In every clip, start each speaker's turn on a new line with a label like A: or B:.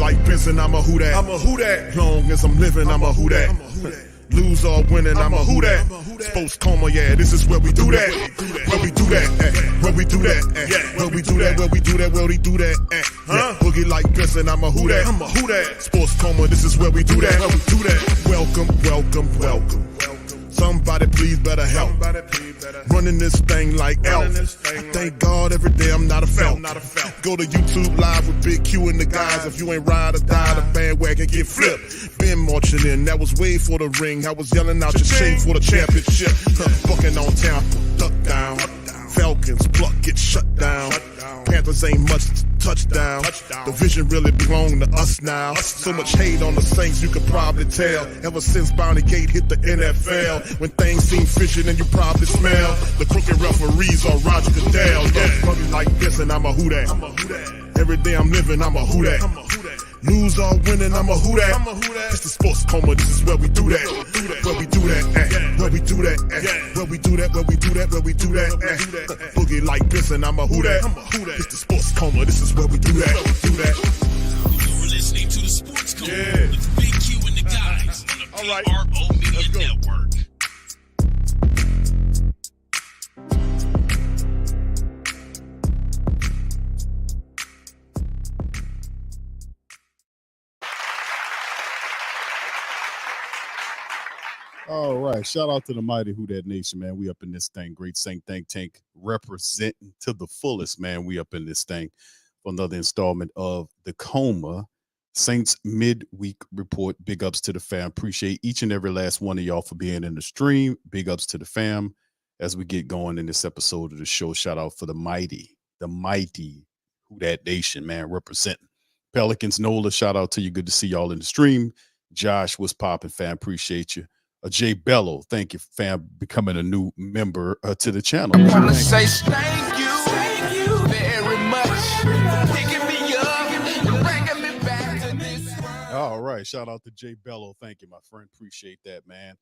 A: like Benson, I'm a who that. I'm a who that. Long as I'm living, I'm a who that. Lose or winning, I'm a who that. Sports Coma, yeah, this is where we do that. Where we do that, where we do that, where we do that, where we do that, where we do that, Boogie like Benson, I'm a who that. I'm a who that. Sports Coma, this is where we do that. Where we do that. Welcome, welcome, welcome. Somebody please better help. Running this thing like Elf. I thank God every day I'm not a felt. Go to YouTube Live with Big Q and the guys. If you ain't ride or die, the bandwagon get flipped. Been marching in, that was way for the ring. I was yelling out your chain for the championship. Bucking on town, duck down. Falcons, pluck, get shut down. Panthers ain't much touchdown. The vision really belong to us now. So much hate on the Saints, you could probably tell. Ever since Bounty Gate hit the NFL, when things seem fishy, then you probably smell the crooked referees or Roger Goodell. Yeah, fucking like this, and I'm a who that. Every day I'm living, I'm a who that. Lose or winning, I'm a who that. It's the Sports Coma, this is where we do that. Where we do that, where we do that, where we do that, where we do that, where we do that. Boogie like this, and I'm a who that. It's the Sports Coma, this is where we do that. You're
B: listening to the Sports Coma with Big Q and the guys on the PRO Media Network.
C: All right. Shout out to the mighty Who That Nation, man. We up in this thing. Great Saint Think Tank representing to the fullest, man. We up in this thing for another installment of the Coma Saints midweek report. Big ups to the fam. Appreciate each and every last one of y'all for being in the stream. Big ups to the fam as we get going in this episode of the show. Shout out for the mighty Who That Nation, man, representing. Pelicans, Nola, shout out to you. Good to see y'all in the stream. Josh, what's popping, fam? Appreciate you. Jay Bello, thank you, fam, becoming a new member to the channel.
D: I want to say thank you very much. Picking me up and bringing me back to this world.
C: All right, shout out to Jay Bello. Thank you, my friend. Appreciate that, man.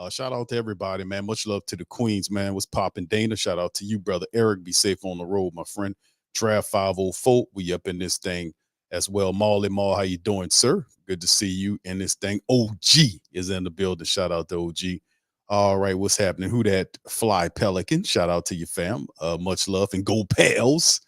C: Shout out to everybody, man. Much love to the Queens, man. What's popping? Dana, shout out to you, brother. Eric, be safe on the road, my friend. Trav 504, we up in this thing as well. Marley Mall, how you doing, sir? Good to see you in this thing. OG is in the building. Shout out to OG. All right, what's happening? Who that fly Pelican? Shout out to you, fam. Much love and go Pels.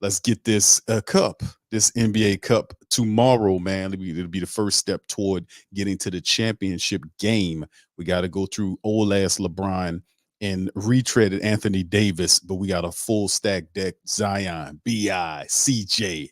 C: Let's get this cup, this NBA Cup tomorrow, man. It'll be the first step toward getting to the championship game. We got to go through old ass LeBron and retreaded Anthony Davis, but we got a full stack deck. Zion, B.I., CJ,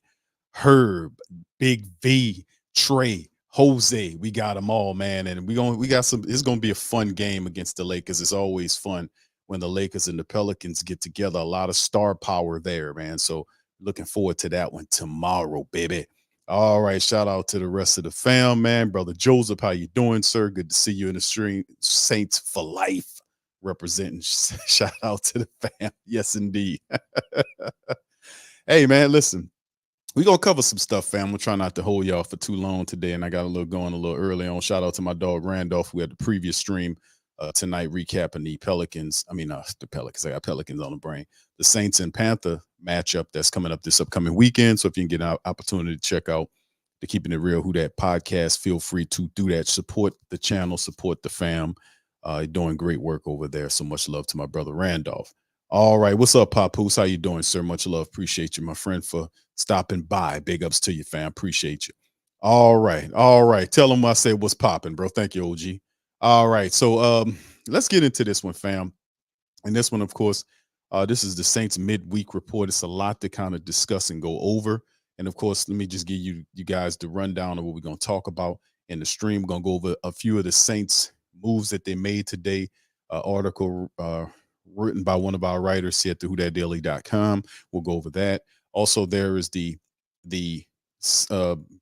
C: Herb, Big V, Trey, Jose. We got them all, man. And we got some. It's gonna be a fun game against the Lakers. It's always fun when the Lakers and the Pelicans get together. A lot of star power there, man. So looking forward to that one tomorrow, baby. All right, shout out to the rest of the fam, man. Brother Joseph, how you doing, sir? Good to see you in the stream. Saints for life representing. Shout out to the fam. Yes, indeed. Hey, man, listen. We're going to cover some stuff, fam. We'll try not to hold y'all for too long today, and I got a little going a little early on. Shout out to my dog, Randolph. We had the previous stream tonight recapping the Pelicans. The Pelicans. I got Pelicans on the brain. The Saints and Panther matchup that's coming up this upcoming weekend. So if you can get an opportunity to check out the Keeping It Real Who That podcast, feel free to do that. Support the channel, support the fam. Doing great work over there. So much love to my brother, Randolph. All right. What's up, Papoose? How you doing, sir? Much love. Appreciate you, my friend, for stopping by. Big ups to you, fam. Appreciate you. All right. All right. Tell them I said what's popping, bro. Thank you, OG. All right. So let's get into this one, fam. And this one, of course, this is the Saints midweek report. It's a lot to kind of discuss and go over. And of course, let me just give you guys the rundown of what we're going to talk about in the stream. We're going to go over a few of the Saints moves that they made today. Article written by one of our writers here at the whothatdaily.com. We'll go over that. Also, there is the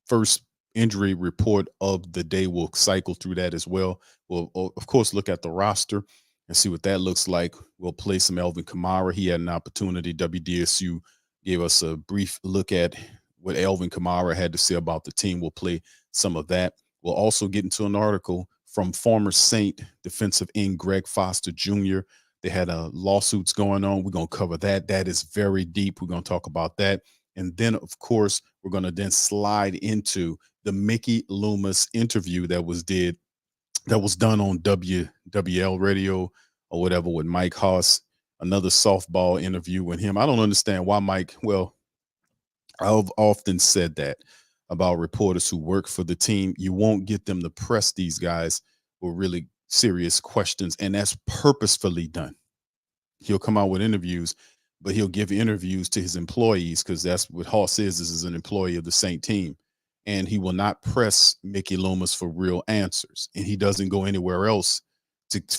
C: first injury report of the day. We'll cycle through that as well. We'll, of course, look at the roster and see what that looks like. We'll play some Alvin Kamara. He had an opportunity. WDSU gave us a brief look at what Alvin Kamara had to say about the team. We'll play some of that. We'll also get into an article from former Saint defensive end Greg Foster Jr. They had lawsuits going on. We're going to cover that. That is very deep. We're going to talk about that. And then, of course, we're going to then slide into the Mickey Loomis interview that was done on WWL radio or whatever with Mike Haas, another softball interview with him. I don't understand why Mike, well, I've often said that about reporters who work for the team. You won't get them to press these guys with really serious questions, and that's purposefully done. He'll come out with interviews, but he'll give interviews to his employees because that's what Haas is an employee of the Saint team. And he will not press Mickey Loomis for real answers. And he doesn't go anywhere else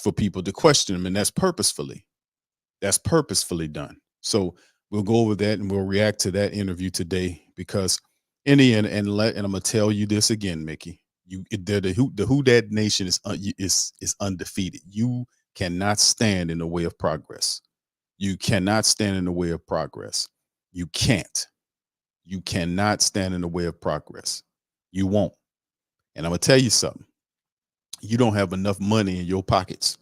C: for people to question him. And that's purposefully done. So we'll go over that and we'll react to that interview today because in the end, and I'm going to tell you this again, Mickey, the Who Dat Nation is undefeated. You cannot stand in the way of progress. You cannot stand in the way of progress. You can't. You cannot stand in the way of progress. You won't. And I'm going to tell you something. You don't have enough money in your pockets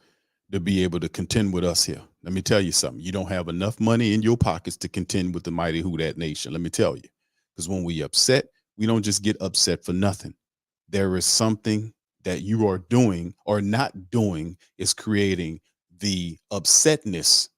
C: to be able to contend with us here. Let me tell you something. You don't have enough money in your pockets to contend with the mighty Who Dat Nation. Let me tell you. Because when we upset, we don't just get upset for nothing. There is something that you are doing or not doing is creating the upsetness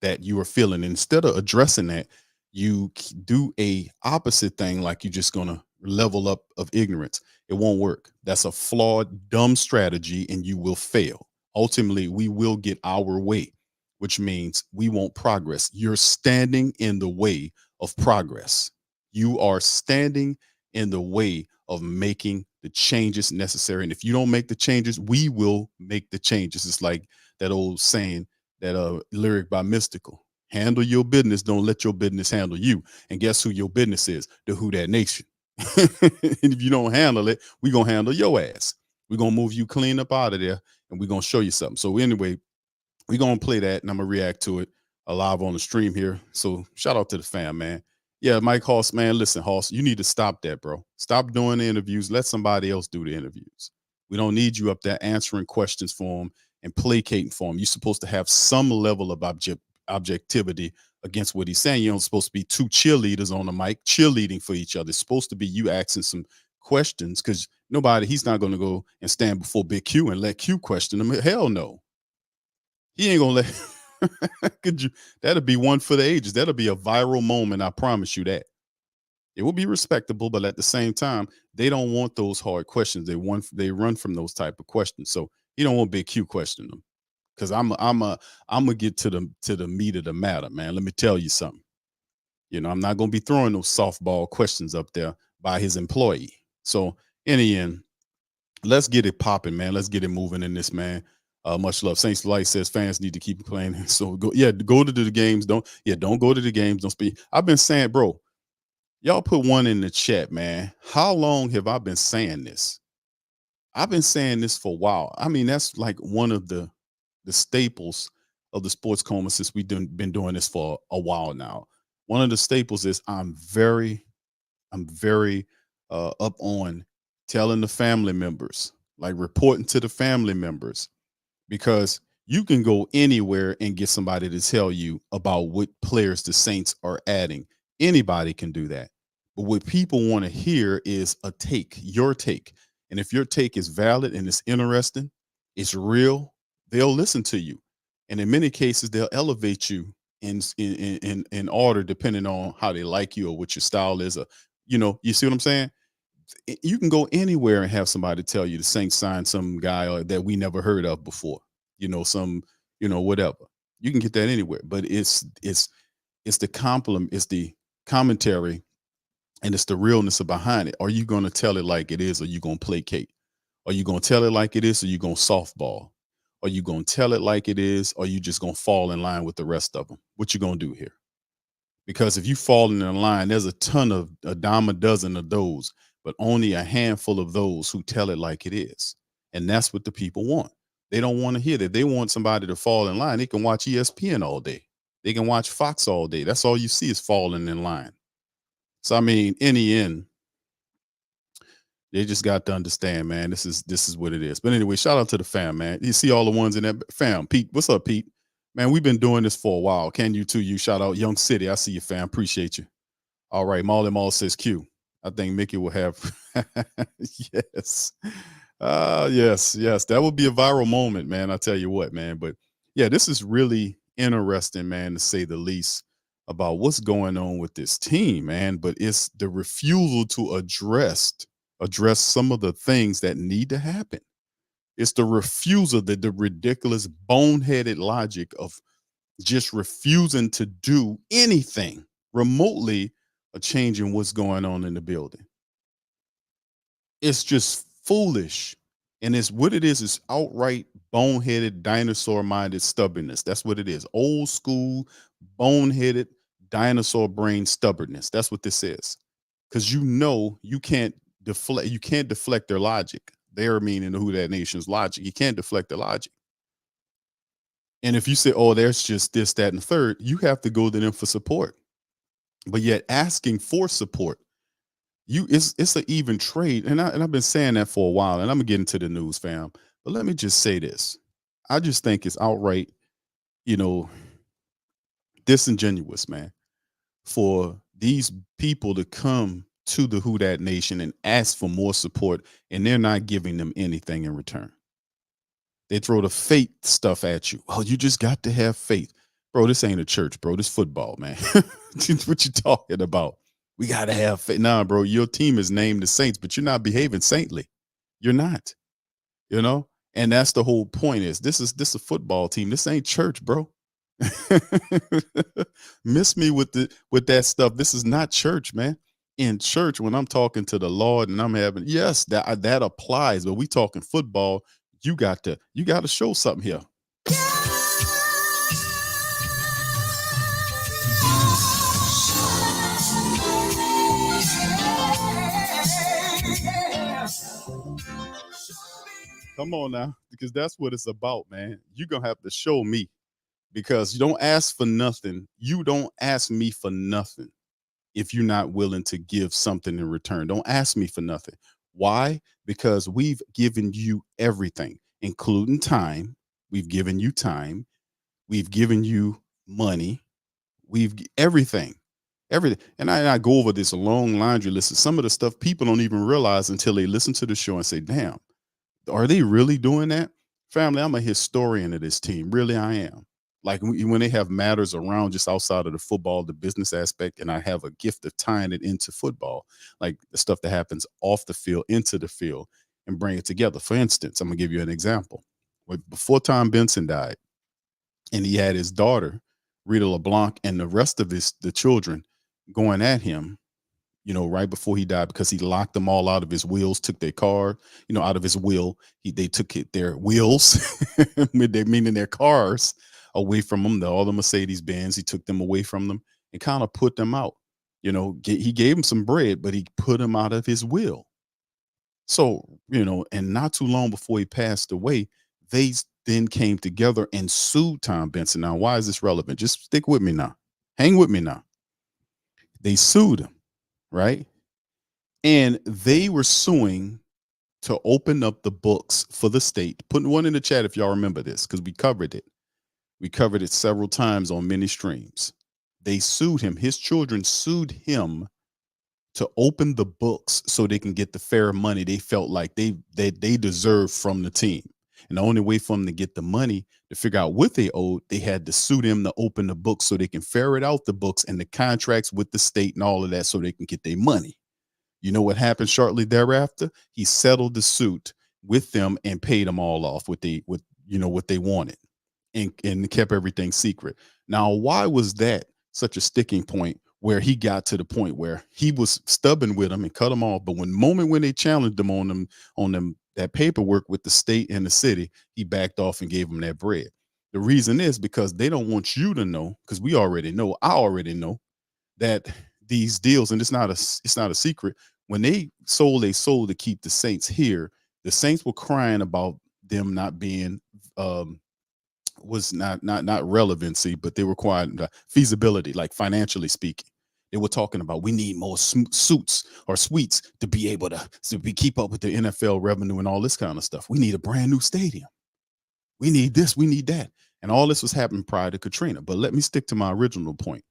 C: that you are feeling. Instead of addressing that, you do a opposite thing, like you're just going to level up of ignorance. It won't work. That's a flawed, dumb strategy, and you will fail. Ultimately, we will get our way, which means we won't progress. You're standing in the way of progress. You are standing in the way of making the changes necessary. And if you don't make the changes, we will make the changes. It's like that old saying, that lyric by Mystical. Handle your business. Don't let your business handle you. And guess who your business is? The Who Dat Nation. And if you don't handle it, we're going to handle your ass. We're going to move you clean up out of there, and we're going to show you something. So anyway, we're going to play that, and I'm going to react to it live on the stream here. So shout out to the fam, man. Yeah, Mike Hoss, man, listen, Hoss, you need to stop that, bro. Stop doing the interviews. Let somebody else do the interviews. We don't need you up there answering questions for them and placating for them. You're supposed to have some level of objectivity against what he's saying. You don't supposed to be two cheerleaders on the mic cheerleading for each other. It's supposed to be you asking some questions because he's not going to go and stand before Big Q and let Q question him. Hell no. He ain't going to let that'll be one for the ages. That'll be a viral moment. I promise you that. It will be respectable, but at the same time, they don't want those hard questions. They run from those type of questions. So you don't want Big Q questioning them. Because I'm gonna get to the meat of the matter, man. Let me tell you something. I'm not gonna be throwing those softball questions up there by his employee. So in the end, let's get it popping, man. Let's get it moving in this, man. Much love. Saints Light says fans need to keep playing. So go to the games. Don't go to the games. Don't speak. I've been saying, bro, y'all put one in the chat, man. How long have I been saying this? I've been saying this for a while. I mean, that's like one of the staples of the Sports Coma since we've been doing this for a while now. One of the staples is I'm very up on telling the family members, like reporting to the family members, because you can go anywhere and get somebody to tell you about what players the Saints are adding. Anybody can do that. But what people want to hear is your take. And if your take is valid and it's interesting, it's real, they'll listen to you. And in many cases, they'll elevate you in order, depending on how they like you or what your style is. Or, you see what I'm saying? You can go anywhere and have somebody tell you the Saints signed some guy that we never heard of before, whatever. You can get that anywhere, but it's the compliment, it's the commentary, and it's the realness behind it. Are you going to tell it like it is, or are you going to placate? Are you going to tell it like it is, or are you going to softball? Are you going to tell it like it is, or are you just going to fall in line with the rest of them? What you going to do here? Because if you fall in line, there's a dime a dozen of those, but only a handful of those who tell it like it is. And that's what the people want. They don't want to hear that. They want somebody to fall in line. They can watch ESPN all day. They can watch Fox all day. That's all you see is falling in line. So, I mean, in the end, they just got to understand, man, this is what it is. But anyway, shout out to the fam, man. You see all the ones in that fam. Pete, what's up, Pete? Man, we've been doing this for a while. Can you too? You shout out Young City. I see you, fam. Appreciate you. All right, Marley Mall says Q. I think Mickey will have yes. Yes. That would be a viral moment, man. I tell you what, man. But yeah, this is really interesting, man, to say the least, about what's going on with this team, man. But it's the refusal to address some of the things that need to happen. It's the refusal, the ridiculous, boneheaded logic of just refusing to do anything remotely a change in what's going on in the building. It's just foolish. And it's what it is outright boneheaded, dinosaur minded stubbornness. That's what it is. Old school, boneheaded, dinosaur brain stubbornness. That's what this is. Because you can't deflect their logic. They're meaning who that nation's logic. You can't deflect the logic. And if you say, oh, there's just this, that, and the third, you have to go to them for support. But yet asking for support, it's an even trade. And I've been saying that for a while, and I'm gonna get into the news, fam. But let me just say this. I just think it's outright, disingenuous, man, for these people to come to the Who Dat Nation and ask for more support, and they're not giving them anything in return. They throw the faith stuff at you. Oh, you just got to have faith. Bro, this ain't a church, bro. This football, man. What you talking about? We got to have faith. Nah, bro, your team is named the Saints, but you're not behaving saintly. You're not, And that's the whole point is this is a football team. This ain't church, bro. Miss me with that stuff. This is not church, man. In church, when I'm talking to the Lord and I'm having, yes, that applies, but we talking football. You got to show something here. Come on now, because that's what it's about, man. You're going to have to show me, because you don't ask for nothing. You don't ask me for nothing if you're not willing to give something in return. Don't ask me for nothing. Why? Because we've given you everything, including time. We've given you time. We've given you money. Everything. And I go over this long laundry list of some of the stuff people don't even realize until they listen to the show and say, damn, are they really doing that? Family, I'm a historian of this team. Really, I am. Like when they have matters around just outside of the football, the business aspect, and I have a gift of tying it into football, like the stuff that happens off the field, into the field, and bring it together. For instance, I'm going to give you an example. Before Tom Benson died, and he had his daughter, Rita LeBlanc, and the rest of the children going at him, right before he died, because he locked them all out of his wills, took their car, out of his will. They took their wheels, meaning their cars, away from them. All the Mercedes Benz, he took them away from them and kind of put them out. He gave him some bread, but he put them out of his will. So, and not too long before he passed away, they then came together and sued Tom Benson. Now, why is this relevant? Just stick with me now. Hang with me now. They sued him, right? And they were suing to open up the books for the state. Put one in the chat if y'all remember this, because we covered it. We covered it several times on many streams. They sued him. His children sued him to open the books so they can get the fair money they felt like they deserved from the team. And the only way for them to get the money to figure out what they owed, they had to sue them to open the books so they can ferret out the books and the contracts with the state and all of that so they can get their money. You know what happened shortly thereafter? He settled the suit with them and paid them all off what they wanted, and kept everything secret. Now, why was that such a sticking point where he got to the point where he was stubborn with them and cut them off? But when they challenged him on them that paperwork with the state and the city, he backed off and gave them that bread. The reason is because they don't want you to know, because I already know that these deals, and it's not a secret. When they sold to keep the Saints here, the Saints were crying about them not being was not relevancy, but they required feasibility, like financially speaking. They were talking about, we need more suites to be able to keep up with the NFL revenue and all this kind of stuff. We need a brand new stadium. We need this, we need that. And all this was happening prior to Katrina. But let me stick to my original point.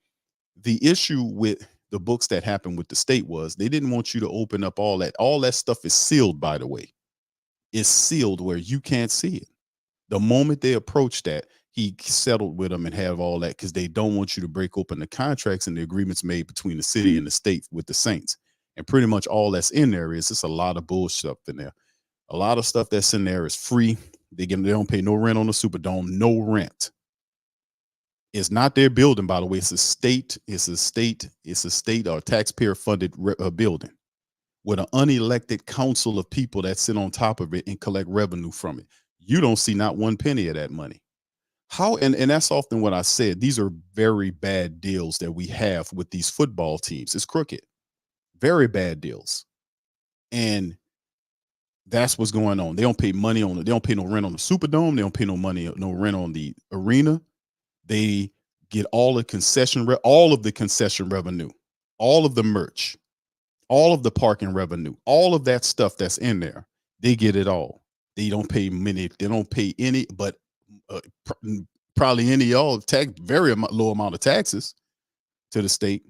C: The issue with the books that happened with the state was they didn't want you to open up all that. All that stuff is sealed, by the way. It's sealed where you can't see it. The moment they approached that, he settled with them and have all that because they don't want you to break open the contracts and the agreements made between the city and the state with the Saints. And pretty much all that's in there is just a lot of bullshit up in there. A lot of stuff that's in there is free. They don't pay no rent on the Superdome, no rent. It's not their building, by the way. It's a state or taxpayer funded building with an unelected council of people that sit on top of it and collect revenue from it. You don't see not one penny of that money. How and that's often what I said. These are very bad deals that we have with these football teams. It's crooked. Very bad deals. And that's what's going on. They don't pay money on it. They don't pay no rent on the Superdome. They don't pay no rent on the arena. They get all of the concession revenue, all of the merch, all of the parking revenue, all of that stuff that's in there. They get it all. They don't pay many. They don't pay any, but probably any very low amount of taxes to the state.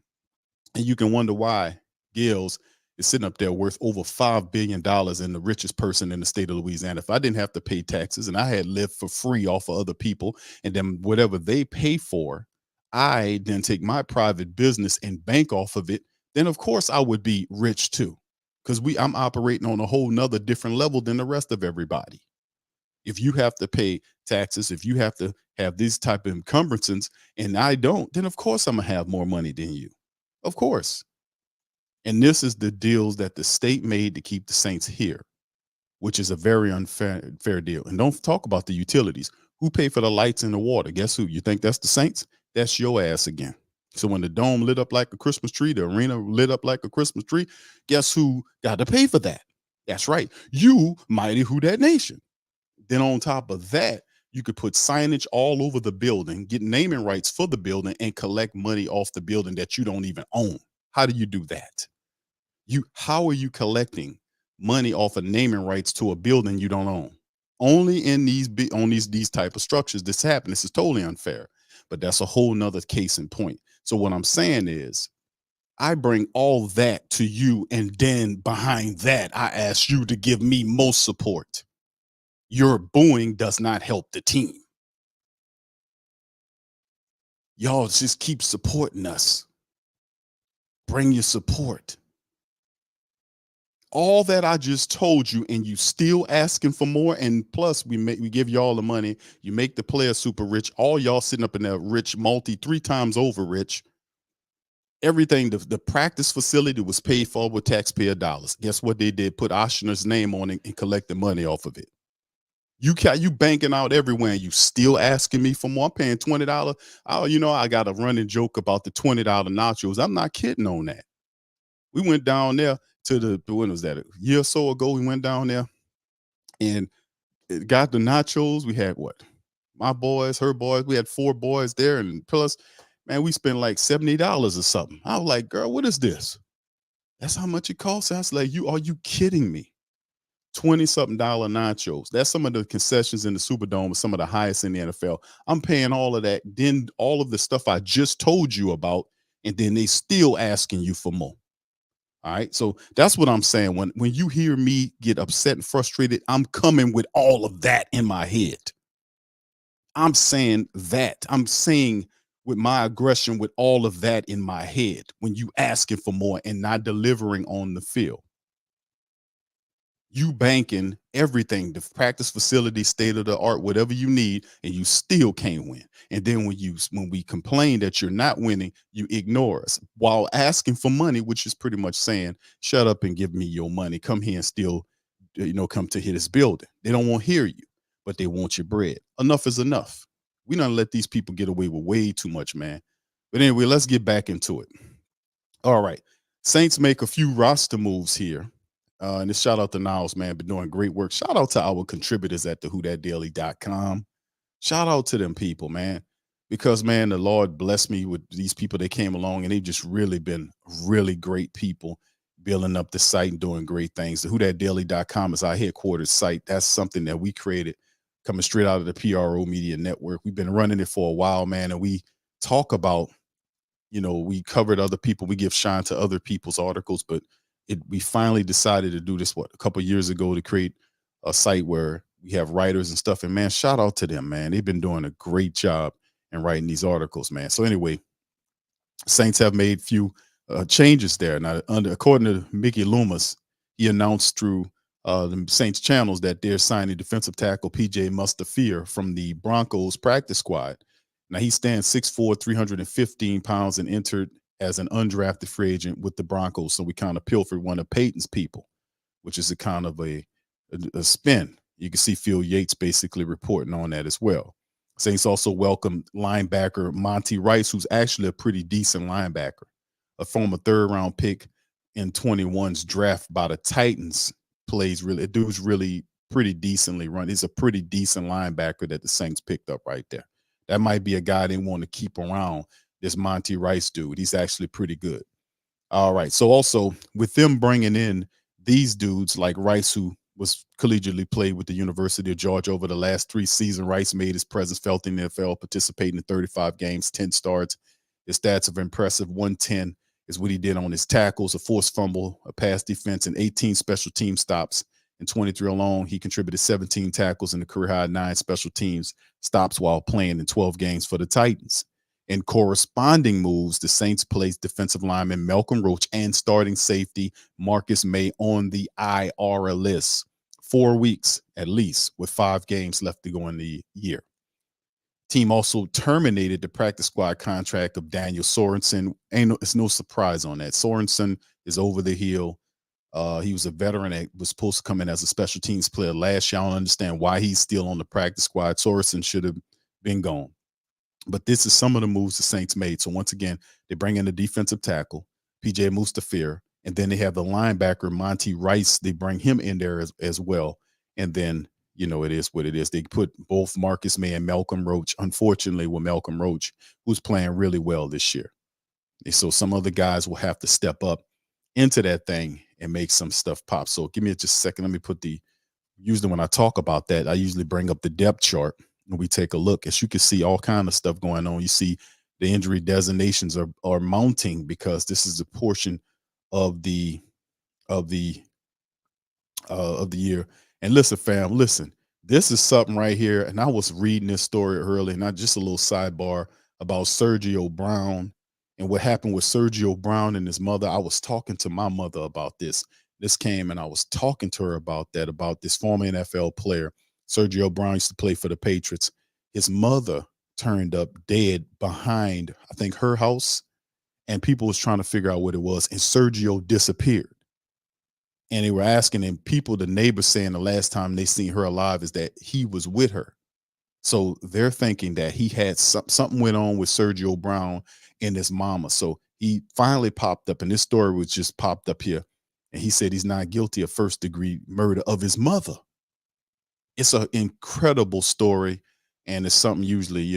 C: And you can wonder why Gales is sitting up there worth over $5 billion and the richest person in the state of Louisiana. If I didn't have to pay taxes and I had lived for free off of other people, and then whatever they pay for, I then take my private business and bank off of it, then of course I would be rich too. Because I'm operating on a whole nother different level than the rest of everybody. If you have to pay taxes, if you have to have these type of encumbrances and I don't, then of course I'm gonna have more money than you. Of course. And this is the deals that the state made to keep the Saints here, which is a very unfair deal. And don't talk about the utilities. Who pay for the lights and the water? Guess who? You think that's the Saints? That's your ass again. So when the dome lit up like a Christmas tree, the arena lit up like a Christmas tree, guess who got to pay for that? That's right. You, Mighty Who Dat Nation. Then on top of that, you could put signage all over the building, get naming rights for the building, and collect money off the building that you don't even own. How do you do that? How are you collecting money off of naming rights to a building you don't own? Only in these type of structures this happens. This is totally unfair, but that's a whole nother case in point. So what I'm saying is, I bring all that to you, and then behind that, I ask you to give me most support. Your booing does not help the team. Y'all just keep supporting us. Bring your support. All that I just told you, and you still asking for more. And plus, we give y'all the money. You make the players super rich. All y'all sitting up in that rich, 3 times over rich. Everything, the practice facility was paid for with taxpayer dollars. Guess what they did? Put Oshner's name on it and collect the money off of it. You banking out everywhere, and you still asking me for more. I'm paying $20. I got a running joke about the $20 nachos. I'm not kidding on that. We went down there to when was that? A year or so ago, we went down there and got the nachos. We had my boys, her boys. We had 4 boys there, and plus, man, we spent like $70 or something. I was like, girl, what is this? That's how much it costs. I was like, are you kidding me? $20-something nachos. That's some of the concessions in the Superdome, some of the highest in the NFL. I'm paying all of that. Then all of the stuff I just told you about, and then they still asking you for more. All right. So that's what I'm saying. When you hear me get upset and frustrated, I'm coming with all of that in my head. I'm saying that. I'm saying with my aggression, with all of that in my head, when you asking for more and not delivering on the field. You banking everything, the practice facility, state of the art, whatever you need, and you still can't win. And then when we complain that you're not winning, you ignore us while asking for money, which is pretty much saying, shut up and give me your money. Come here and still, come to this building. They don't want to hear you, but they want your bread. Enough is enough. We don't let these people get away with way too much, man. But anyway, let's get back into it. All right. Saints make a few roster moves here. And this shout out to Niles, man, been doing great work. Shout out to our contributors at thewhothatdaily.com. Shout out to them people, man, because, man, the Lord blessed me with these people that came along, and they've just really been really great people building up the site and doing great things. Thewhothatdaily.com is our headquarters site. That's something that we created coming straight out of the PRO Media Network. We've been running it for a while, man, and we talk about we covered other people. We give shine to other people's articles, but we finally decided to do this, a couple of years ago, to create a site where we have writers and stuff. And man, shout out to them, man. They've been doing a great job in writing these articles, man. So anyway, Saints have made few changes there. Now, according to Mickey Loomis, he announced through the Saints channels that they're signing defensive tackle PJ Mustipher from the Broncos practice squad. Now, he stands 6'4", 315 pounds, and entered as an undrafted free agent with the Broncos. So we kind of pilfered one of Peyton's people, which is a kind of a spin. You can see Phil Yates basically reporting on that as well. Saints also welcomed linebacker Monty Rice, who's actually a pretty decent linebacker, a former third-round pick in 21's draft by the Titans. Dude's really pretty decently run. He's a pretty decent linebacker that the Saints picked up right there. That might be a guy they want to keep around, this Monty Rice dude. He's actually pretty good. All right. So also with them bringing in these dudes like Rice, who was collegiately played with the University of Georgia over the last 3 seasons, Rice made his presence felt in the NFL, participating in 35 games, 10 starts. His stats are impressive. 110 is what he did on his tackles, a forced fumble, a pass defense, and 18 special team stops. In 23 alone, he contributed 17 tackles and a career-high 9 special teams stops while playing in 12 games for the Titans. In corresponding moves, the Saints placed defensive lineman Malcolm Roach and starting safety Marcus May on the IR list, 4 weeks at least, with 5 games left to go in the year. Team also terminated the practice squad contract of Daniel Sorensen. It's no surprise on that. Sorensen is over the hill. He was a veteran that was supposed to come in as a special teams player last year. I don't understand why he's still on the practice squad. Sorensen should have been gone. But this is some of the moves the Saints made. So once again, they bring in the defensive tackle, PJ Mustipher, and then they have the linebacker, Monty Rice. They bring him in there as well. And then, it is what it is. They put both Marcus May and Malcolm Roach, unfortunately, with Malcolm Roach, who's playing really well this year. And so some other guys will have to step up into that thing and make some stuff pop. So give me just a second. Let me usually when I talk about that, I usually bring up the depth chart and we take a look. As you can see, all kind of stuff going on. You see the injury designations are mounting because this is a portion of the year. And listen, fam, this is something right here. And I was reading this story earlier, not just a little sidebar about Sergio Brown and what happened with Sergio Brown and his mother. I was talking to my mother about this. This came and I was talking to her about this former NFL player. Sergio Brown used to play for the Patriots. His mother turned up dead behind, I think, her house, and people was trying to figure out what it was, and Sergio disappeared. And they were asking him, the neighbors saying the last time they seen her alive is that he was with her. So they're thinking that he had something went on with Sergio Brown and his mama. So he finally popped up, and this story was just popped up here. And he said he's not guilty of first-degree murder of his mother. It's an incredible story, and it's something usually,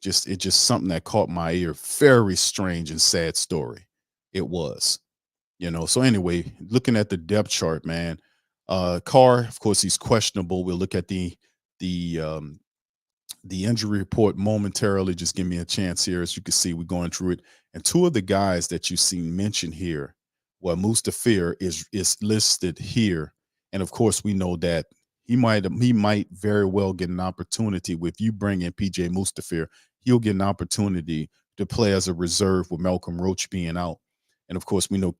C: it's just something that caught my ear. Very strange and sad story. It was, So anyway, looking at the depth chart, man, Carr, of course, he's questionable. We'll look at the injury report momentarily. Just give me a chance here. As you can see, we're going through it. And 2 of the guys that you see mentioned here, Mustipher is listed here. And of course, we know that he might very well get an opportunity. If you bring in PJ Mustipher, he'll get an opportunity to play as a reserve with Malcolm Roach being out. And of course, we know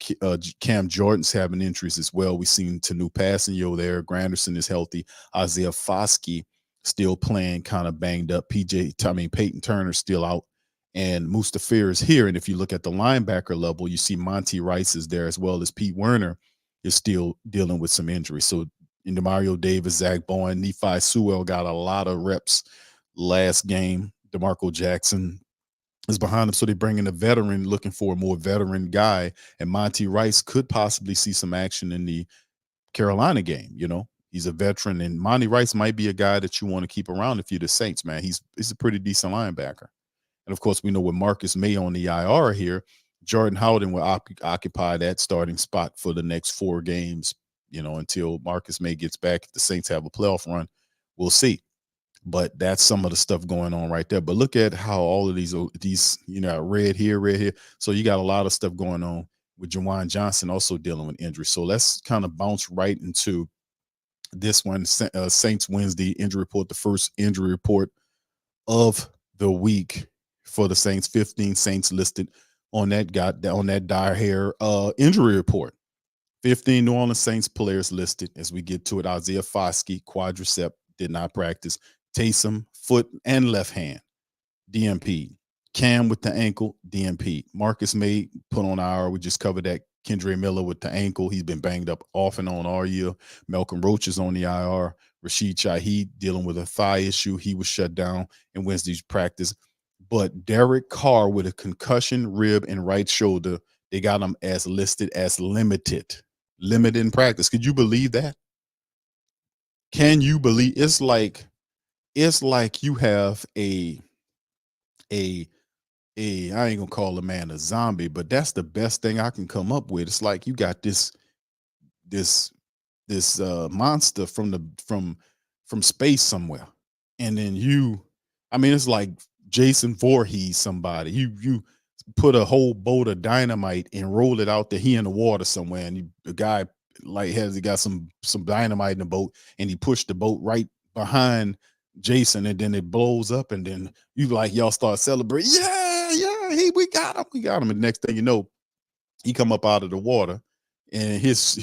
C: Cam Jordan's having injuries as well. We've seen Tanu Passanio there. Granderson is healthy. Isaiah Foskey still playing kind of banged up. Peyton Turner's still out. And Mustipher is here. And if you look at the linebacker level, you see Monty Rice is there, as well as Pete Werner is still dealing with some injuries. So Demario Davis, Zach Bowen, Nephi Sewell got a lot of reps last game. DeMarco Jackson is behind him. So they bring in a veteran, looking for a more veteran guy. And Monty Rice could possibly see some action in the Carolina game. He's a veteran, and Monty Rice might be a guy that you want to keep around if you're the Saints, man. He's a pretty decent linebacker. And of course, we know with Marcus May on the IR here, Jordan Howden will occupy that starting spot for the next 4 games, until Marcus May gets back. If the Saints have a playoff run, we'll see. But that's some of the stuff going on right there. But look at how all of these, red here. So you got a lot of stuff going on with Jawan Johnson also dealing with injury. So let's kind of bounce right into this one. Saints Wednesday injury report, the first injury report of the week for the Saints. 15 Saints listed on that dire hair injury report. 15 New Orleans Saints players listed. As we get to it, Isaiah Foskey, quadricep, did not practice. Taysom, foot and left hand, DNP. Cam with the ankle, DNP. Marcus May put on IR. We just covered that. Kendre Miller with the ankle. He's been banged up off and on all year. Malcolm Roach is on the IR. Rashid Shaheed dealing with a thigh issue. He was shut down in Wednesday's practice. But Derek Carr with a concussion, rib, and right shoulder, they got him as listed as limited in practice. Could you believe that? Can you believe? It's like you have a I ain't gonna call a man a zombie, but that's the best thing I can come up with. It's like you got this monster from space somewhere, and then it's like Jason Voorhees, somebody. You put a whole boat of dynamite and roll it out there. He in the water somewhere, and the guy got some dynamite in the boat, and he pushed the boat right behind Jason, and then it blows up, and then y'all start celebrating. We got him. And next thing you know, he come up out of the water, and his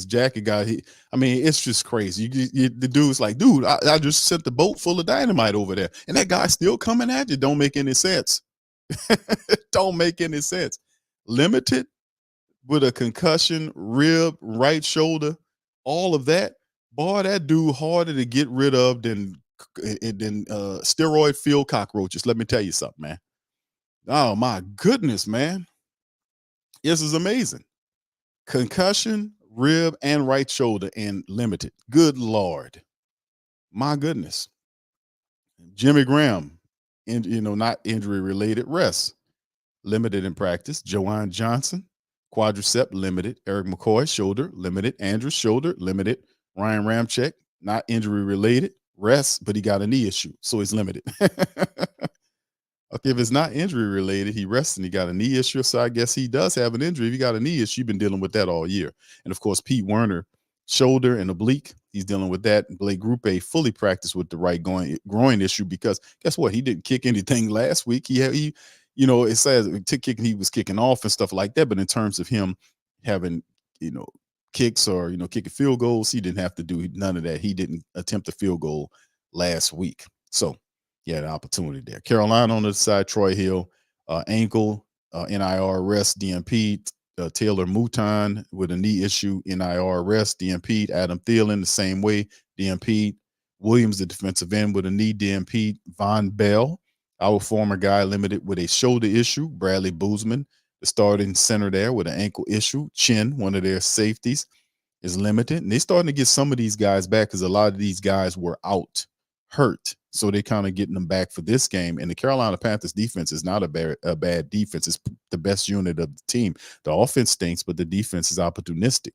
C: jacket it's just crazy. The dude's like, dude, I just sent the boat full of dynamite over there, and that guy's still coming at you. Don't make any sense. Don't make any sense. Limited with a concussion, rib, right shoulder, all of that. Boy, that dude harder to get rid of than steroid-filled cockroaches. Let me tell you something, man. Oh my goodness, man. This is amazing. Concussion, rib, and right shoulder, and limited. Good Lord. My goodness. Jimmy Graham, not injury related, rest. Limited in practice. Jawan Johnson, quadricep, limited. Eric McCoy, shoulder, limited. Andrews, shoulder, limited. Ryan Ramczyk, not injury related, rest, but he got a knee issue, so he's limited. Okay, if it's not injury related, he rests and he got a knee issue, so I guess he does have an injury. If you got a knee issue, you've been dealing with that all year. And of course, Pete Werner, shoulder and oblique, he's dealing with that. Blake Grupe fully practiced with the right groin issue, because guess what? He didn't kick anything last week. It says he was kicking off and stuff like that, but in terms of him having, kicks or, kicking field goals, he didn't have to do none of that. He didn't attempt a field goal last week. So he had an opportunity there. Carolina on the side, Troy Hill, ankle, NIR rest, DNP. Taylor Mouton with a knee issue, NIR rest, DNP. Adam Thielen the same way, DNP. Williams, the defensive end, with a knee, DNP. Von Bell, our former guy, limited with a shoulder issue. Bradley Boozman, the starting center there, with an ankle issue. Chin, one of their safeties, is limited. And they're starting to get some of these guys back, because a lot of these guys were out hurt. So they're kind of getting them back for this game. And the Carolina Panthers defense is not a bad defense. It's the best unit of the team. The offense stinks, but the defense is opportunistic.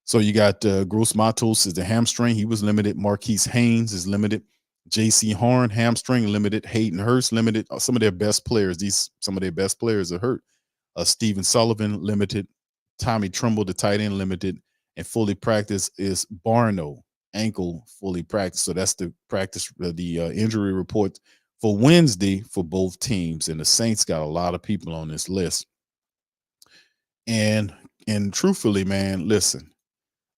C: So you got Gross Matos is the hamstring. He was limited. Marquise Haynes is limited. J.C. Horn, hamstring, limited. Hayden Hurst, limited. Some of their best players, are hurt. Steven Sullivan, limited. Tommy Tremble, the tight end, limited. And fully practiced is Barno, ankle, fully practiced. So that's the injury report for Wednesday for both teams. And the Saints got a lot of people on this list. And truthfully, man, listen,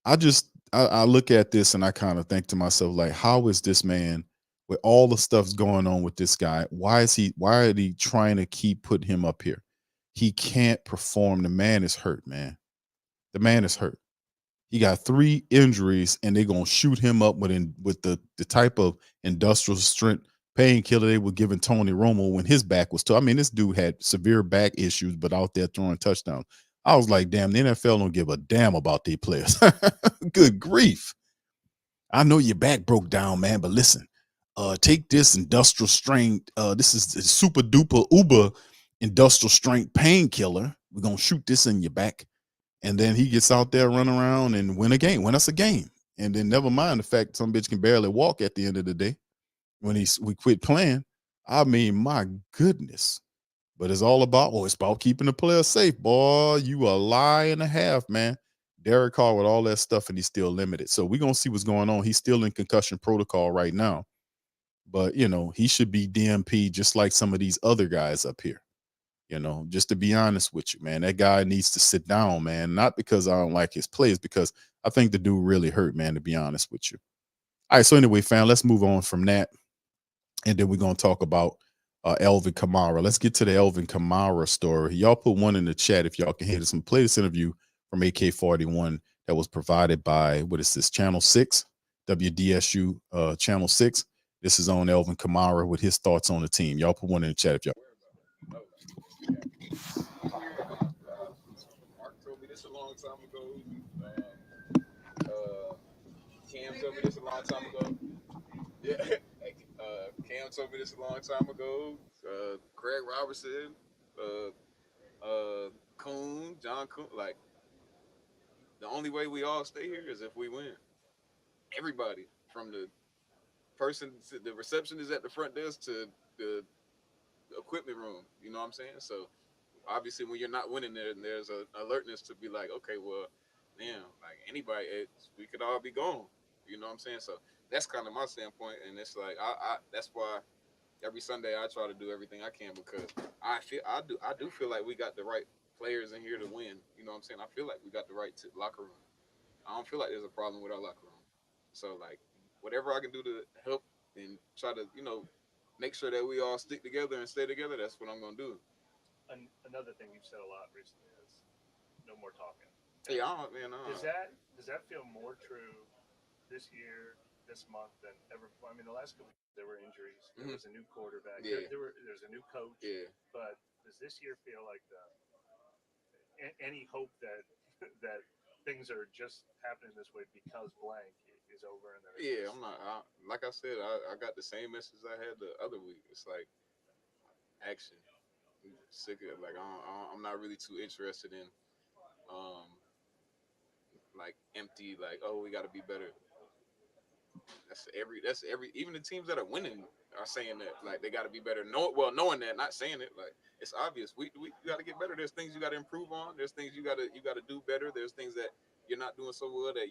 C: I look at this and I kind of think to myself, like, how is this man, with all the stuff's going on with this guy, why are they trying to keep putting him up here? He can't perform. The man is hurt, man. The man is hurt. He got 3 injuries, and they're gonna shoot him up with the type of industrial strength painkiller they were giving Tony Romo when his back was tough. I mean, this dude had severe back issues, but out there throwing touchdowns. I was like, damn, the NFL don't give a damn about their players. Good grief. I know your back broke down, man, but listen, take this industrial strength. This is super duper uber industrial strength painkiller. We're gonna shoot this in your back. And then he gets out there, run around and win us a game. And then never mind the fact some bitch can barely walk at the end of the day. when we quit playing. I mean, my goodness. But it's all about, it's about keeping the players safe, boy. You a lie and a half, man. Derek Carr with all that stuff, and he's still limited. So we're gonna see what's going on. He's still in concussion protocol right now. But he should be DMP just like some of these other guys up here. Just to be honest with you, man, that guy needs to sit down, man. Not because I don't like his plays, because I think the dude really hurt, man, to be honest with you. All right, so anyway, fam, let's move on from that. And then we're going to talk about Alvin Kamara. Let's get to the Alvin Kamara story. Y'all put one in the chat if y'all can hear this. Play this interview from AK41 that was provided by, what is this, Channel 6, WDSU Channel 6. This is on Alvin Kamara with his thoughts on the team. Y'all put one in the chat if y'all.
E: Mark told me this a long time ago. Cam told me this a long time ago. Yeah. Cam told me this a long time ago. Craig Robertson, John Coon. Like, the only way we all stay here is if we win. Everybody, from the person, the receptionist at the front desk to the equipment room. You know what I'm saying? So obviously, when you're not winning, there's an alertness to be like, okay, well, damn, like anybody, we could all be gone. You know what I'm saying? So that's kind of my standpoint, and it's like I that's why every Sunday I try to do everything I can, because I do feel like we got the right players in here to win. You know what I'm saying? I feel like we got the right locker room. I don't feel like there's a problem with our locker room. So like whatever I can do to help and try to make sure that we all stick together and stay together, that's what I'm gonna do.
F: Another thing you've said a lot recently is no more talking.
E: Yeah,
F: Does that feel more true this year, this month than ever before? I mean, the last couple of years, there were injuries. There was a new quarterback.
E: Yeah.
F: There's a new coach.
E: Yeah.
F: But does this year feel like any hope that that things are just happening this way because blank is over? And
E: I'm not. Like I said, I got the same message I had the other week. It's like action. I'm sick of it. Like I'm not really too interested in like empty, like, oh, we got to be better. That's every even the teams that are winning are saying that, like, they got to be better. Knowing that, not saying it. Like, it's obvious. We got to get better. There's things you got to improve on. There's things you got to do better. There's things that you're not doing so well that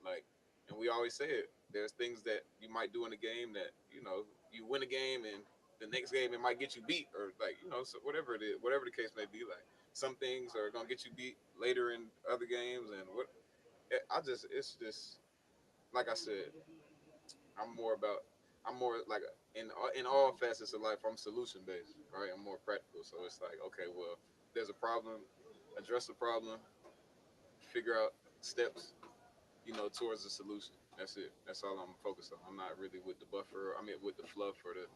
E: like, and we always say it. There's things that you might do in a game that you win a game, and the next game it might get you beat, or like so whatever it is, whatever the case may be. Like, some things are gonna get you beat later in other games, and it's just like I said. I'm more like in all facets of life. I'm solution based, right? I'm more practical. So it's like, okay, well, there's a problem, address the problem, figure out steps, towards the solution. That's it. That's all I'm focused on. I'm not really with the buffer. I mean, with the fluff or the,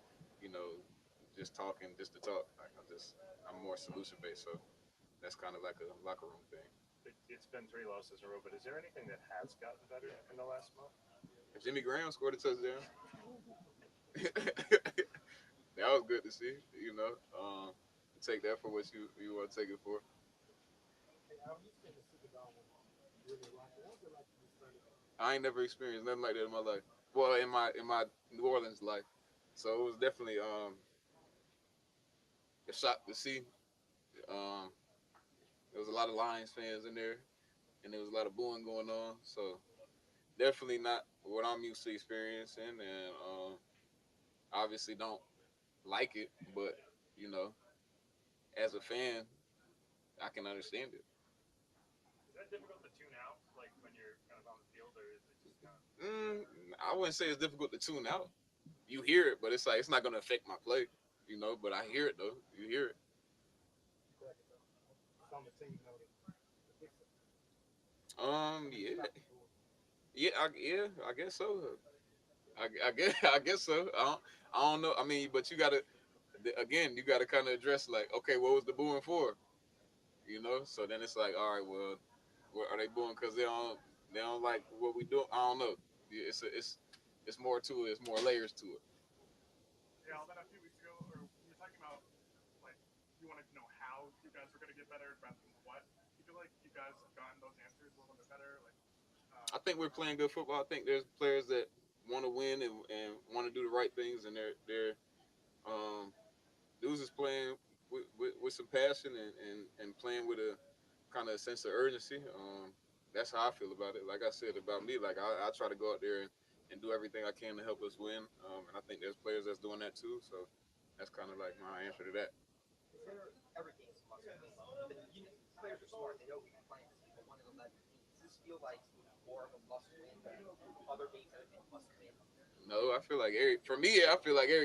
E: just talking just to talk. Like, I'm more solution based. So that's kind of like a locker room thing.
F: It's been 3 losses in a row, but is there anything that has gotten better in the last month?
E: If Jimmy Graham scored a touchdown, that was good to see. Take that for what you want to take it for. I ain't never experienced nothing like that in my life. Well, in my New Orleans life, so it was definitely a shock to see. There was a lot of Lions fans in there, and there was a lot of booing going on. So definitely not what I'm used to experiencing, and obviously don't like it. But as a fan, I can understand it.
F: Is that difficult to tune out, like when you're kind of on the field, or is it just kind of?
E: I wouldn't say it's difficult to tune out. You hear it, but it's like it's not going to affect my play, But I hear it though. You hear it. I guess so. I guess so. I don't know. I mean, but you gotta kind of address, like, okay, what was the booing for? So then it's like, all right, well, what are they booing because they don't like what we do? I don't know. It's more to it. It's more layers to it.
G: Yeah, Alvin, a few weeks ago, or you were talking about, like, you wanted to know how you guys were going to get better rather than what. Do you feel like you guys have gotten those answers a little bit better? Like,
E: I think we're playing good football. I think there's players that want to win and want to do the right things, and they're dudes is playing with some passion and playing with a kind of sense of urgency. That's how I feel about it. Like I said about me, like I try to go out there and do everything I can to help us win. And I think there's players that's doing that too. So that's kind of like my answer to that.
H: Is there every game's a must win? But players are smart. They know we can play this. But 1-11 team. Does this feel like more of a must win than other games that have been must win?
E: No, I feel like every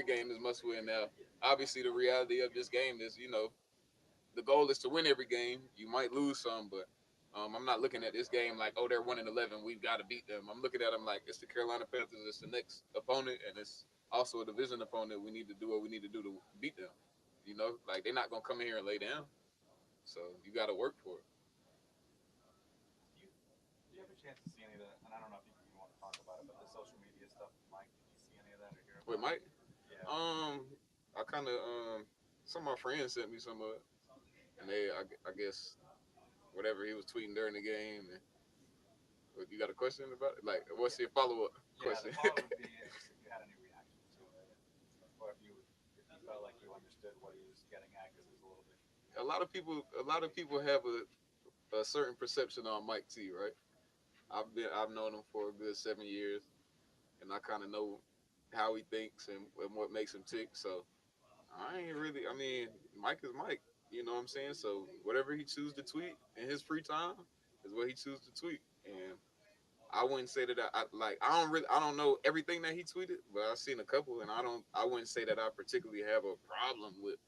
E: game is must win now. Obviously, the reality of this game is, the goal is to win every game. You might lose some, but I'm not looking at this game like, oh, they're 1-11. We've got to beat them. I'm looking at them like it's the Carolina Panthers. It's the next opponent, and it's also a division opponent. We need to do what we need to do to beat them. Like they're not gonna come in here and lay down. So you got to work for it.
I: Do you have a chance to see any of that? And I don't know if you even want to talk about it, but the social media stuff, Mike. Did you see any of that or hear about
E: With Mike,
I: Yeah.
E: I kind of some of my friends sent me some of it, and I guess whatever he was tweeting during the game. And, you got a question about it? Like, what's your follow-up question?
I: The follow-up would be if you had any reaction to it, or if you felt like you understood what he was getting at, because it was a little bit.
E: A lot of people have a certain perception on Mike T, right? I've known him for a good 7 years, and I kind of know how he thinks and what makes him tick. So I mean, Mike is Mike. You know what I'm saying? So whatever he chooses to tweet in his free time is what he chooses to tweet. And I wouldn't say that I don't know everything that he tweeted, but I've seen a couple, and I wouldn't say that I particularly have a problem with,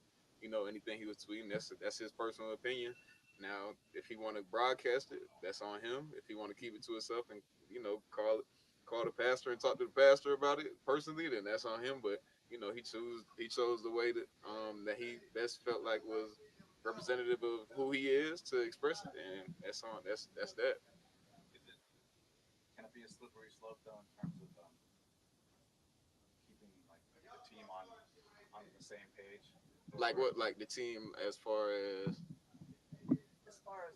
E: anything he was tweeting. That's his personal opinion. Now, if he want to broadcast it, that's on him. If he want to keep it to himself and call the pastor and talk to the pastor about it personally, then that's on him. But he chose the way that he best felt like was representative of who he is to express it, and that's that.
I: Can it be a slippery slope though in terms of keeping like the team on the same page?
E: Like what? Like the team as far as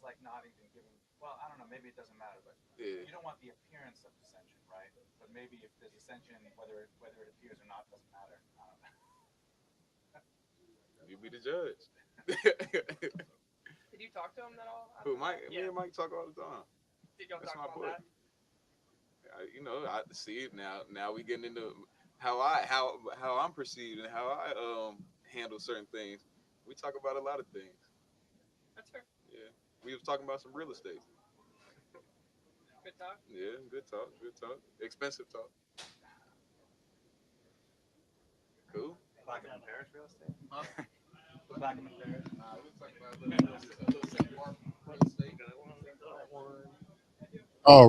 I: like not even giving. Well, I don't know. Maybe it doesn't matter, but
E: yeah.
I: You don't want the appearance of dissension, right? But maybe if there's dissension, whether it appears or not, doesn't matter. I don't know.
E: You be the judge.
J: Did you talk to him at all?
E: Who, Mike?
J: Yeah.
E: Me and Mike talk all the time.
J: Did y'all
E: That's
J: talk
E: my
J: about
E: boy.
J: that?
E: I see now we getting into how I'm perceived and how I handle certain things. We talk about a lot of things.
J: That's fair.
E: Yeah. We was talking about some real estate.
J: Good talk.
E: Yeah, good talk. Expensive talk. Cool.
I: Platinum in Paris real estate? Huh? Platinum in Paris?
E: We talking about a little St. Mark real estate.
C: All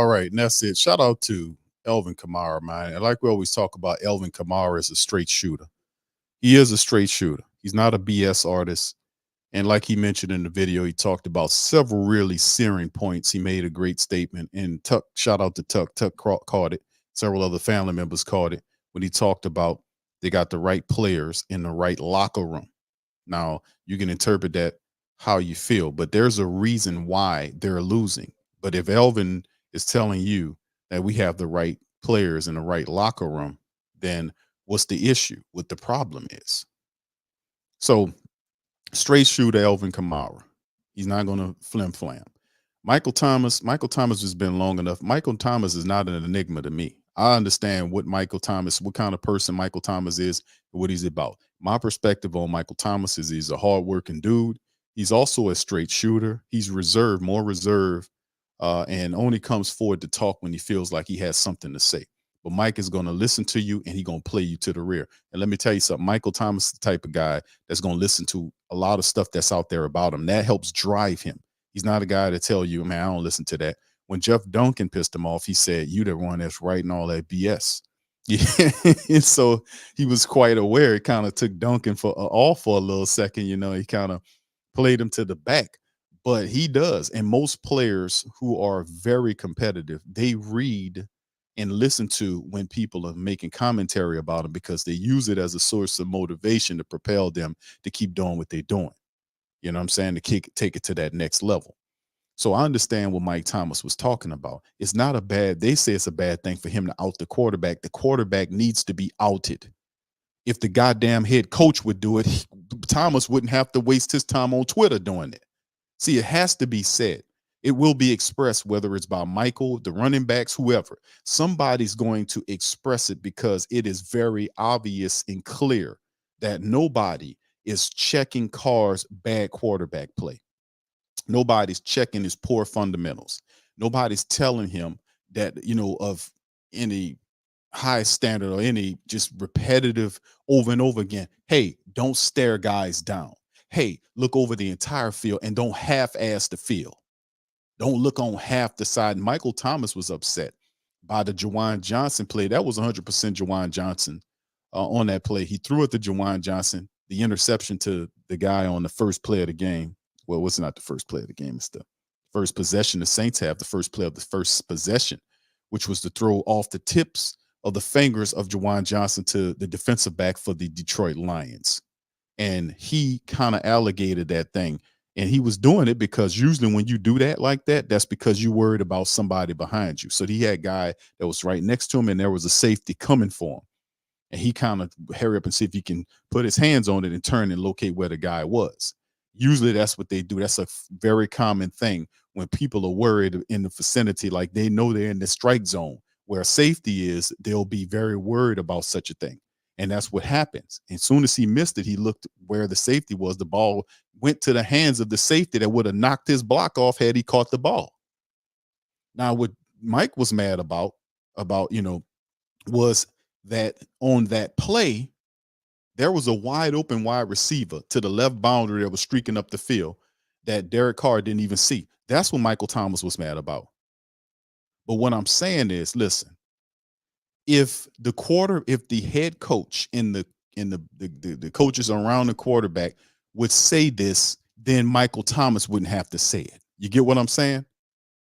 C: right. And that's it. Shout out to Alvin Kamara, man. And like we always talk about, Alvin Kamara is a straight shooter. He is a straight shooter. He's not a BS artist. And like he mentioned in the video, he talked about several really searing points. He made a great statement. And Tuck, shout out to Tuck. Tuck caught it. Several other family members caught it when he talked about they got the right players in the right locker room. Now, you can interpret that how you feel, but there's a reason why they're losing. But if Alvin is telling you that we have the right players in the right locker room, then what's the issue? What the problem is? So, straight shooter Alvin Kamara. He's not going to flim-flam. Michael Thomas has been long enough. Michael Thomas is not an enigma to me. I understand what kind of person Michael Thomas is, and what he's about. My perspective on Michael Thomas is he's a hardworking dude. He's also a straight shooter. He's more reserved, and only comes forward to talk when he feels like he has something to say. But Mike is going to listen to you, and he's going to play you to the rear. And let me tell you something, Michael Thomas is the type of guy that's going to listen to a lot of stuff that's out there about him. That helps drive him. He's not a guy to tell you, man, I don't listen to that. When Jeff Duncan pissed him off, he said, you the one that's writing all that BS. Yeah. And so he was quite aware. It kind of took Duncan off for a little second. He kind of played him to the back. But he does. And most players who are very competitive, they read and listen to when people are making commentary about them, because they use it as a source of motivation to propel them to keep doing what they're doing. You know what I'm saying? To take it to that next level. So I understand what Mike Thomas was talking about. It's not a bad, they say it's a bad thing for him to out the quarterback. The quarterback needs to be outed. If the goddamn head coach would do it, Thomas wouldn't have to waste his time on Twitter doing it. See, it has to be said. It will be expressed, whether it's by Michael, the running backs, whoever. Somebody's going to express it because it is very obvious and clear that nobody is checking Carr's bad quarterback play. Nobody's checking his poor fundamentals. Nobody's telling him that, of any high standard or any just repetitive over and over again. Hey, don't stare guys down. Hey, look over the entire field and don't half-ass the field. Don't look on half the side. Michael Thomas was upset by the Juwan Johnson play. That was 100% Juwan Johnson on that play. He threw it to Juwan Johnson, the interception to the guy on the first play of the game. Well, it's not the first play of the game. It's the first possession the Saints have, the first play of the first possession, which was the throw off the tips of the fingers of Juwan Johnson to the defensive back for the Detroit Lions. And he kind of alligated that thing. And he was doing it because usually when you do that like that, that's because you're worried about somebody behind you. So he had a guy that was right next to him, and there was a safety coming for him. And he kind of hurry up and see if he can put his hands on it and turn and locate where the guy was. Usually that's what they do. That's a very common thing when people are worried in the vicinity, like they know they're in the strike zone where safety is, they'll be very worried about such a thing. And that's what happens. And as soon as he missed it, he looked where the safety was. The ball went to the hands of the safety that would have knocked his block off had he caught the ball. Now, what Mike was mad about, was that on that play, there was a wide open wide receiver to the left boundary that was streaking up the field that Derek Carr didn't even see. That's what Michael Thomas was mad about. But what I'm saying is, listen, if the head coach and the coaches around the quarterback would say this, then Michael Thomas wouldn't have to say it. You get what I'm saying?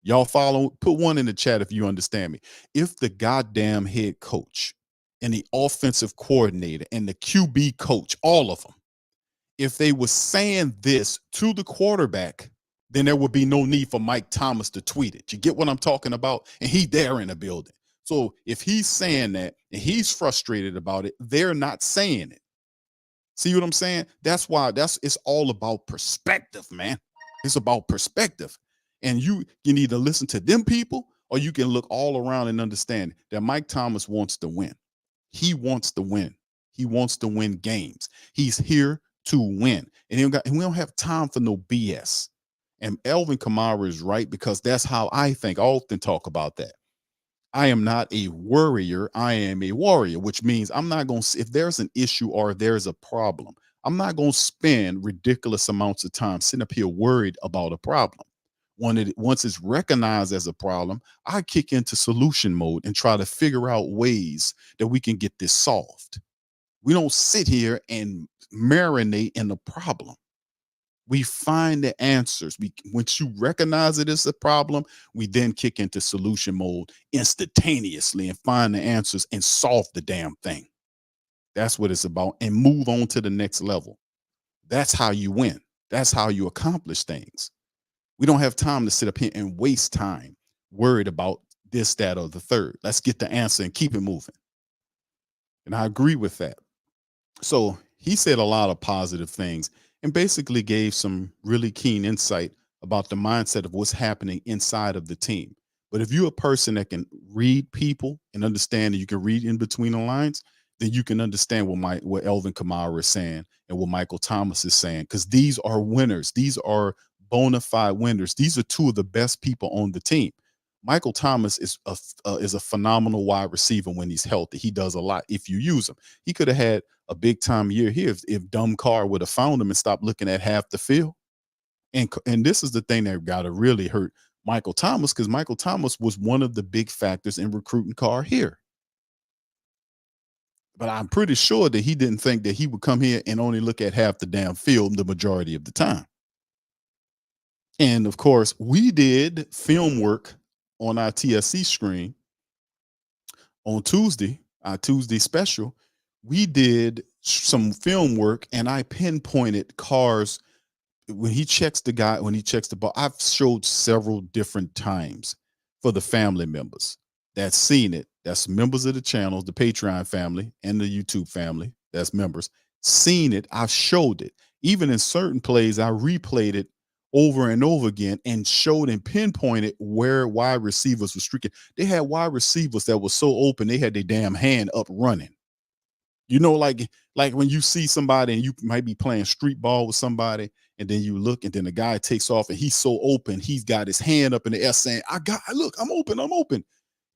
C: Y'all follow? Put one in the chat if you understand me. If the goddamn head coach and the offensive coordinator and the QB coach, all of them, if they were saying this to the quarterback, then there would be no need for Mike Thomas to tweet it. You get what I'm talking about? And he there in the building. So if he's saying that and he's frustrated about it, they're not saying it. See what I'm saying? That's why it's all about perspective, man. It's about perspective. And you can either listen to them people or you can look all around and understand that Mike Thomas wants to win. He wants to win. He wants to win games. He's here to win. And we don't have time for no BS. And Alvin Kamara is right because that's how I think. I often talk about that. I am not a worrier. I am a warrior, which means I'm not going to, if there's an issue or there's a problem, I'm not going to spend ridiculous amounts of time sitting up here worried about a problem. Once it's recognized as a problem, I kick into solution mode and try to figure out ways that we can get this solved. We don't sit here and marinate in the problem. We find the answers. Once you recognize it as a problem, we then kick into solution mode instantaneously and find the answers and solve the damn thing. That's what it's about, and move on to the next level. That's how you win. That's how you accomplish things. We don't have time to sit up here and waste time worried about this, that, or the third. Let's get the answer and keep it moving. And I agree with that. So he said a lot of positive things and basically gave some really keen insight about the mindset of what's happening inside of the team. But if you're a person that can read people and understand that you can read in between the lines, then you can understand what Alvin Kamara is saying and what Michael Thomas is saying, because these are winners. These are bona fide winners. These are two of the best people on the team. Michael Thomas is a phenomenal wide receiver when he's healthy. He does a lot if you use him. He could have had a big time year here if dumb Carr would have found him and stopped looking at half the field. And this is the thing that got to really hurt Michael Thomas, because Michael Thomas was one of the big factors in recruiting Carr here. But I'm pretty sure that he didn't think that he would come here and only look at half the damn field the majority of the time. And of course, we did film work on our TSC screen on Tuesday, our Tuesday special. We did some film work and I pinpointed Carr's when he checks the ball, I've showed several different times for the family members that's seen it. That's members of the channels, the Patreon family and the YouTube family. That's members seen it. I've showed it. Even in certain plays, I replayed it over and over again and showed and pinpointed where wide receivers were streaking. They had wide receivers that were so open, they had their damn hand up running. You know, like when you see somebody and you might be playing street ball with somebody, and then you look, and then the guy takes off and he's so open, he's got his hand up in the air saying, look, I'm open.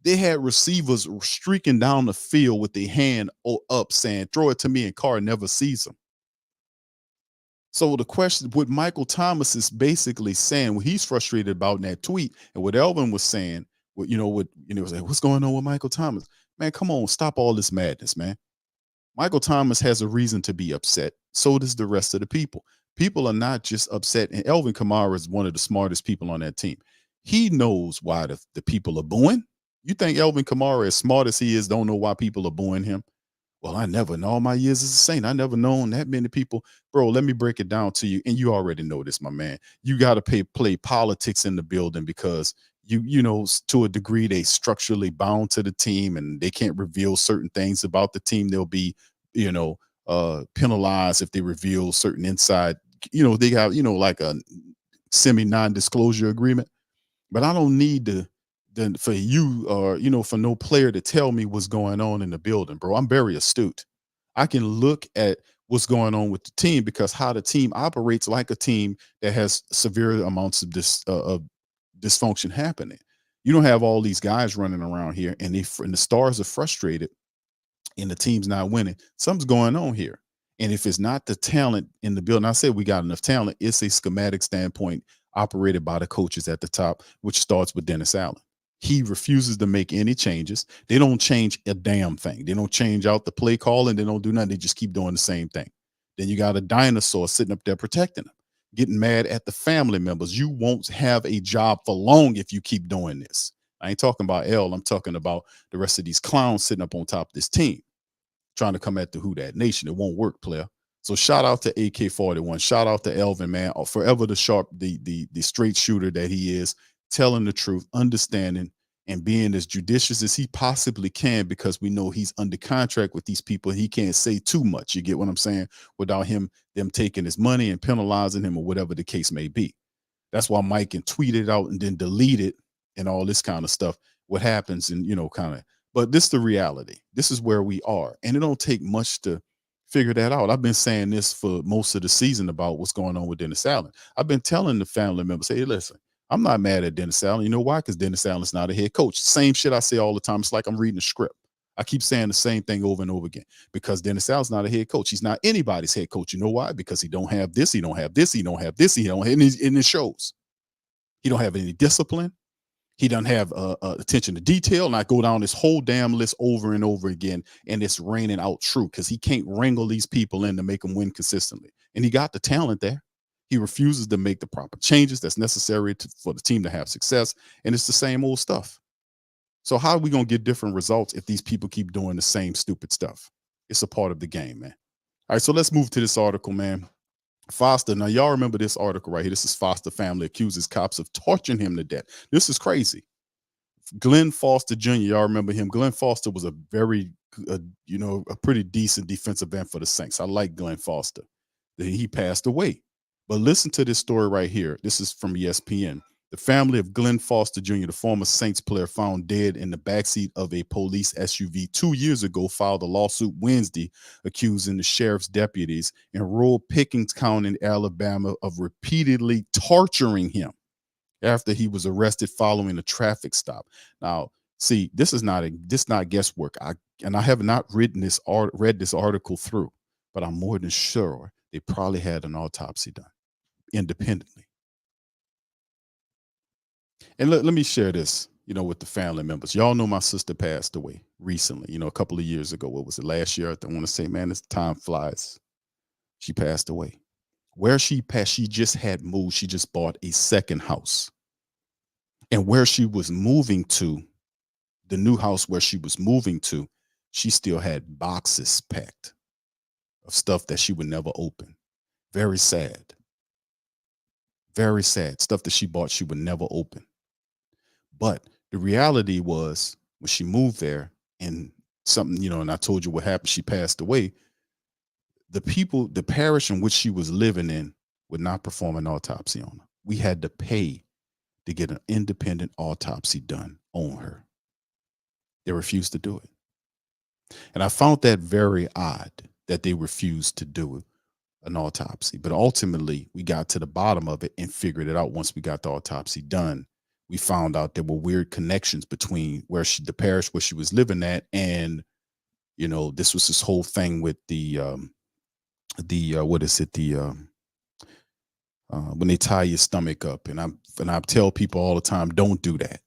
C: They had receivers streaking down the field with their hand up saying, throw it to me, and Carr never sees them. So the question, what Michael Thomas is basically saying, what he's frustrated about in that tweet, and what Elvin was saying, what's going on with Michael Thomas? Man, come on, stop all this madness, man. Michael Thomas has a reason to be upset. So does the rest of the people. People are not just upset. And Alvin Kamara is one of the smartest people on that team. He knows why the people are booing. You think Alvin Kamara, as smart as he is, don't know why people are booing him? Well, I never, in all my years as a Saint, I never known that many people. Bro, let me break it down to you. And you already know this, my man. You got to play politics in the building, because you know, to a degree, they structurally bound to the team and they can't reveal certain things about the team. They'll be, penalized if they reveal certain inside, they have, like a semi non-disclosure agreement. But I don't need for you or, for no player to tell me what's going on in the building, bro. I'm very astute. I can look at what's going on with the team, because how the team operates like a team that has severe amounts of dysfunction happening. You don't have all these guys running around here and the stars are frustrated and the team's not winning. Something's going on here. And if it's not the talent in the building, I said we got enough talent. It's a schematic standpoint operated by the coaches at the top, which starts with Dennis Allen. He refuses to make any changes. They don't change a damn thing. They don't change out the play call, and they don't do nothing. They just keep doing the same thing. Then you got a dinosaur sitting up there protecting them, getting mad at the family members. You won't have a job for long if you keep doing this. I ain't talking about L. I'm talking about the rest of these clowns sitting up on top of this team, trying to come at the Who Dat Nation. It won't work, player. So shout out to AK-41. Shout out to Elvin, man. Forever the sharp, the straight shooter that he is, telling the truth, understanding, and being as judicious as he possibly can, because we know he's under contract with these people. He can't say too much. You get what I'm saying? Without them taking his money and penalizing him, or whatever the case may be. That's why Mike can tweet it out and then delete it and all this kind of stuff. What happens, and but this is the reality. This is where we are. And it don't take much to figure that out. I've been saying this for most of the season about what's going on with Dennis Allen. I've been telling the family members, hey, listen, I'm not mad at Dennis Allen. You know why? Because Dennis Allen's not a head coach. Same shit I say all the time. It's like I'm reading a script. I keep saying the same thing over and over again, because Dennis Allen's not a head coach. He's not anybody's head coach. You know why? Because he don't have this. He don't have this. He don't have this. He don't have, and it shows. He don't have any discipline. He doesn't have attention to detail. And I go down this whole damn list over and over again, and it's raining out true, because he can't wrangle these people in to make them win consistently. And he got the talent there. He refuses to make the proper changes that's necessary for the team to have success. And it's the same old stuff. So how are we going to get different results if these people keep doing the same stupid stuff? It's a part of the game, man. All right, so let's move to this article, man. Foster. Now, y'all remember this article right here. This is Foster family accuses cops of torturing him to death. This is crazy. Glenn Foster Jr., y'all remember him. Glenn Foster was a very, a pretty decent defensive end for the Saints. I like Glenn Foster. He passed away. But listen to this story right here. This is from ESPN. The family of Glenn Foster Jr., the former Saints player found dead in the backseat of a police SUV 2 years ago, filed a lawsuit Wednesday accusing the sheriff's deputies in rural Pickens County, Alabama, of repeatedly torturing him after he was arrested following a traffic stop. Now, see, this is not guesswork. I have not read this article through, but I'm more than sure they probably had an autopsy done independently. And let me share this, with the family members. Y'all know my sister passed away recently, a couple of years ago. What was it, last year? I want to say, man, this time flies. She passed away. Where she passed, she just had moved. She just bought a second house. And where she was moving to, the new house where she was moving to, she still had boxes packed of stuff that she would never open. Very sad. Very sad. Stuff that she bought she would never open. But the reality was when she moved there and something, and I told you what happened, she passed away. The parish in which she was living in would not perform an autopsy on her. We had to pay to get an independent autopsy done on her. They refused to do it. And I found that very odd that they refused to do an autopsy. But ultimately, we got to the bottom of it and figured it out once we got the autopsy done. We found out there were weird connections between the parish where she was living at, and this was this whole thing with when they tie your stomach up, and I tell people all the time, don't do that.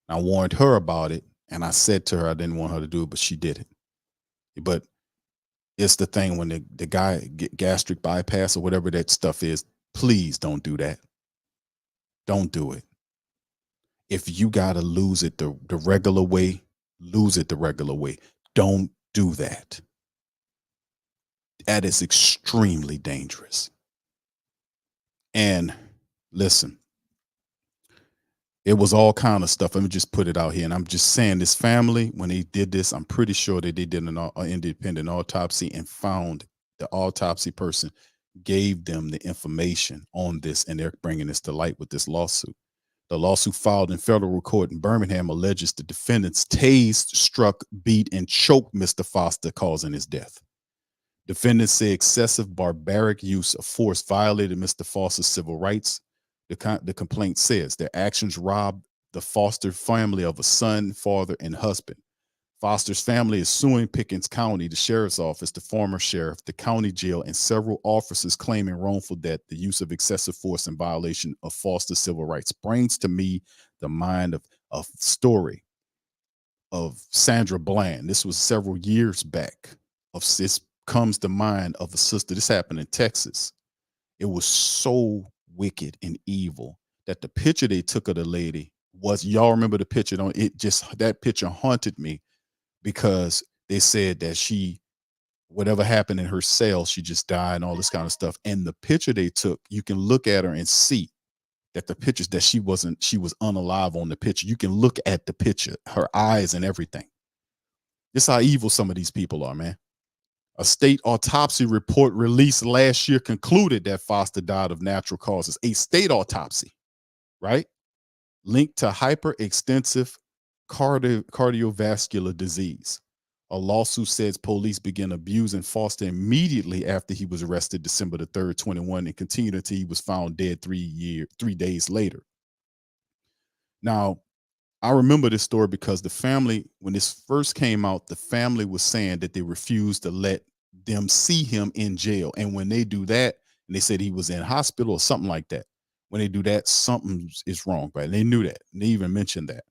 C: I warned her about it, and I said to her I didn't want her to do it, but she did it. But it's the thing when the guy get gastric bypass or whatever that stuff is, please don't do that. Don't do it. If you gotta lose it the regular way, lose it the regular way. Don't do that. That is extremely dangerous. And listen, it was all kind of stuff. Let me just put it out here. And I'm just saying, this family, when they did this, I'm pretty sure that they did an independent autopsy and found the autopsy person gave them the information on this, and they're bringing this to light with this lawsuit. The lawsuit filed in federal court in Birmingham alleges the defendants tased, struck, beat, and choked Mr. Foster, causing his death. Defendants say excessive barbaric use of force violated Mr. Foster's civil rights. The complaint says their actions robbed the Foster family of a son, father, and husband. Foster's family is suing Pickens County, the sheriff's office, the former sheriff, the county jail, and several officers claiming wrongful death, the use of excessive force in violation of Foster's civil rights. Brings to me the mind of a story of Sandra Bland. This was several years back. This comes to mind of a sister. This happened in Texas. It was so wicked and evil that the picture they took of the lady was, y'all remember the picture? That picture haunted me, because they said that whatever happened in her cell, she just died and all this kind of stuff. And the picture they took, you can look at her and see that the pictures that she was unalive on the picture. You can look at the picture, her eyes and everything. This is how evil some of these people are, man. A state autopsy report released last year concluded that Foster died of natural causes. A state autopsy, right? Linked to hyperextensive cardiovascular disease. A lawsuit says police began abusing Foster immediately after he was arrested December the 3rd, 21, and continued until he was found dead 3 days later. Now, I remember this story because the family, when this first came out, the family was saying that they refused to let them see him in jail. And when they do that, and they said he was in hospital or something like that, when they do that, something is wrong, right? And they knew that. And they even mentioned that.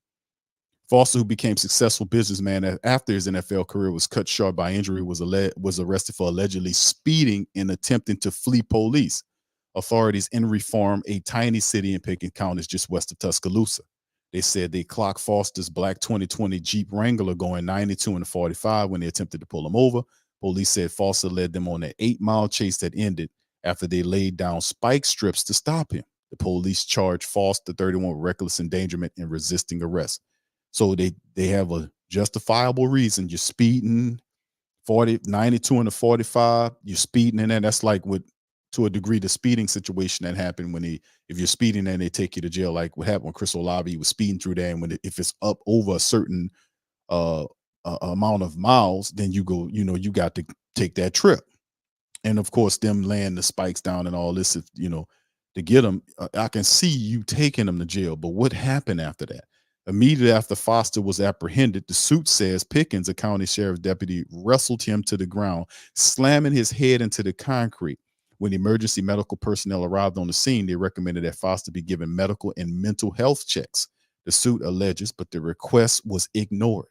C: Foster, who became a successful businessman after his NFL career was cut short by injury, was arrested for allegedly speeding and attempting to flee police. Authorities in Reform, a tiny city in Pickens County just west of Tuscaloosa. They said they clocked Foster's black 2020 Jeep Wrangler going 92 and 45 when they attempted to pull him over. Police said Foster led them on an 8-mile chase that ended after they laid down spike strips to stop him. The police charged Foster, 31, with reckless endangerment and resisting arrest. So they have a justifiable reason. You're speeding 92 and 45, you're speeding in there. That's like to a degree, the speeding situation that happened if you're speeding and they take you to jail, like what happened when Chris Olave was speeding through there. And if it's up over a certain amount of miles, then you go, you got to take that trip. And of course, them laying the spikes down and all this, to get them, I can see you taking them to jail. But what happened after that? Immediately after Foster was apprehended, the suit says Pickens, a county sheriff's deputy, wrestled him to the ground, slamming his head into the concrete. When emergency medical personnel arrived on the scene, they recommended that Foster be given medical and mental health checks, the suit alleges, but the request was ignored.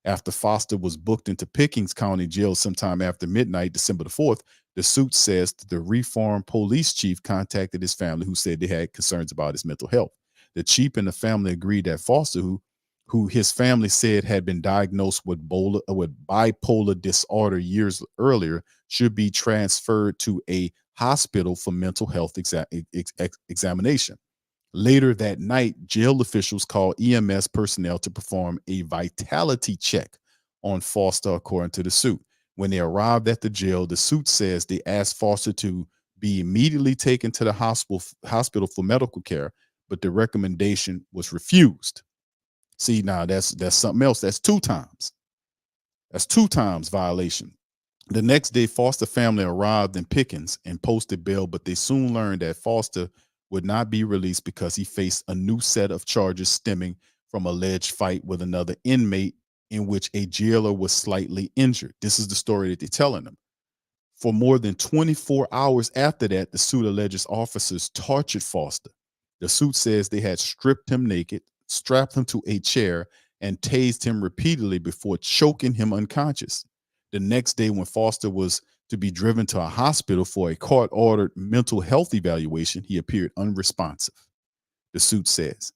C: After Foster was booked into Pickens County Jail sometime after midnight, December the 4th, the suit says that the Reform police chief contacted his family, who said they had concerns about his mental health. The chief and the family agreed that Foster, who his family said had been diagnosed with bipolar disorder years earlier, should be transferred to a hospital for mental health examination. Later that night, jail officials called EMS personnel to perform a vitality check on Foster, according to the suit. When they arrived at the jail, the suit says they asked Foster to be immediately taken to the hospital for medical care, but the recommendation was refused. See, now that's something else. That's 2 times. That's 2 times violation. The next day, Foster family arrived in Pickens and posted bail, but they soon learned that Foster would not be released because he faced a new set of charges stemming from alleged fight with another inmate in which a jailer was slightly injured. This is the story that they're telling them. For more than 24 hours after that, the suit alleges officers tortured Foster. The suit says they had stripped him naked, strapped him to a chair, and tased him repeatedly before choking him unconscious. The next day, when Foster was to be driven to a hospital for a court-ordered mental health evaluation, he appeared unresponsive. The suit says,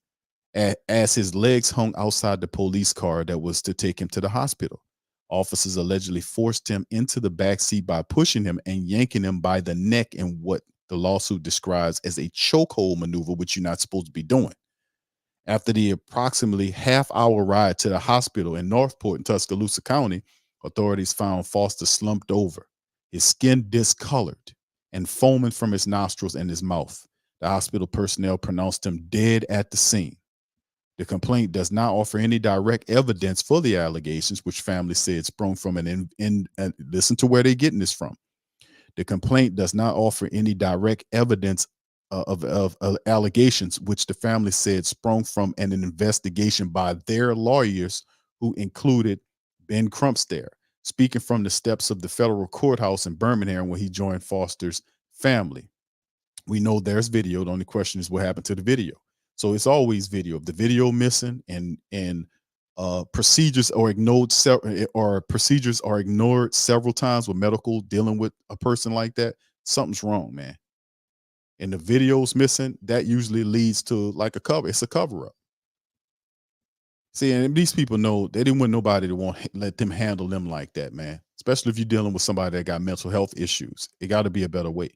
C: as his legs hung outside the police car that was to take him to the hospital. Officers allegedly forced him into the back seat by pushing him and yanking him by the neck in what the lawsuit describes as a chokehold maneuver, which you're not supposed to be doing. After the approximately half-hour ride to the hospital in Northport in Tuscaloosa County, authorities found Foster slumped over, his skin discolored and foaming from his nostrils and his mouth. The hospital personnel pronounced him dead at the scene. The complaint does not offer any direct evidence for the allegations, which family said sprung from listen to where they're getting this from. The complaint does not offer any direct evidence of allegations, which the family said sprung from an investigation by their lawyers, who included Ben Crumpster, speaking from the steps of the federal courthouse in Birmingham when he joined Foster's family. We know there's video. The only question is what happened to the video. So it's always video. If the video missing and procedures are ignored, procedures are ignored several times with medical dealing with a person like that, something's wrong, man. And the video's missing, that usually leads to like a cover. It's a cover up. See, and these people know they didn't want nobody to let them handle them like that, man. Especially if you're dealing with somebody that got mental health issues. It got to be a better way.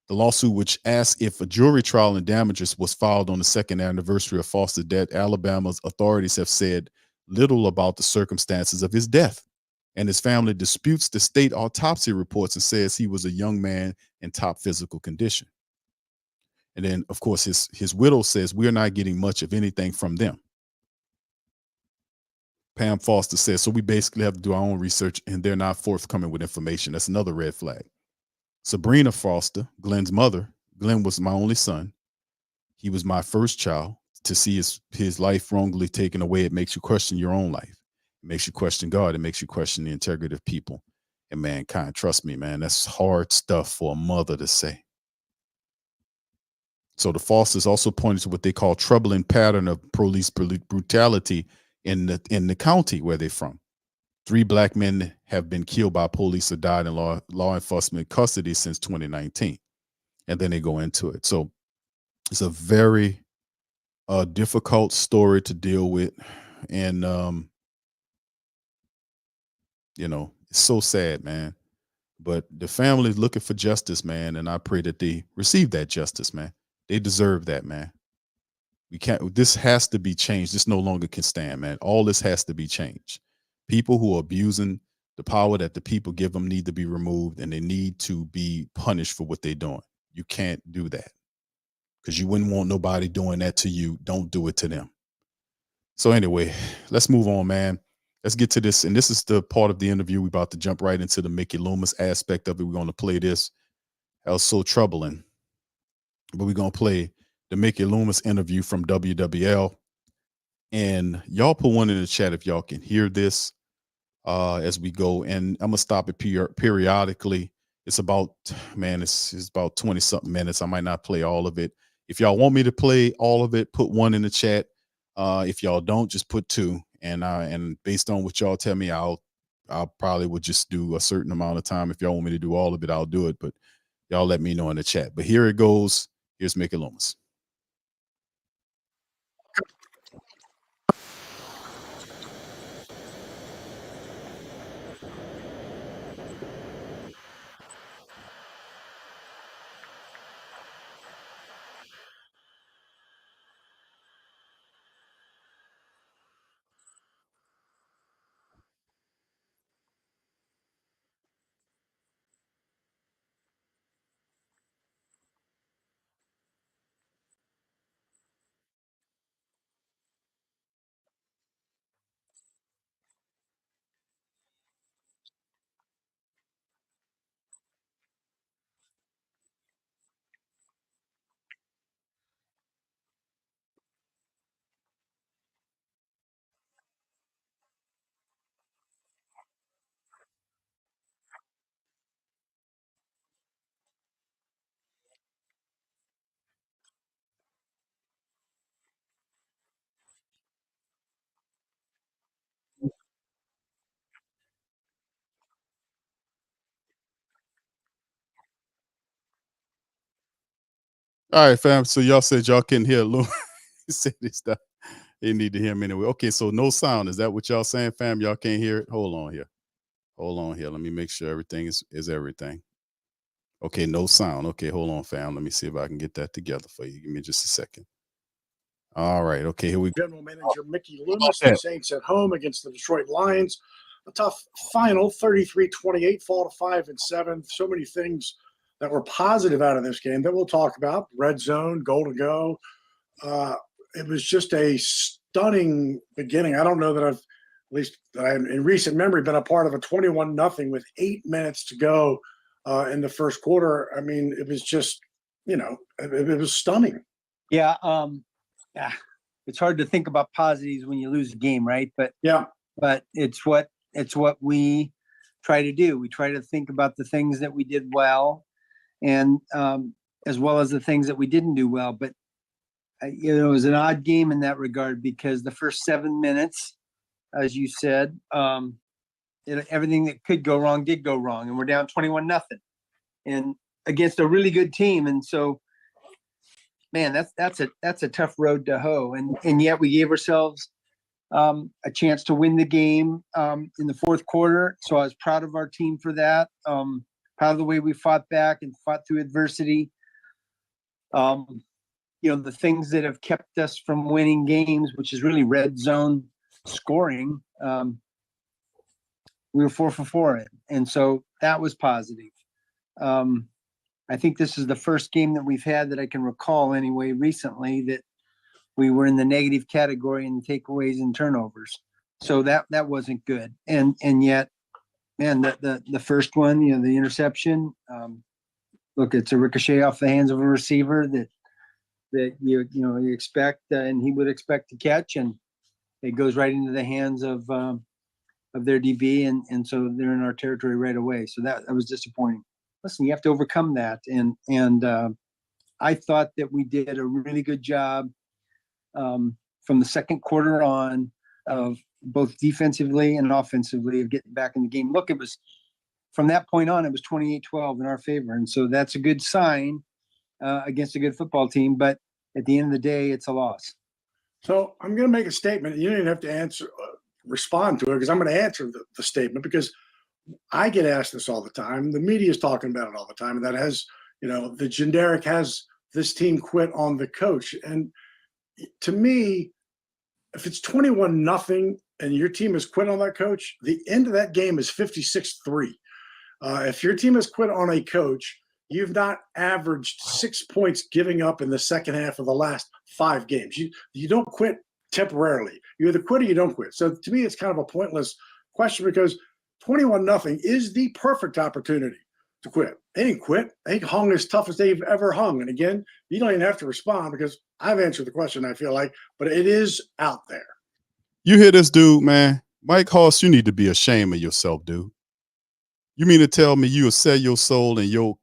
C: The lawsuit, which asks if a jury trial and damages, was filed on the 2nd anniversary of Foster's death. Alabama's authorities have said little about the circumstances of his death, and his family disputes the state autopsy reports and says he was a young man in top physical condition. And then, of course, his widow says we're not getting much of anything from them. Pam Foster says, so we basically have to do our own research, and they're not forthcoming with information. That's another red flag. Sabrina Foster, Glenn's mother. Glenn was my only son. He was my first child. To see his life wrongly taken away, it makes you question your own life. It makes you question God. It makes you question the integrity of people and mankind. Trust me, man, that's hard stuff for a mother to say. So the Fosters also pointed to what they call troubling pattern of police brutality in the county where they're from. 3 black men have been killed by police or died in law enforcement custody since 2019. And then they go into it. So it's a very difficult story to deal with. And, it's so sad, man. But the family is looking for justice, man. And I pray that they receive that justice, man. They deserve that, man. This has to be changed. This no longer can stand, man. All this has to be changed. People who are abusing the power that the people give them need to be removed, and they need to be punished for what they're doing. You can't do that because you wouldn't want nobody doing that to you. Don't do it to them. So anyway, let's move on, man. Let's get to this. And this is the part of the interview. We're about to jump right into the Mickey Loomis aspect of it. We're going to play this. That was so troubling. But we're going to play the Mickey Loomis interview from WWL. And y'all put one in the chat if y'all can hear this as we go. And I'm going to stop it periodically. It's about, man, it's about 20 something minutes. I might not play all of it. If y'all want me to play all of it, put one in the chat. If y'all don't, just put 2. And based on what y'all tell me, I'll probably would just do a certain amount of time. If y'all want me to do all of it, I'll do it. But y'all let me know in the chat. But here it goes. Here's Mickey Loomis. All right, fam. So y'all said y'all couldn't hear Lou. He said this stuff. They need to hear him anyway. Okay, so no sound. Is that what y'all saying, fam? Y'all can't hear it? Hold on here. Let me make sure everything is everything. Okay, no sound. Okay, hold on, fam. Let me see if I can get that together for you. Give me just a second. All right. Okay, here we go.
K: General Manager Mickey Loomis, the Saints at home against the Detroit Lions. A tough final, 33-28, fall to 5-7. So many things that were positive out of this game that we'll talk about. Red zone, goal to go. It was just a stunning beginning. I don't know that I've, at least in recent memory, been a part of a 21-0 with 8 minutes to go in the first quarter. I mean, it was just, it was stunning.
L: Yeah. It's hard to think about positives when you lose a game, right? But it's what we try to do. We try to think about the things that we did well, and as well as the things that we didn't do well. But it was an odd game in that regard because the first 7 minutes, as you said, everything that could go wrong did go wrong, and we're down 21-0, and against a really good team. And so, man, that's a tough road to hoe, and yet we gave ourselves a chance to win the game in the fourth quarter. So I was proud of our team for that. Proud of the way we fought back and fought through adversity. The things that have kept us from winning games, which is really red zone scoring. We were 4 for 4, and so that was positive. I think this is the first game that we've had that I can recall anyway recently that we were in the negative category in takeaways and turnovers. So that wasn't good. And yet, man, the first one, the interception, look, it's a ricochet off the hands of a receiver that you expect and he would expect to catch, and it goes right into the hands of their DB, and so they're in our territory right away. So that was disappointing. Listen, you have to overcome that, and I thought that we did a really good job from the second quarter on of both defensively and offensively of getting back in the game. Look, it was from that point on, it was 28-12 in our favor, and so that's a good sign against a good football team. But at the end of the day, it's a loss.
K: So I'm going to make a statement. You don't even have to respond to it, because I'm going to answer the statement, because I get asked this all the time. The media is talking about it all the time. And that has, the generic has this team quit on the coach. And to me, if it's 21-0 and your team has quit on that coach, the end of that game is 56-3. If your team has quit on a coach, you've not averaged 6 points giving up in the second half of the last 5 games. You don't quit temporarily. You either quit or you don't quit. So to me, it's kind of a pointless question, because 21-0 is the perfect opportunity to quit. They didn't quit. They hung as tough as they've ever hung. And again, you don't even have to respond, because I've answered the question, I feel like, but it is out there.
C: You hear this dude, man? Mike Hoss, you need to be ashamed of yourself, dude. You mean to tell me you will sell your soul and you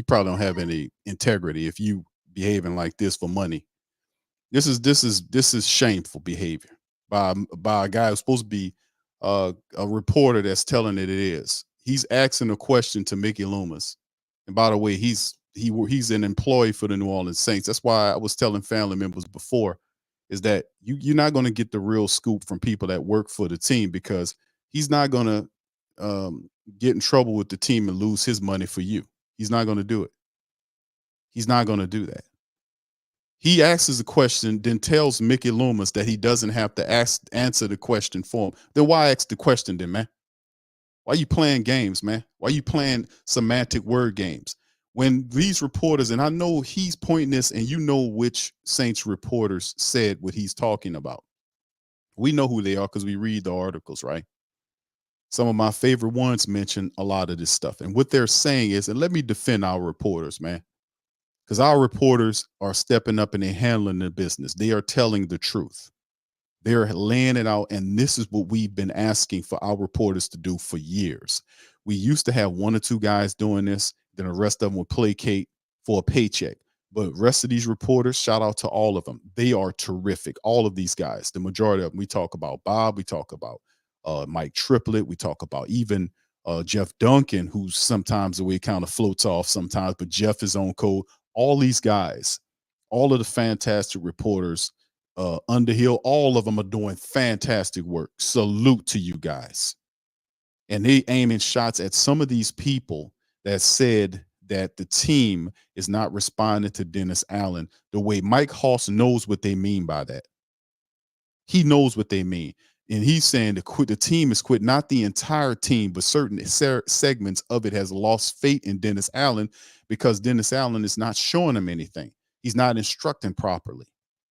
C: probably don't have any integrity if you behaving like this for money? This is shameful behavior by a guy who's supposed to be a reporter that's telling it is. He's asking a question to Mickey Loomis, and by the way, he's an employee for the New Orleans Saints. That's why I was telling family members before, is that you're not going to get the real scoop from people that work for the team, because he's not going to get in trouble with the team and lose his money for you. He's not going to do it. He's not going to do that. He asks a question, then tells Mickey Loomis that he doesn't have to answer the question for him. Then why ask the question then, man? Why are you playing games, man? Why are you playing semantic word games? When these reporters, and I know he's pointing this, and you know which Saints reporters said what he's talking about. We know who they are because we read the articles, right? Some of my favorite ones mention a lot of this stuff. And what they're saying is, and let me defend our reporters, man, because our reporters are stepping up and they're handling the business. They are telling the truth. They're laying it out. And this is what we've been asking for our reporters to do for years. We used to have 1 or 2 guys doing this, then the rest of them would placate for a paycheck. But the rest of these reporters, shout out to all of them. They are terrific. All of these guys, the majority of them. We talk about Bob. We talk about Mike Triplett. We talk about even Jeff Duncan, who's sometimes the way kind of floats off sometimes, but Jeff is on code. all these guys, all of the fantastic reporters, Underhill, all of them are doing fantastic work. Salute to you guys. And they aiming shots at some of these people that said that the team is not responding to Dennis Allen the way Mike Hoss knows what they mean by that. He knows what they mean. And he's saying the team is quit, not the entire team, but certain segments of it has lost faith in Dennis Allen because Dennis Allen is not showing them anything. He's not instructing properly.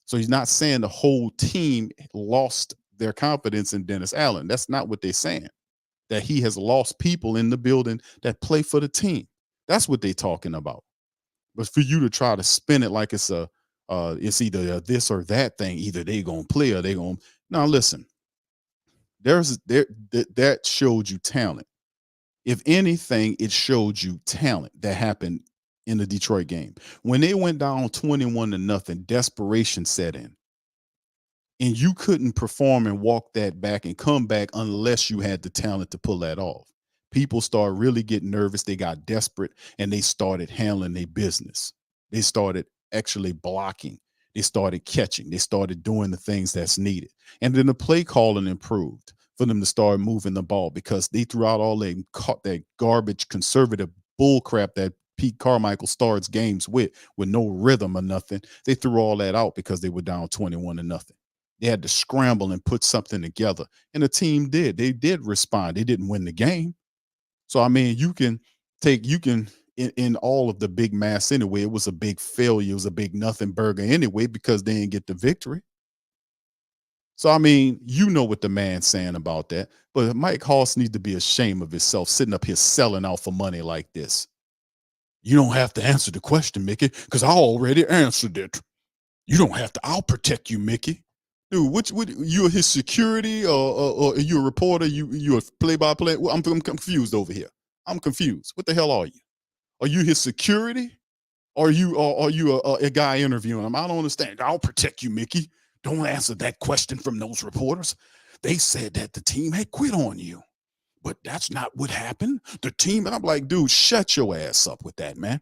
C: So he's not saying the whole team lost their confidence in Dennis Allen. That's not what they're saying. That he has lost people in the building that play for the team. That's what they're talking about. But for you to try to spin it like it's either a this or that thing, either they gonna play or they gonna. Now listen, that showed you talent. If anything, it showed you talent that happened in the Detroit game. When they went down 21-0, desperation set in. And you couldn't perform and walk that back and come back unless you had the talent to pull that off. People started really getting nervous. They got desperate and they started handling their business. They started actually blocking. They started catching. They started doing the things that's needed. And then the play calling improved for them to start moving the ball because they threw out all that garbage, conservative bull crap that Pete Carmichael starts games with no rhythm or nothing. They threw all that out because they were down 21-0. They had to scramble and put something together. And the team did. They did respond. They didn't win the game. So, I mean, in all of the big mass anyway, it was a big failure. It was a big nothing burger anyway because they didn't get the victory. So, I mean, you know what the man's saying about that. But Mike Hoss needs to be ashamed of himself sitting up here selling out for money like this. You don't have to answer the question, Mickey, because I already answered it. You don't have to. I'll protect you, Mickey. Dude, what you're his security or are you a reporter? You a play-by-play? I'm confused over here. I'm confused. What the hell are you? Are you his security? Or are you a guy interviewing him? I don't understand. I'll protect you, Mickey. Don't answer that question from those reporters. They said that the team had quit on you. But that's not what happened. The team, and I'm like, dude, shut your ass up with that, man.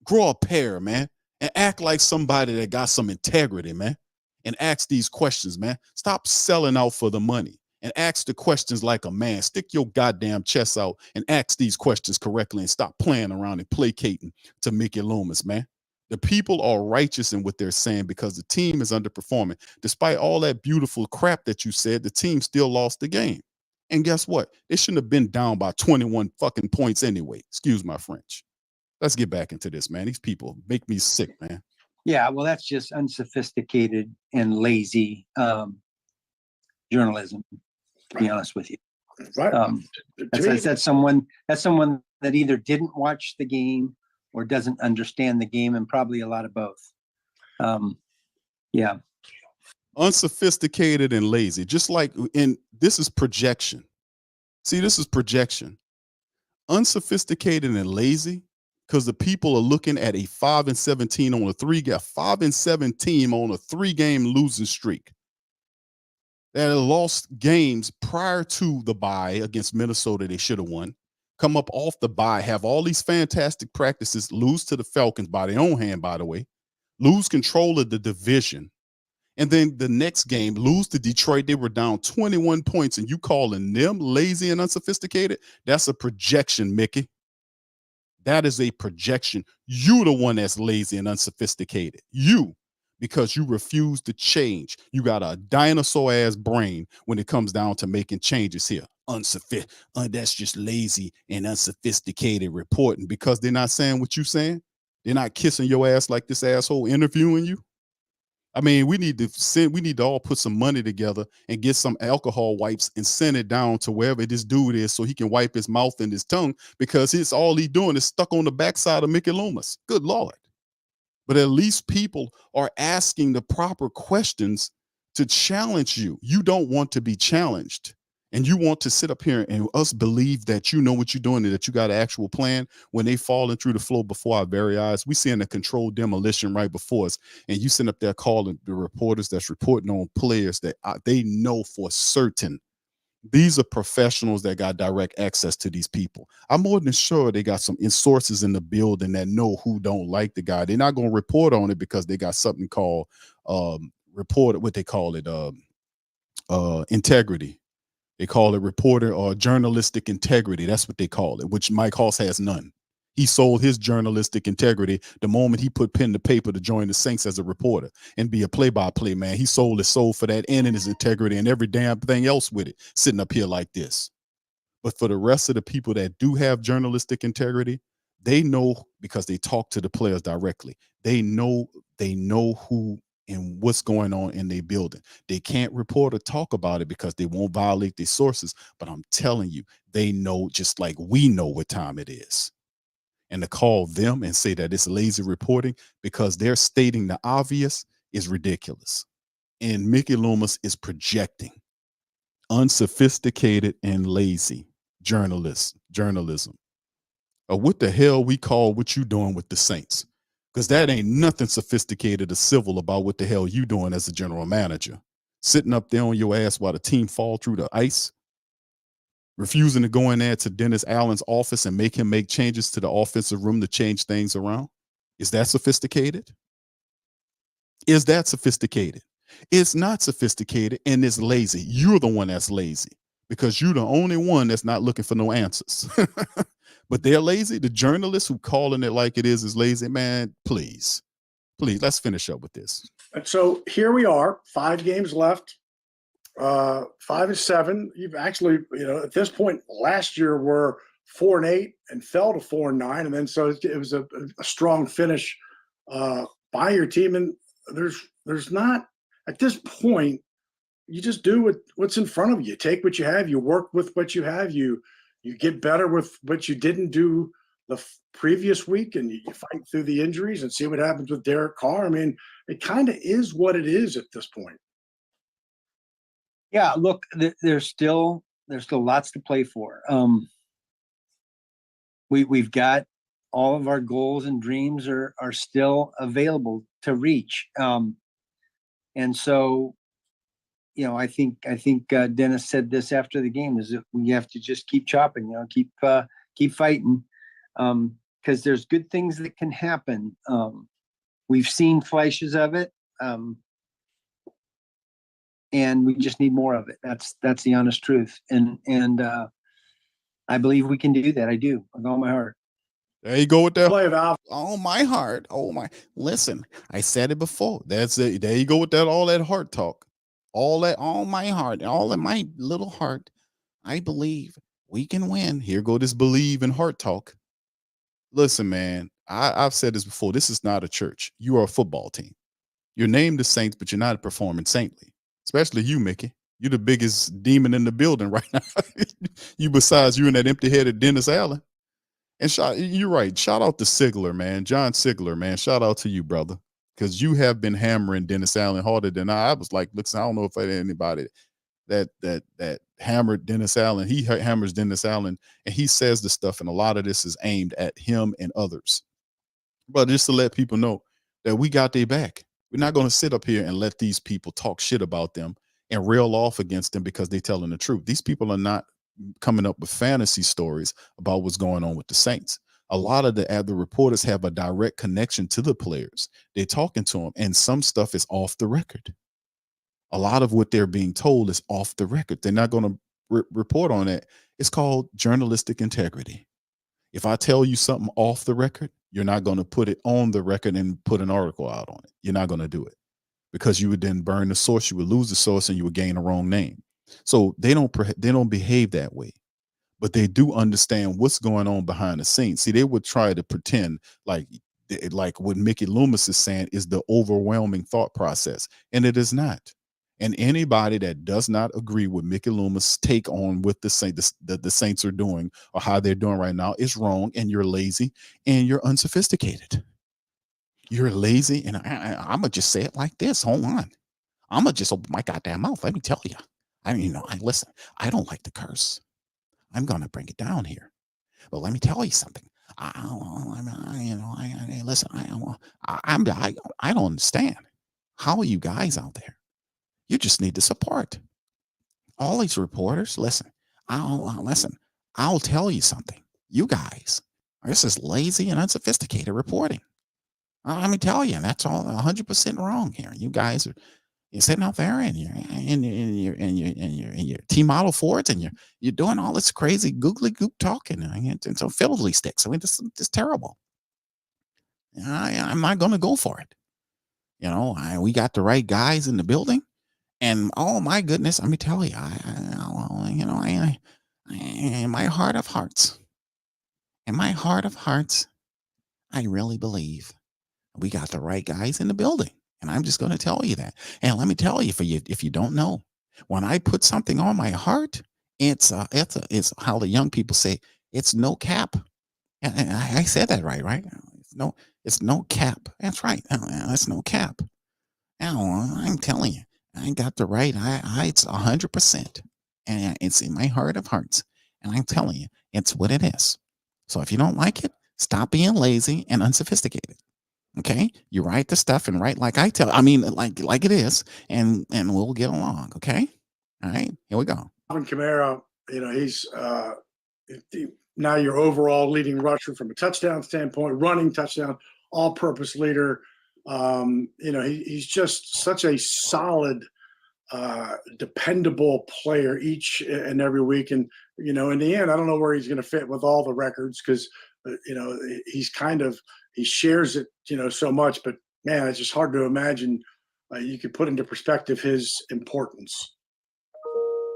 C: Grow a pair, man, and act like somebody that got some integrity, man. And ask these questions, man. Stop selling out for the money and ask the questions like a man. Stick your goddamn chest out and ask these questions correctly and stop playing around and placating to Mickey Loomis, man. The people are righteous in what they're saying because the team is underperforming. Despite all that beautiful crap that you said, the team still lost the game. And guess what? They shouldn't have been down by 21 fucking points anyway. Excuse my French. Let's get back into this, man. These people make me sick, man.
L: Yeah, well, that's just unsophisticated and lazy journalism, to be honest with you.
K: Right.
L: That's someone that either didn't watch the game or doesn't understand the game, and probably a lot of both. Yeah.
C: Unsophisticated and lazy, just like this is projection. See, this is projection. Unsophisticated and lazy because the people are looking at a 5-17 on a 5-17 on a 3-game losing streak that lost games prior to the bye against Minnesota. They should have won. Come up off the bye, have all these fantastic practices, lose to the Falcons by their own hand, by the way, lose control of the division. And then the next game, lose to Detroit. They were down 21 points, and you calling them lazy and unsophisticated? That's a projection, Mickey. That is a projection. You the one that's lazy and unsophisticated. You, because you refuse to change. You got a dinosaur-ass brain when it comes down to making changes here. That's just lazy and unsophisticated reporting because they're not saying what you're saying. They're not kissing your ass like this asshole interviewing you. I mean, we need to all put some money together and get some alcohol wipes and send it down to wherever this dude is so he can wipe his mouth and his tongue because it's all he doing is stuck on the backside of Mickey Loomis. Good Lord. But at least people are asking the proper questions to challenge you. You don't want to be challenged. And you want to sit up here and us believe that you know what you're doing and that you got an actual plan when they falling through the floor before our very eyes. We seeing a controlled demolition right before us. And you sitting up there calling the reporters that's reporting on players that they know for certain These are professionals that got direct access to these people. I'm more than sure they got some sources in the building that know who don't like the guy. They're not going to report on it because they got something called reported, what they call it, integrity. They call it reporter or journalistic integrity. That's what they call it, which Mike Hoss has none. He sold his journalistic integrity the moment he put pen to paper to join the Saints as a reporter and be a play-by-play man. He sold his soul for that and in his integrity and every damn thing else with it, sitting up here like this. But for the rest of the people that do have journalistic integrity, they know because they talk to the players directly. They know who and what's going on in their building. They can't report or talk about it because they won't violate their sources. But I'm telling you, they know just like we know what time it is. And to call them and say that it's lazy reporting because they're stating the obvious is ridiculous. And Mickey Loomis is projecting unsophisticated and lazy journalism. Or what the hell we call what you doing with the Saints? Because that ain't nothing sophisticated or civil about what the hell you doing as a general manager. Sitting up there on your ass while the team fall through the ice. Refusing to go in there to Dennis Allen's office and make him make changes to the offensive room to change things around. Is that sophisticated? Is that sophisticated? It's not sophisticated and it's lazy. You're the one that's lazy because you're the only one that's not looking for no answers. But they're lazy. The journalists who calling it like it is lazy. Man, please, let's finish up with this.
K: And so here we are, 5 games left. 5-7. You've actually, at this point last year were 4-8 and fell to 4-9, and then so it was a strong finish by your team. And there's not at this point. You just do what's in front of you. You take what you have. You work with what you have. You get better with what you didn't do the previous week, and you fight through the injuries and see what happens with Derek Carr. I mean, it kind of is what it is at this point.
L: Yeah, look, there's still lots to play for. We've got all of our goals and dreams are still available to reach. And so, I think Dennis said this after the game is that we have to just keep chopping, keep fighting, because there's good things that can happen. We've seen flashes of it. And we just need more of it. That's the honest truth. And I believe we can do that. I do with all my heart.
C: There you go with that.
K: Play of Alvin.
C: Oh, my heart. Oh, my. Listen, I said it before. That's it. There you go with that. All that heart talk. All my heart. All in my little heart. I believe we can win. Here go this believe and heart talk. Listen, man, I've said this before. This is not a church. You are a football team. You're named the Saints, but you're not performing saintly. Especially you, Mickey. You're the biggest demon in the building right now. You besides you and that empty-headed Dennis Allen. And you're right. Shout out to Sigler, man. John Sigler, man. Shout out to you, brother. Because you have been hammering Dennis Allen harder than I was like, listen, I don't know if I had anybody that hammered Dennis Allen. He hammers Dennis Allen, and he says the stuff, and a lot of this is aimed at him and others. But just to let people know that we got their back. We're not going to sit up here and let these people talk shit about them and rail off against them because they're telling the truth. These people are not coming up with fantasy stories about what's going on with the Saints. A lot of the reporters have a direct connection to the players. They're talking to them, and some stuff is off the record. A lot of what they're being told is off the record. They're not going to report on it. It's called journalistic integrity. If I tell you something off the record, you're not going to put it on the record and put an article out on it. You're not going to do it because you would then burn the source. You would lose the source and you would gain a wrong name. So they don't behave that way, but they do understand what's going on behind the scenes. See, they would try to pretend like what Mickey Loomis is saying is the overwhelming thought process, and it is not. And anybody that does not agree with Mickey Loomis' take on what the Saints are doing or how they're doing right now is wrong, and you're lazy and you're unsophisticated. You're lazy, and I'm going to just say it like this. Hold on. I'm going to just open my goddamn mouth. Let me tell you. Listen, I don't like the curse. I'm going to bring it down here. But let me tell you something. I don't understand. How are you guys out there? You just need the support.
M: all these reporters, listen, I'll tell you something. You guys, this is lazy and unsophisticated reporting. Let me tell you, that's all 100% wrong here. You guys are you're sitting out there and you're T model Fords and you're doing all this crazy googly goop talking and so fiddly sticks. I mean, this is terrible. I'm not going to go for it. You know, we got the right guys in the building, and oh my goodness, let me tell you, in my heart of hearts, I really believe we got the right guys in the building. And I'm just going to tell you that. And let me tell you, if you don't know, when I put something on my heart, it's how the young people say, it's no cap. And I said that right? It's no cap. That's right. That's no cap. Now I'm telling you, I got the right. It's 100%, and it's in my heart of hearts. And I'm telling you, it's what it is. So if you don't like it, stop being lazy and unsophisticated. Okay, you write the stuff and write like like it is, and we'll get along. Okay, all right, here we go.
K: Alvin Kamara, he's now your overall leading rusher from a touchdown standpoint, running touchdown, all-purpose leader. He's just such a solid, dependable player each and every week. And in the end, I don't know where he's going to fit with all the records because he shares it, so much. But man, it's just hard to imagine. You could put into perspective his importance.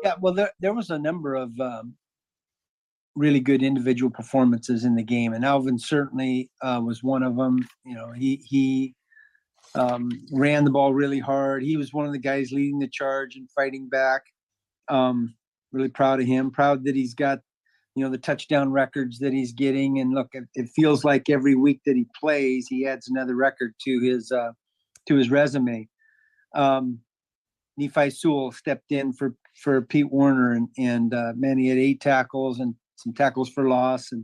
L: Yeah, well, there was a number of really good individual performances in the game, and Alvin certainly was one of them. He ran the ball really hard. He was one of the guys leading the charge and fighting back. Really proud of him. Proud that he's got the touchdown records that he's getting. And look, it feels like every week that he plays, he adds another record to his resume. Nephi Sewell stepped in for Pete Warner, and man, he had 8 tackles and some tackles for loss, and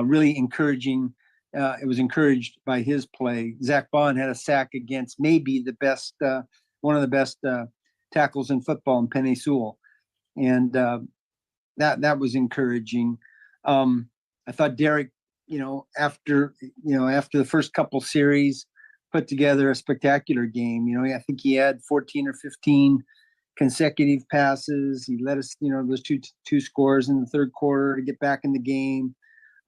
L: really encouraging. It was encouraged by his play. Zach Bond had a sack against maybe the best, one of the best tackles in football, in Penei Sewell, and that was encouraging. I thought Derek, after the first couple series, put together a spectacular game. I think he had 14 or 15 consecutive passes. He led us, those two scores in the third quarter to get back in the game.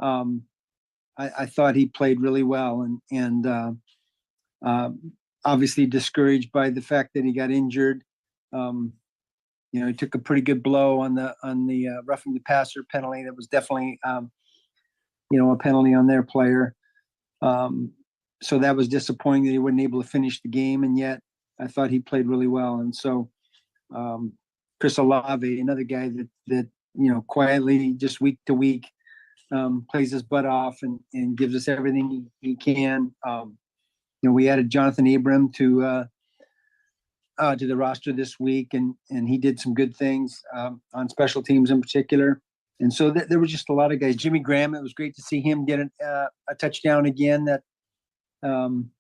L: I thought he played really well, and obviously discouraged by the fact that he got injured. He took a pretty good blow on the roughing the passer penalty. That was definitely, a penalty on their player. So that was disappointing that he wasn't able to finish the game, and yet I thought he played really well. And so Chris Olave, another guy that quietly, just week to week, plays his butt off and gives us everything he can. We added Jonathan Abram to the roster this week, and he did some good things on special teams in particular. And so there were just a lot of guys. Jimmy Graham, it was great to see him get a touchdown again. That on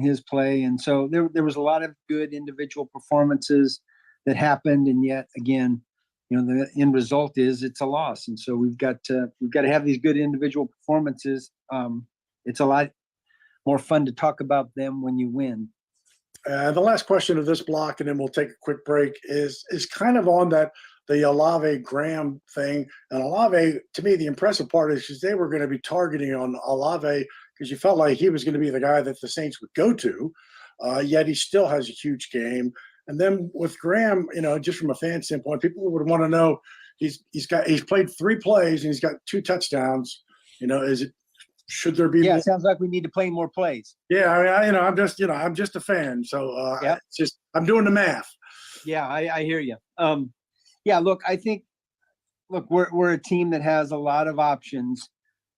L: his play, and so there was a lot of good individual performances that happened, and yet again, the end result is it's a loss. And so we've got to have these good individual performances. It's a lot more fun to talk about them when you win.
K: The last question of this block, and then we'll take a quick break, is kind of on the Olave Graham thing. And Olave, to me, the impressive part is they were going to be targeting on Olave because you felt like he was going to be the guy that the Saints would go to. Yet he still has a huge game. And then with Graham, just from a fan standpoint, people would want to know he's played 3 plays and he's got 2 touchdowns. Should there be?
L: Yeah,
K: more?
L: It sounds like we need to play more plays.
K: Yeah, I mean, I'm just a fan, so it's just I'm doing the math.
L: Yeah, I hear you. Look, I think, we're a team that has a lot of options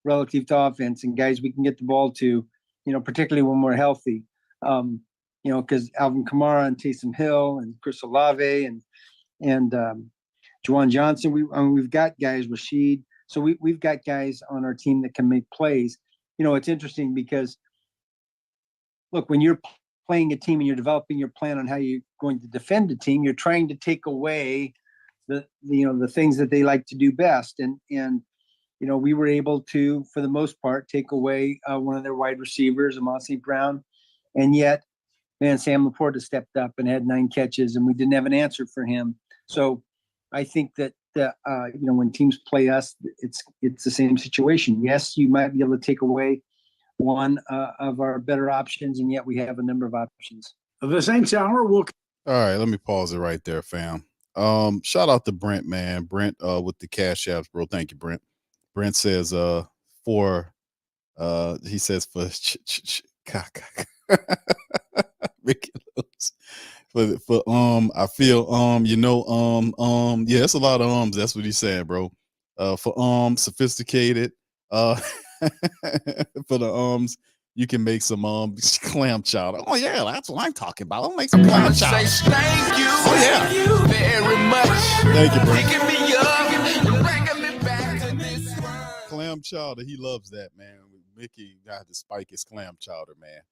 L: relative to offense and guys we can get the ball to, particularly when we're healthy. Because Alvin Kamara and Taysom Hill and Chris Olave and Juwan Johnson, we've got guys, Rashid. So we've got guys on our team that can make plays. It's interesting because, look, when you're playing a team and you're developing your plan on how you're going to defend a team, you're trying to take away the things that they like to do best. And we were able to, for the most part, take away one of their wide receivers, Amon-St. Brown. And yet, man, Sam Laporta stepped up and had 9 catches, and we didn't have an answer for him. So I think that, when teams play us, it's the same situation. Yes, you might be able to take away one of our better options, and yet we have a number of options.
K: The Saints Hour will.
C: All right, let me pause it right there, fam. Shout out to Brent, man. Brent with the cash apps, bro. Thank you, Brent. Brent says he says for Ricky Lewis. For I feel yeah, it's a lot of ums. That's what he's saying, bro. For sophisticated, for the you can make some clam chowder. Oh yeah, that's what I'm talking about. I'll make some clam chowder.
D: Thank you.
C: Oh yeah,
D: very much.
C: Thank you, bro.
D: Picking me up and bringing me back to this world.
C: Clam chowder, he loves that, man. Mickey got to spike his clam chowder, man.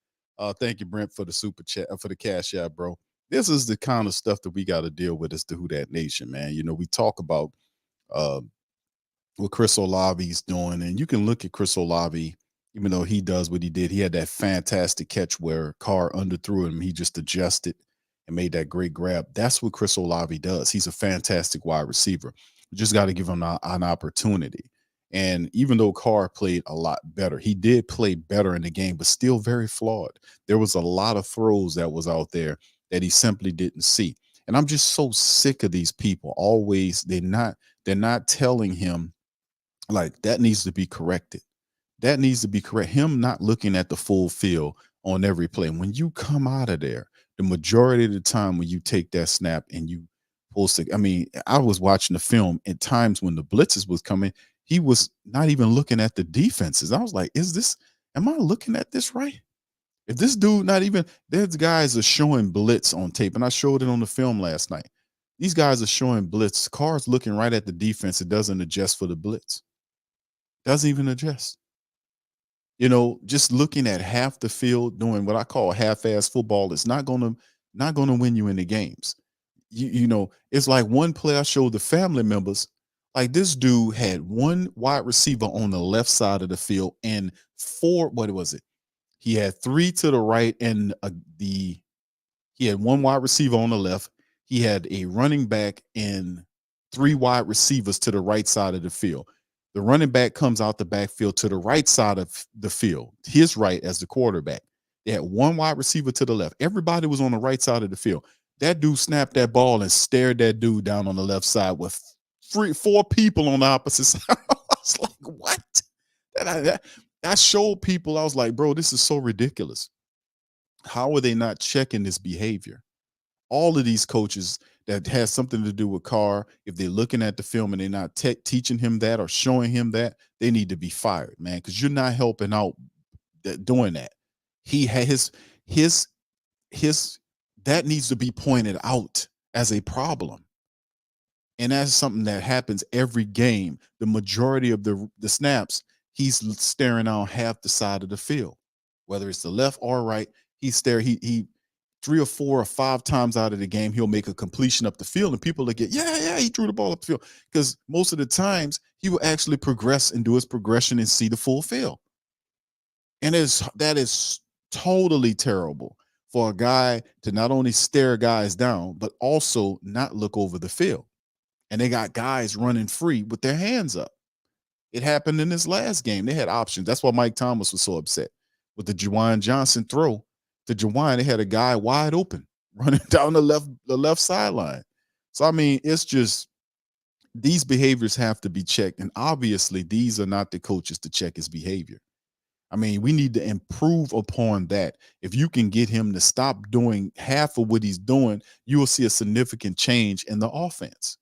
C: Thank you, Brent, for the super chat, for the cash out, bro. This is the kind of stuff that we got to deal with as the Who Dat Nation, man. We talk about what Chris Olave's doing, and you can look at Chris Olave, even though he does what he did. He had that fantastic catch where Carr underthrew him. He just adjusted and made that great grab. That's what Chris Olave does. He's a fantastic wide receiver. We just got to give him an opportunity. And even though Carr played a lot better, he did play better in the game, but still very flawed. There was a lot of throws that was out there that he simply didn't see. And I'm just so sick of these people. Always, they're not telling him, like, that needs to be corrected. That needs to be correct. Him not looking at the full field on every play. When you come out of there, the majority of the time when you take that snap and you pull stick, I mean, I was watching the film at times when the blitzes was coming, he was not even looking at the defenses. I was like, am I looking at this right? If this dude not even, there's guys are showing blitz on tape, and I showed it on the film last night. These guys are showing blitz. Carr's looking right at the defense. It doesn't adjust for the blitz. Doesn't even adjust. Just looking at half the field, doing what I call half-ass football, is not gonna win you in the games. It's like one play I showed the family members. Like, this dude had one wide receiver on the left side of the field and 4. What was it? He had 3 to the right, and he had one wide receiver on the left. He had a running back and 3 wide receivers to the right side of the field. The running back comes out the backfield to the right side of the field, his right as the quarterback. They had one wide receiver to the left. Everybody was on the right side of the field. That dude snapped that ball and stared that dude down on the left side with 4 people on the opposite side. I was like, what? I showed people, I was like, bro, this is so ridiculous. How are they not checking this behavior? All of these coaches that has something to do with Carr, if they're looking at the film and they're not teaching him that or showing him that, they need to be fired, man, because you're not helping out doing that. He had his that needs to be pointed out as a problem. And that's something that happens every game. The majority of the snaps, he's staring on half the side of the field, whether it's the left or right. He 3 or 4 or 5 times out of the game, he'll make a completion up the field, and people will get, yeah, he threw the ball up the field. Because most of the times he will actually progress and do his progression and see the full field. And that is totally terrible for a guy to not only stare guys down, but also not look over the field. And they got guys running free with their hands up. It happened in this last game. They had options. That's why Mike Thomas was so upset with the Juwan Johnson throw. To Juwan, they had a guy wide open running down the left sideline. So, I mean, it's just these behaviors have to be checked. And obviously, these are not the coaches to check his behavior. I mean, we need to improve upon that. If you can get him to stop doing half of what he's doing, you will see a significant change in the offense.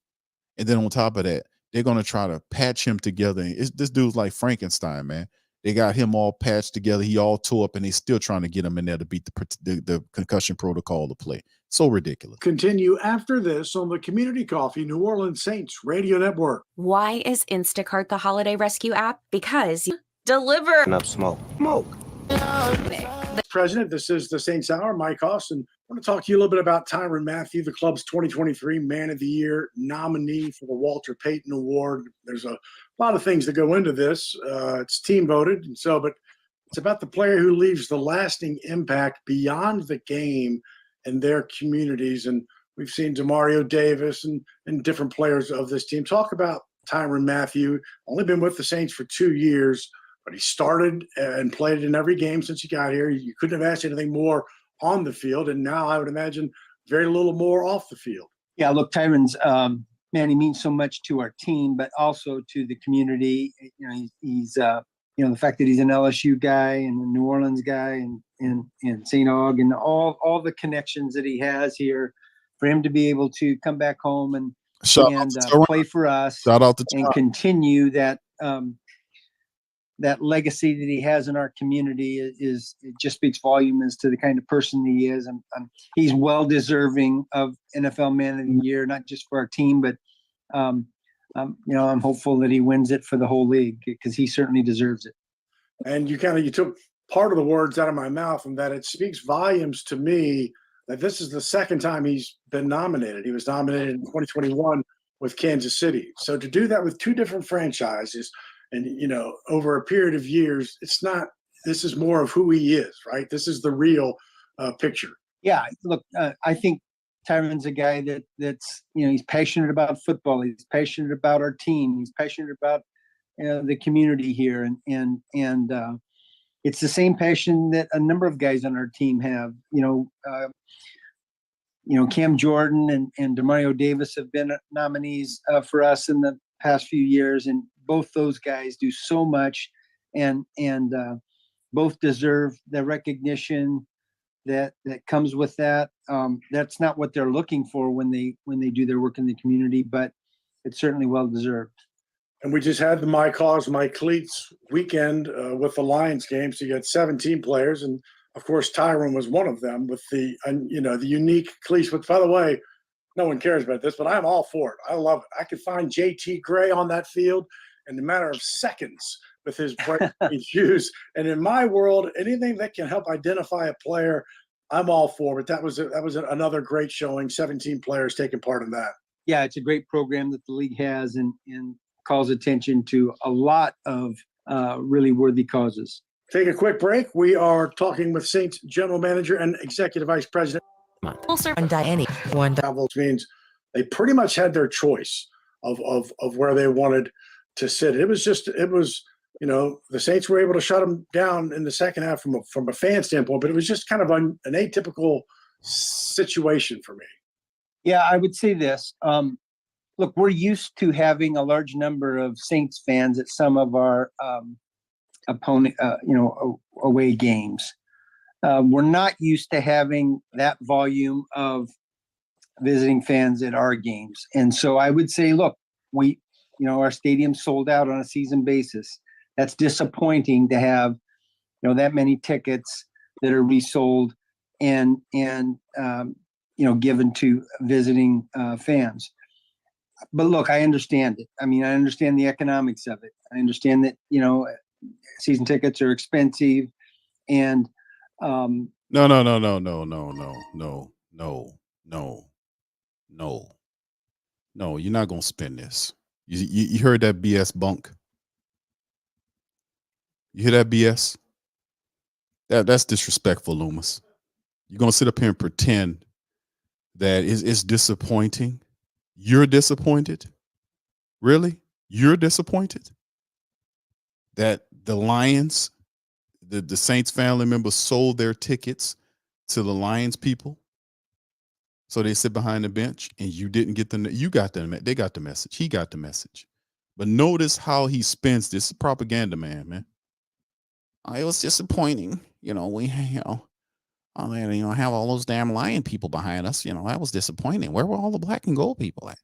C: And then on top of that, they're going to try to patch him together. This dude's like Frankenstein, man. They got him all patched together. He all tore up, and they still trying to get him in there to beat the concussion protocol to play. So ridiculous.
K: Continue after this on the Community Coffee New Orleans Saints Radio Network.
N: Why is Instacart the holiday rescue app? Because you deliver
O: enough smoke.
K: President, this is the Saints Hour. Mike Austin. I want to talk to you a little bit about Tyrann Mathieu, the club's 2023 Man of the Year nominee for the Walter Payton Award. There's a lot of things that go into this. It's team voted, but it's about the player who leaves the lasting impact beyond the game and their communities. And we've seen Demario Davis and different players of this team. Talk about Tyrann Mathieu. Only been with the Saints for 2 years, but he started and played in every game since he got here. You couldn't have asked anything more on the field, and now I would imagine very little more off the field.
L: Yeah, look, Tyrann's man, he means so much to our team, but also to the community. You know, he's the fact that he's an LSU guy and a New Orleans guy and St. Aug and all the connections that he has here, for him to be able to come back home and play for us, and continue that that legacy that he has in our community is it just speaks volume as to the kind of person he is. And he's well deserving of NFL Man of the Year, not just for our team, but I'm hopeful that he wins it for the whole league, because he certainly deserves it.
K: And you took part of the words out of my mouth, and that it speaks volumes to me that this is the second time he's been nominated. He was nominated in 2021 with Kansas City. So to do that with two different franchises, and, over a period of years, this is more of who he is, right? This is the real picture.
L: Yeah, look, I think Tyrann's a guy that's he's passionate about football. He's passionate about our team. He's passionate about the community here. And it's the same passion that a number of guys on our team have. Cam Jordan and Demario Davis have been nominees for us in the past few years, and both those guys do so much, and both deserve the recognition that comes with that. That's not what they're looking for when they do their work in the community, but it's certainly well deserved.
K: And we just had the My Cause, My Cleats weekend with the Lions game. So you got 17 players, and of course Tyrann was one of them with the the unique cleats. Which, by the way, no one cares about this, but I'm all for it. I love it. I could find JT Gray on that field in a matter of seconds with his bright shoes. And in my world, anything that can help identify a player, I'm all for. But that was another great showing. 17 players taking part in that.
L: Yeah, it's a great program that the league has, and calls attention to a lot of really worthy causes.
K: Take a quick break. We are talking with Saints General Manager and Executive Vice President. Which means they pretty much had their choice of where they wanted to sit. It was the Saints were able to shut them down in the second half from a fan standpoint, but it was just kind of an atypical situation for me.
L: Yeah, I would say this. Look, we're used to having a large number of Saints fans at some of our opponent, away games. We're not used to having that volume of visiting fans at our games. And so I would say, look, our stadium sold out on a season basis. That's disappointing to have, that many tickets that are resold and given to visiting fans. But look, I understand it. I mean, I understand the economics of it. I understand that, season tickets are expensive, and
C: No. You're not gonna spend this. You heard that BS bunk? You hear that BS? That's disrespectful, Loomis. You're gonna sit up here and pretend that it's disappointing. You're disappointed? Really? You're disappointed that the Lions, the Saints family members sold their tickets to the Lions people, so they sit behind the bench, and you didn't get you got them. They got the message. He got the message. But notice how he spends this. Propaganda man. It was disappointing. We have all those damn Lion people behind us. That was disappointing. Where were all the black and gold people at?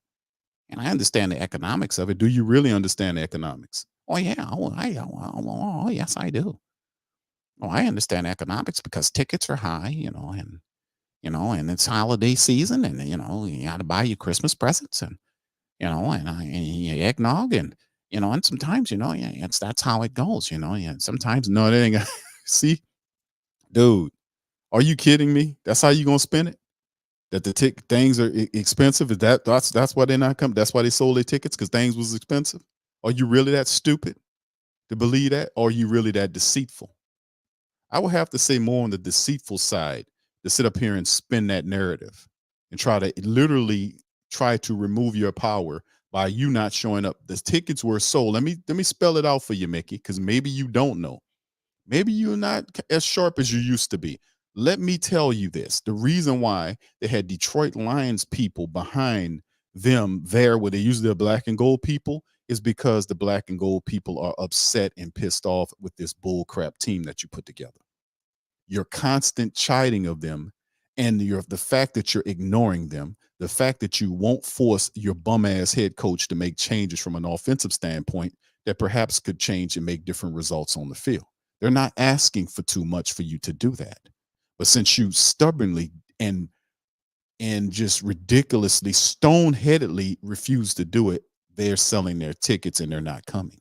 C: And I understand the economics of it. Do you really understand the economics? Oh yeah. Oh yes, I do. Oh, I understand economics because tickets are high, and it's holiday season, and you got to buy your Christmas presents, and and eggnog, and sometimes that's how it goes, and sometimes no, it ain't. See, Dude, are you kidding me? That's how you gonna spend it? That the things are expensive? Is that's why they're not coming? That's why they sold their tickets, because things was expensive? Are you really that stupid to believe that? Or are you really that deceitful? I would have to say more on the deceitful side to sit up here and spin that narrative and try to literally try to remove your power by you not showing up. The tickets were sold. Let me spell it out for you, Mickey, because maybe you don't know. Maybe you're not as sharp as you used to be. Let me tell you this. The reason why they had Detroit Lions people behind them there where they usually are black and gold people is because the black and gold people are upset and pissed off with this bull crap team that you put together. Your constant chiding of them and the fact that you're ignoring them, the fact that you won't force your bum ass head coach to make changes from an offensive standpoint that perhaps could change and make different results on the field. They're not asking for too much for you to do that. But since you stubbornly and just ridiculously, stone-headedly refuse to do it, they're selling their tickets and they're not coming.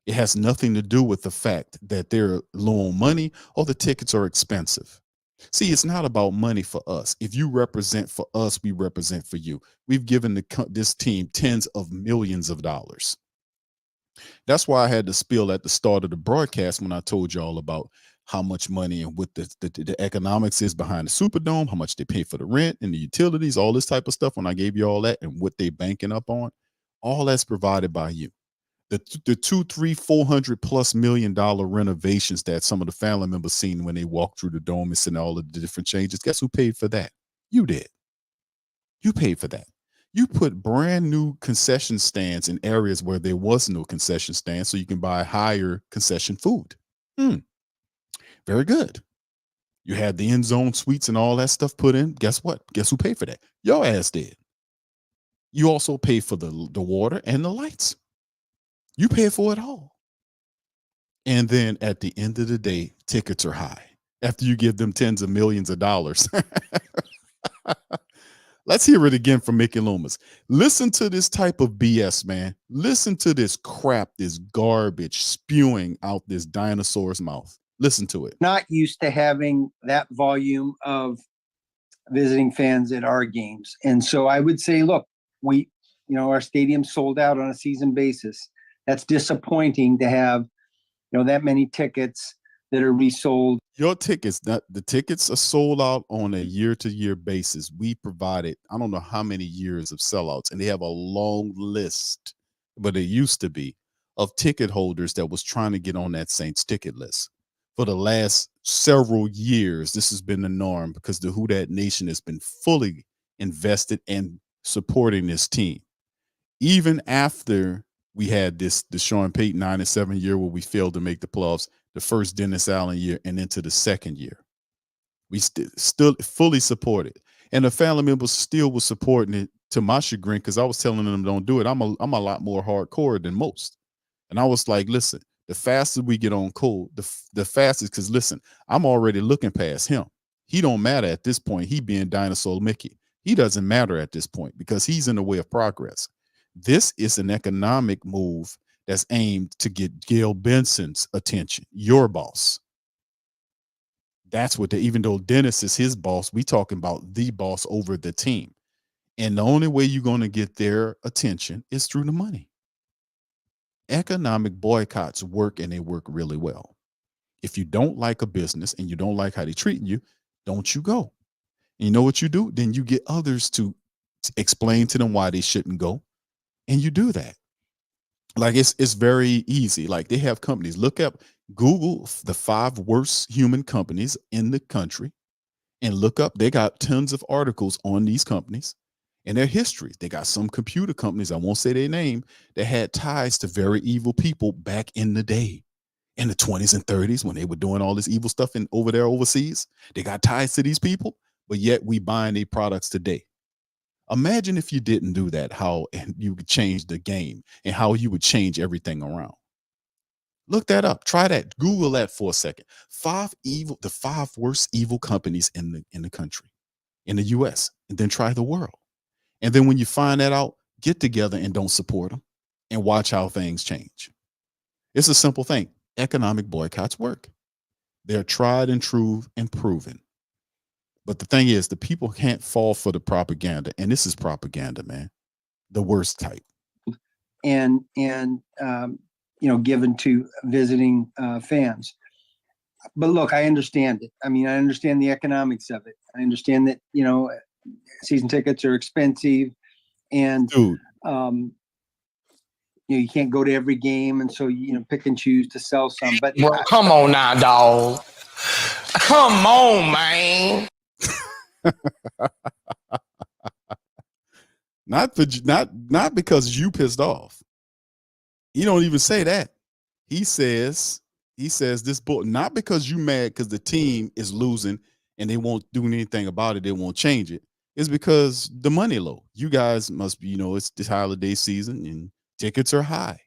C: It has nothing to do with the fact that they're low on money or the tickets are expensive. See, it's not about money for us. If you represent for us, we represent for you. We've given this team tens of millions of dollars. That's why I had to spill at the start of the broadcast when I told y'all about how much money and what the economics is behind the Superdome, how much they pay for the rent and the utilities, all this type of stuff. When I gave you all that and what they banking up on, all that's provided by you. The $200, $300, $400+ million renovations that some of the family members seen when they walked through the dome and seen all of the different changes. Guess who paid for that? You did. You paid for that. You put brand new concession stands in areas where there was no concession stand so you can buy higher concession food. Very good. You had the end zone suites and all that stuff put in. Guess what? Guess who paid for that? Your ass did. You also paid for the water and the lights. You pay for it all. And then at the end of the day, tickets are high after you give them tens of millions of dollars. Let's hear it again from Mickey Loomis. Listen to this type of BS, man. Listen to this crap, this garbage spewing out this dinosaur's mouth. Listen to it.
L: Not used to having that volume of visiting fans at our games. And so I would say, look, our stadium sold out on a season basis. That's disappointing to have, that many tickets that are resold.
C: Your tickets, the tickets are sold out on a year-to-year basis. We provided, I don't know how many years of sellouts, and they have a long list, but it used to be, of ticket holders that was trying to get on that Saints ticket list. For the last several years, this has been the norm because the Who Dat Nation has been fully invested in supporting this team. Even after we had the Sean Payton 9-7 year where we failed to make the playoffs, the first Dennis Allen year, and into the second year, we still fully supported. And the family members still was supporting it, to my chagrin, because I was telling them don't do it. I'm a lot more hardcore than most. And I was like, listen, the faster we get on cold, the fastest, because listen, I'm already looking past him. He don't matter at this point. He being Dinosaur Mickey. He doesn't matter at this point because he's in the way of progress. This is an economic move that's aimed to get Gail Benson's attention, your boss. That's what even though Dennis is his boss, we talking about the boss over the team. And the only way you're going to get their attention is through the money. Economic boycotts work, and they work really well. If you don't like a business and you don't like how they're treating you, don't you go. And you know what you do? Then you get others to explain to them why they shouldn't go. And you do that. Like it's very easy. Like they have companies. Look up, Google the 5 worst human companies in the country and look up. They got tons of articles on these companies and their histories. They got some computer companies, I won't say their name, that had ties to very evil people back in the day, in the 20s and 30s when they were doing all this evil stuff over there overseas. They got ties to these people, but yet we buying their products today. Imagine if you didn't do that, how you could change the game and how you would change everything around. Look that up. Try that. Google that for a second. The 5 worst evil companies in the country, in the US, and then try the world. And then when you find that out, get together and don't support them and watch how things change. It's a simple thing. Economic boycotts work. They're tried and true and proven. But the thing is, the people can't fall for the propaganda, and this is propaganda, man. The worst type.
L: And given to visiting fans. But look, I understand it. I mean, I understand the economics of it. I understand that, season tickets are expensive, and
C: dude,
L: you can't go to every game, and so pick and choose to sell some. But
D: well, come on now, dog. Come on, man.
C: Not because you pissed off. He don't even say that. He says this book, not because you mad because the team is losing and they won't do anything about it, they won't change it. It's because the money low. You guys must be, it's the holiday season and tickets are high.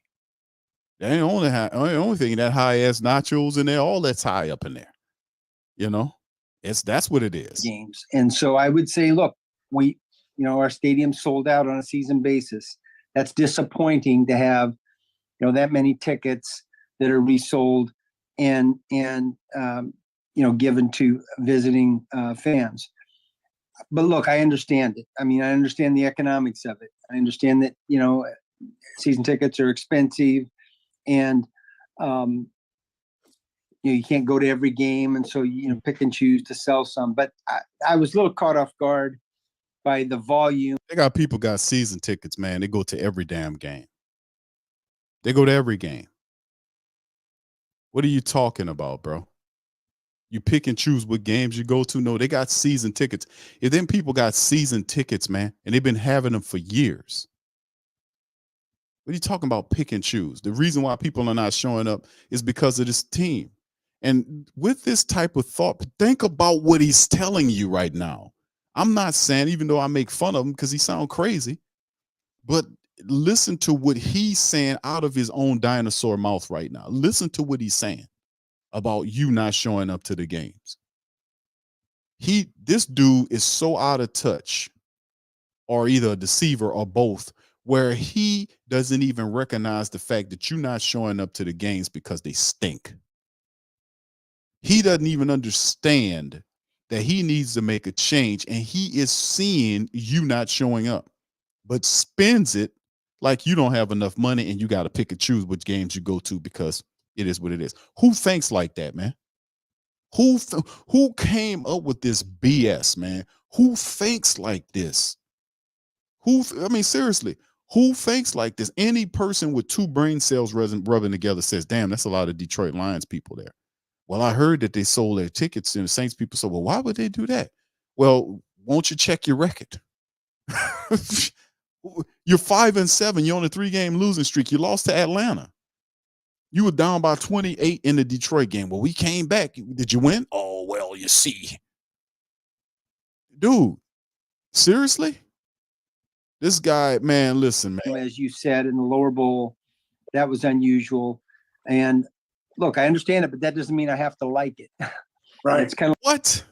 C: They ain't only thing that high ass nachos in there, all that's high up in there. That's what it is.
L: Games. And so I would say, look, our stadium sold out on a season basis. That's disappointing to have, that many tickets that are resold and given to visiting fans. But look, I understand it. I mean, I understand the economics of it. I understand that, season tickets are expensive, and you can't go to every game, and so pick and choose to sell some. But I was a little caught off guard by the volume.
C: People got season tickets, man. They go to every damn game. They go to every game. What are you talking about, bro? You pick and choose what games you go to? No, they got season tickets. If them people got season tickets, man, and they've been having them for years. What are you talking about, pick and choose? The reason why people are not showing up is because of this team. And with this type of thought, think about what he's telling you right now. I'm not saying, even though I make fun of him because he sounds crazy, but listen to what he's saying out of his own dinosaur mouth right now. Listen to what he's saying about you not showing up to the games. This dude is so out of touch, or either a deceiver or both, where he doesn't even recognize the fact that you're not showing up to the games because they stink. He doesn't even understand that he needs to make a change, and he is seeing you not showing up, but spends it like you don't have enough money and you got to pick and choose which games you go to because it is what it is. Who thinks like that, man? Who came up with this BS, man? Who thinks like this? Seriously, who thinks like this? Any person with two brain cells rubbing together says, damn, that's a lot of Detroit Lions people there. Well, I heard that they sold their tickets, and the Saints people said, well, why would they do that? Well, won't you check your record? You're 5-7. You're on a 3-game losing streak. You lost to Atlanta. You were down by 28 in the Detroit game. Well, we came back. Did you win? Oh, well, you see. Dude, seriously? This guy, man, listen, man.
L: As you said, in the lower bowl, that was unusual. And look, I understand it, but that doesn't mean I have to like it.
K: Right.
L: It's kind of
C: what?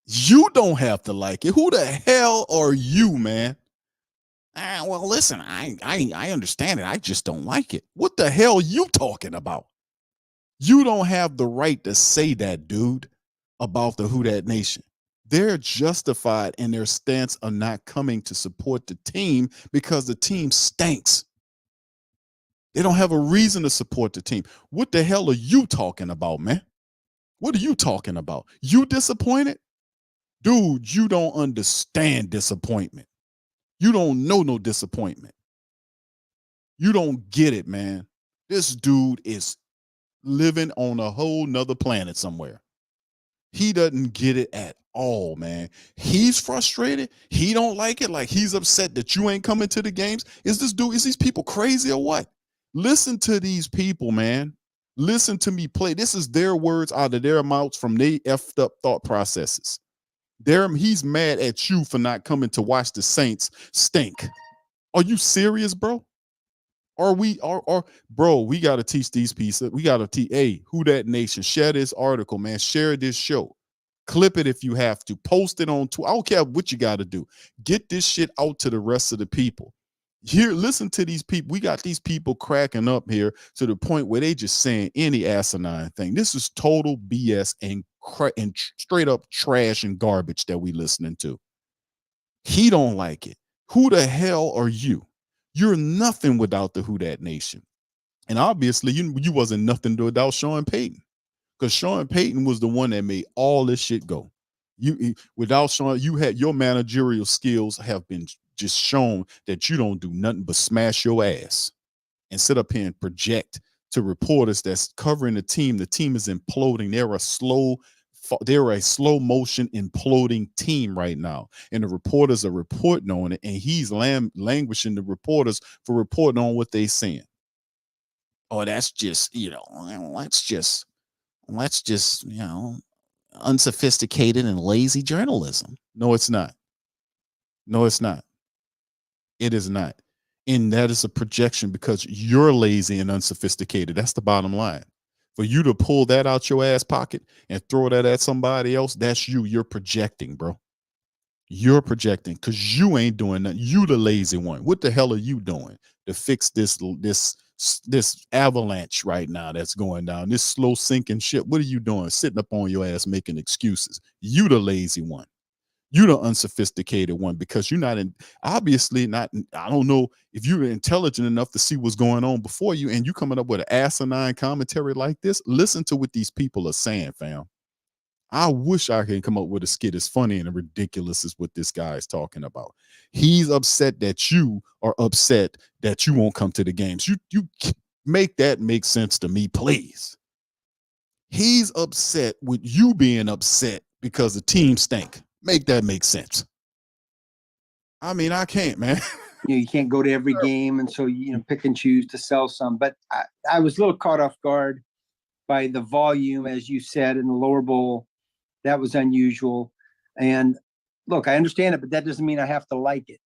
C: You don't have to like it. Who the hell are you, man? Well, listen, I understand it. I just don't like it. What the hell are you talking about? You don't have the right to say that, dude, about the Who Dat Nation. They're justified in their stance of not coming to support the team because the team stinks. They don't have a reason to support the team. What the hell are you talking about, man? What are you talking about? You disappointed? Dude, you don't understand disappointment. You don't know no disappointment. You don't get it, man. This dude is living on a whole nother planet somewhere. He doesn't get it at all, man. He's frustrated. He don't like it. Like he's upset that you ain't coming to the games. Is these people crazy or what? Listen to these people, man. Listen to me play. This is their words out of their mouths from their effed up thought processes. He's mad at you for not coming to watch the Saints stink. Are you serious, bro? Bro, we got to teach these pieces. We got to teach, hey, Who Dat Nation, share this article, man. Share this show. Clip it if you have to. Post it on Twitter. I don't care what you got to do. Get this shit out to the rest of the people. Here, listen to these people. We got these people cracking up here to the point where they just saying any asinine thing. This is total BS and straight up trash and garbage that we listening to. He don't like it. Who the hell are you? You're nothing without the Who Dat Nation. And obviously, you wasn't nothing without Sean Payton, because Sean Payton was the one that made all this shit go. Without Sean, you had your managerial skills have been just shown that you don't do nothing but smash your ass and sit up here and project to reporters that's covering the team. The team is imploding. They're a slow motion imploding team right now. And the reporters are reporting on it. And he's languishing the reporters for reporting on what they're saying. Oh, that's just, let's just, unsophisticated and lazy journalism. No, it's not. No, it's not. It is not. And that is a projection because you're lazy and unsophisticated. That's the bottom line. For you to pull that out your ass pocket and throw that at somebody else, that's you. You're projecting, bro. You're projecting because you ain't doing nothing. You the lazy one. What the hell are you doing to fix this avalanche right now that's going down, this slow sinking ship? What are you doing? Sitting up on your ass making excuses. You the lazy one. You the unsophisticated one, because you're not obviously not. I don't know if you're intelligent enough to see what's going on before you, and you coming up with an asinine commentary like this. Listen to what these people are saying, fam. I wish I could come up with a skit as funny and ridiculous as what this guy is talking about. He's upset that you are upset that you won't come to the games. You make that make sense to me, please. He's upset with you being upset because the team stink. Make that make sense. I mean, I can't, man.
L: You can't go to every game, and so pick and choose to sell some. But I was a little caught off guard by the volume, as you said, in the lower bowl. That was unusual. And look, I understand it, but that doesn't mean I have to like it.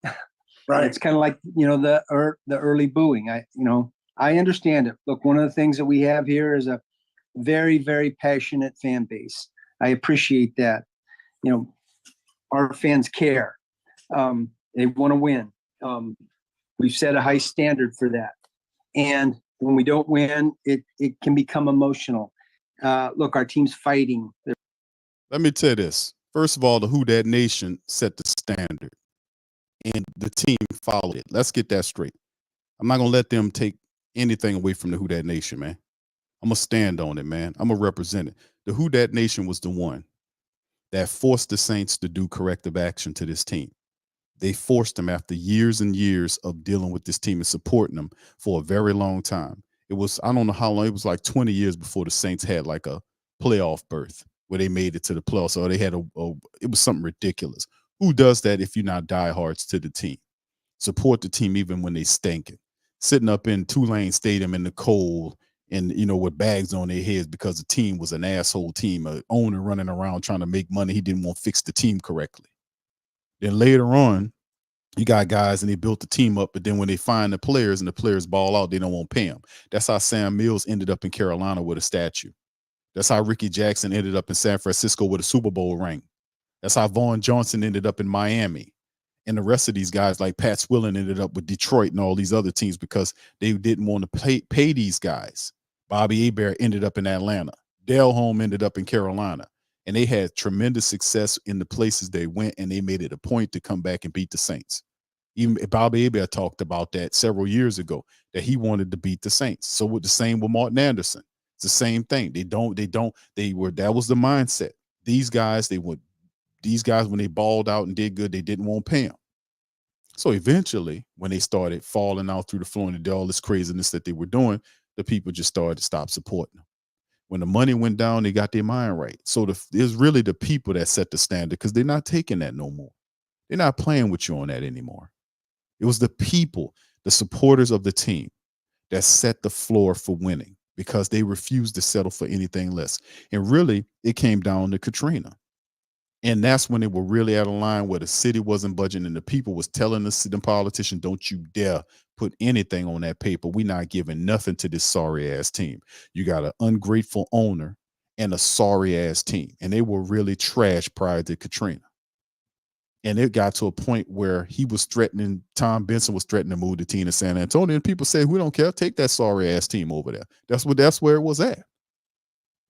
L: Right. It's kind of like the early booing. I understand it. Look, one of the things that we have here is a very, very passionate fan base. I appreciate that. Our fans care. They want to win. We've set a high standard for that. And when we don't win, it can become emotional. Look, our team's fighting.
C: Let me tell you this. First of all, the Who Dat Nation set the standard, and the team followed it. Let's get that straight. I'm not going to let them take anything away from the Who Dat Nation, man. I'm going to stand on it, man. I'm going to represent it. The Who Dat Nation was the one that forced the Saints to do corrective action to this team. They forced them after years and years of dealing with this team and supporting them for a very long time. It was, I don't know how long, it was like 20 years before the Saints had like a playoff berth where they made it to the playoffs. So they had it was something ridiculous. Who does that if you're not diehards to the team? Support the team even when they stinking. Sitting up in Tulane Stadium in the cold and, with bags on their heads because the team was an asshole team, an owner running around trying to make money. He didn't want to fix the team correctly. Then later on, you got guys and they built the team up, but then when they find the players and the players ball out, they don't want to pay them. That's how Sam Mills ended up in Carolina with a statue. That's how Ricky Jackson ended up in San Francisco with a Super Bowl ring. That's how Vaughn Johnson ended up in Miami. And the rest of these guys like Pat Swillen ended up with Detroit and all these other teams because they didn't want to pay these guys. Bobby Hebert ended up in Atlanta. Dale Holm ended up in Carolina. And they had tremendous success in the places they went, and they made it a point to come back and beat the Saints. Even Bobby Hebert talked about that several years ago, that he wanted to beat the Saints. So with the same with Martin Anderson. It's the same thing. That was the mindset. These guys, when they balled out and did good, they didn't want to pay them. So eventually, when they started falling out through the floor and they did all this craziness that they were doing, the people just started to stop supporting them. When the money went down, they got their mind right. So it's really the people that set the standard, because they're not taking that no more. They're not playing with you on that anymore. It was the people, the supporters of the team, that set the floor for winning, because they refused to settle for anything less. And really, it came down to Katrina. And that's when they were really out of line, where the city wasn't budging and the people was telling the politician, don't you dare put anything on that paper. We're not giving nothing to this sorry ass team. You got an ungrateful owner and a sorry ass team. And they were really trash prior to Katrina. And it got to a point where Tom Benson was threatening to move the team to San Antonio. And people said, we don't care. Take that sorry ass team over there. That's where it was at.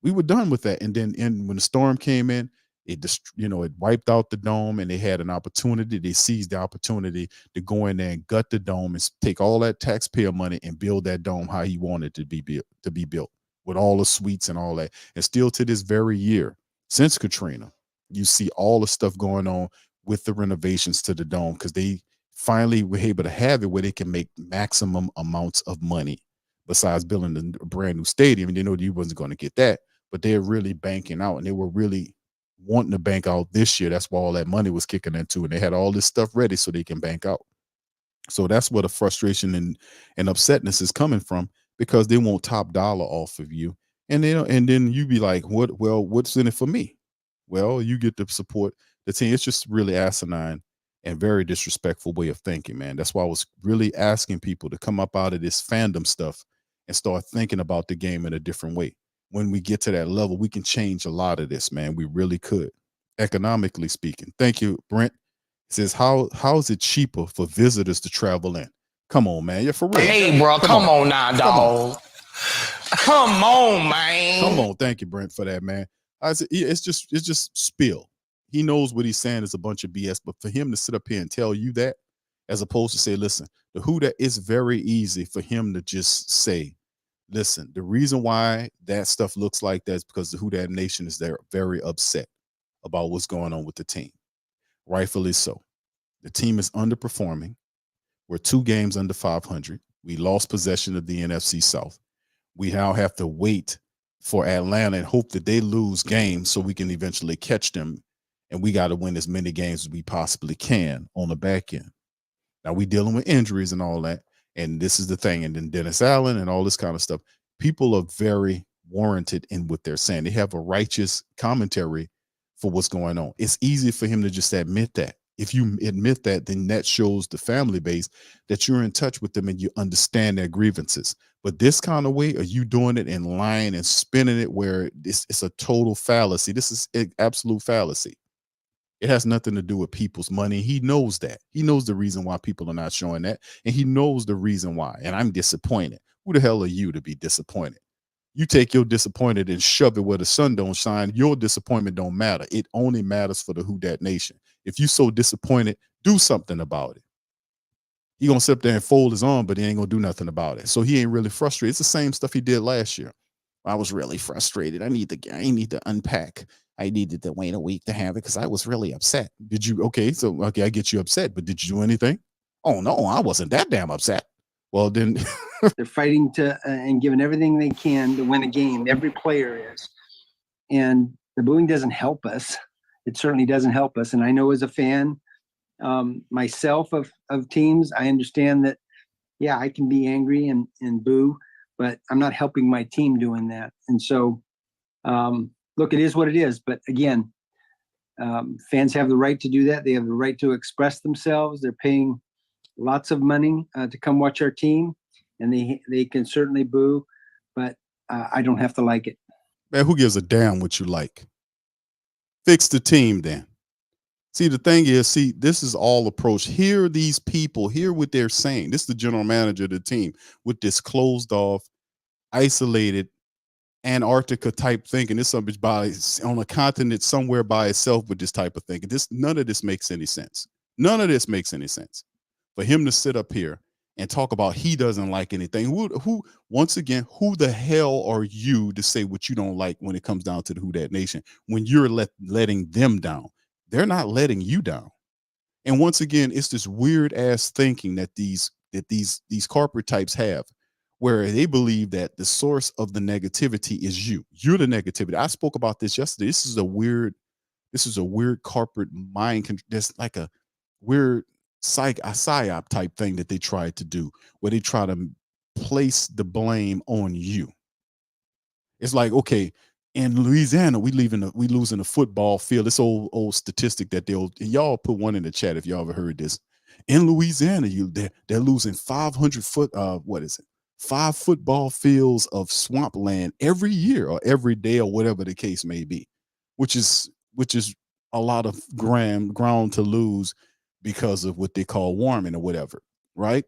C: We were done with that. And then when the storm came in, it just, it wiped out the dome, and they had an opportunity. They seized the opportunity to go in there and gut the dome and take all that taxpayer money and build that dome how he wanted to be built with all the suites and all that. And still to this very year, since Katrina, you see all the stuff going on with the renovations to the dome, because they finally were able to have it where they can make maximum amounts of money besides building a brand new stadium. And they know you wasn't going to get that, but they're really banking out, and they were really wanting to bank out this year. That's why all that money was kicking into, and they had all this stuff ready so they can bank out. So that's where the frustration and upsetness is coming from, because they want top dollar off of you. And then you be like, what's in it for me? Well, you get to support the team. It's just really asinine and very disrespectful way of thinking, man. That's why I was really asking people to come up out of this fandom stuff and start thinking about the game in a different way. When we get to that level, we can change a lot of this, man. We really could, economically speaking. Thank you, Brent. It says, how is it cheaper for visitors to travel in? Come on, man. You're for real.
D: Hey, bro, come on now, dog. Come on, man.
C: Come on. Thank you, Brent, for that, man. It's just spill. He knows what he's saying is a bunch of BS, but for him to sit up here and tell you that, as opposed to say, listen, the who that is very easy for him to just say, listen, the reason why that stuff looks like that is because the Who Dat Nation is there very upset about what's going on with the team. Rightfully so. The team is underperforming. We're 2 games under 500. We lost possession of the NFC South. We now have to wait for Atlanta and hope that they lose games so we can eventually catch them. And we got to win as many games as we possibly can on the back end. Now we're dealing with injuries and all that. And this is the thing. And then Dennis Allen and all this kind of stuff. People are very warranted in what they're saying. They have a righteous commentary for what's going on. It's easy for him to just admit that. If you admit that, then that shows the family base that you're in touch with them and you understand their grievances. But this kind of way, are you doing it and lying and spinning it where it's a total fallacy? This is an absolute fallacy. It has nothing to do with people's money. He knows that. He knows the reason why people are not showing that. And he knows the reason why. And I'm disappointed. Who the hell are you to be disappointed? You take your disappointed and shove it where the sun don't shine. Your disappointment don't matter. It only matters for the Who Dat Nation. If you so disappointed, do something about it. He gonna sit there and fold his arm, but he ain't gonna do nothing about it. So he ain't really frustrated. It's the same stuff he did last year. I was really frustrated. I need to unpack. I needed to wait a week to have it because I was really upset. Did you? Okay, I get you upset, but did you do anything? Oh no, I wasn't that damn upset. Well, then
L: they're fighting to and giving everything they can to win a game. Every player is, and the booing doesn't help us. It certainly doesn't help us. And I know as a fan myself of teams, I understand that. Yeah, I can be angry and boo, but I'm not helping my team doing that. And so, look, it is what it is. But again, fans have the right to do that. They have the right to express themselves. They're paying lots of money to come watch our team, and they can certainly boo, but I don't have to like it.
C: Man, who gives a damn what you like? Fix the team then. See, the thing is, this is all approach. Hear these people, hear what they're saying. This is the general manager of the team with this closed off, isolated, Antarctica type thinking. This something on a continent somewhere by itself with this type of thinking. None of this makes any sense. None of this makes any sense. For him to sit up here and talk about he doesn't like anything. Who once again, who the hell are you to say what you don't like when it comes down to the Who Dat Nation? When you're letting them down, they're not letting you down. And once again, it's this weird ass thinking that these corporate types have, where they believe that the source of the negativity is you. You're the negativity. I spoke about this yesterday. This is a weird corporate mind. There's like a weird psyop type thing that they tried to do, where they try to place the blame on you. It's like, okay, in Louisiana, we losing a football field. This old statistic that y'all put one in the chat if y'all ever heard this. In Louisiana, they're losing 500 5 football fields of swampland every year or every day or whatever the case may be, which is a lot of ground to lose because of what they call warming or whatever, right?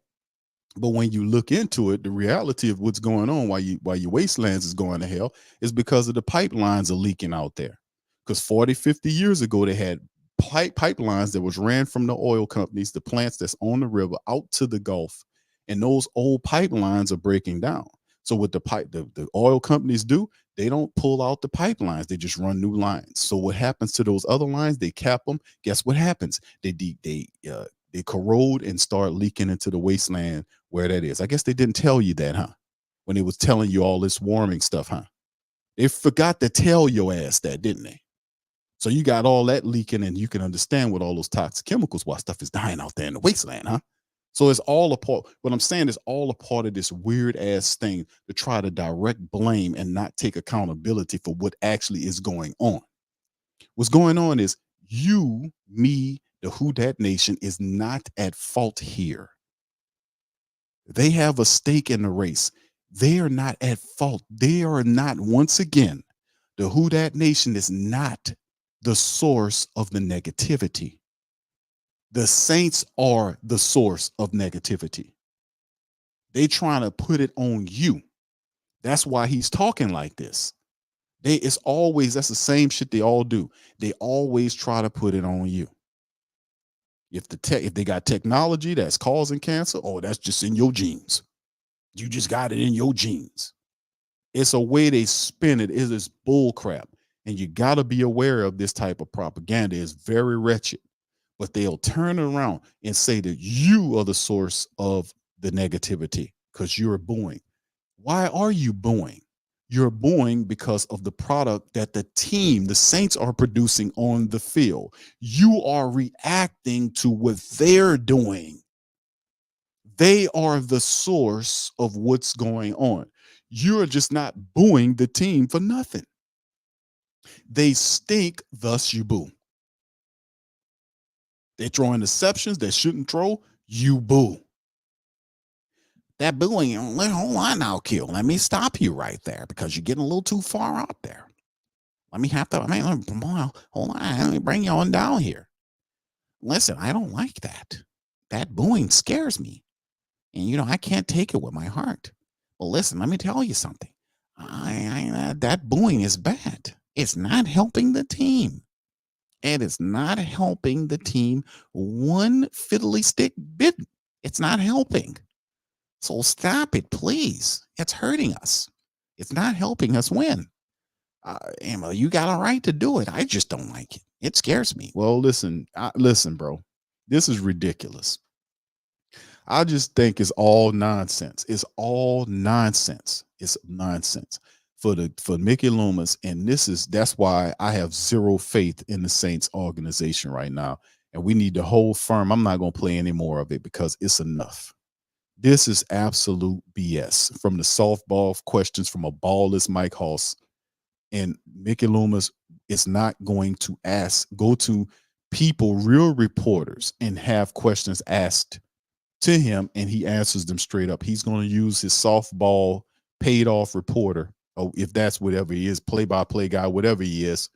C: But when you look into it, the reality of what's going on while your wastelands is going to hell is because of the pipelines are leaking out there. Because 40, 50 years ago, they had pipelines that was ran from the oil companies, the plants that's on the river out to the Gulf, and those old pipelines are breaking down. So what the oil companies do, they don't pull out the pipelines; they just run new lines. So what happens to those other lines? They cap them. Guess what happens? They corrode and start leaking into the wasteland where that is. I guess they didn't tell you that, huh? When they was telling you all this warming stuff, huh? They forgot to tell your ass that, didn't they? So you got all that leaking, and you can understand what all those toxic chemicals, why stuff is dying out there in the wasteland, huh? So it's all a part. What I'm saying is all a part of this weird ass thing to try to direct blame and not take accountability for what actually is going on. What's going on is you, me, the Who Dat Nation is not at fault here. They have a stake in the race. They are not at fault. They are not, once again, the Who Dat Nation is not the source of the negativity. The Saints are the source of negativity. They trying to put it on you. That's why he's talking like this. That's the same shit they all do. They always try to put it on you. If they got technology that's causing cancer, that's just in your genes. You just got it in your genes. It's a way they spin it. It is bull crap. And you got to be aware of this type of propaganda. It's very wretched. But they'll turn around and say that you are the source of the negativity because you're booing. Why are you booing? You're booing because of the product that the team, the Saints, are producing on the field. You are reacting to what they're doing. They are the source of what's going on. You're just not booing the team for nothing. They stink, thus you boo. They throw interceptions they shouldn't throw, you boo. That booing, hold on now, Q. Let me stop you right there because you're getting a little too far out there. Hold on, let me bring you on down here. Listen, I don't like that. That booing scares me. And, I can't take it with my heart. Well, listen, let me tell you something. That booing is bad. It's not helping the team. It is not helping the team one fiddly stick bit. It's not helping. So stop it, please. It's hurting us. It's not helping us win. Emma, you got a right to do it. I just don't like it. It scares me. Well, listen, bro. This is ridiculous. I just think it's all nonsense. It's all nonsense. It's nonsense for Mickey Loomis, and that's why I have zero faith in the Saints organization right now. And we need to hold firm. I'm not going to play any more of it because it's enough. This is absolute BS. From the softball questions from a ballless Mike Hoss, and Mickey Loomis is not going to go to people, real reporters, and have questions asked to him, and he answers them straight up. He's going to use his softball paid off reporter, or if that's whatever he is, play-by-play guy, whatever he is.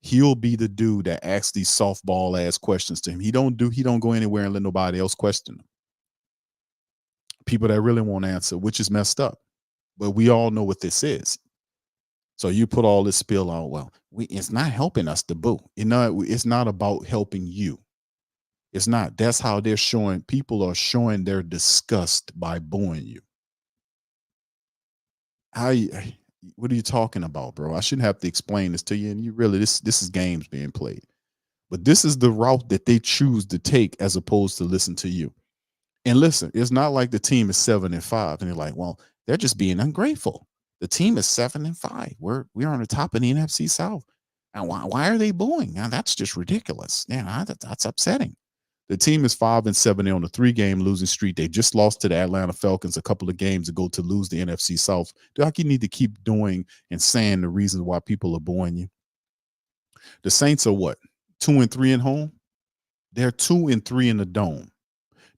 C: He'll be the dude that asks these softball ass questions to him. He don't go anywhere and let nobody else question him. People that really won't answer, which is messed up. But we all know what this is. So you put all this spill on, it's not helping us to boo. It's not about helping you. It's not. That's how people are showing their disgust by booing you. What are you talking about, bro? I shouldn't have to explain this to you. And you really, this is games being played. But this is the route that they choose to take as opposed to listen to you. And listen, it's not like the team is 7-5 and they're like, they're just being ungrateful. The team is 7-5. We're on the top of the NFC South. And why are they booing? Now, that's just ridiculous. That's upsetting. The team is 5-7. They're on a 3-game losing streak. They just lost to the Atlanta Falcons a couple of games ago to lose the NFC South. Like, you need to keep doing and saying the reasons why people are booing you. The Saints are what? 2-3 at home? They're 2-3 in the dome,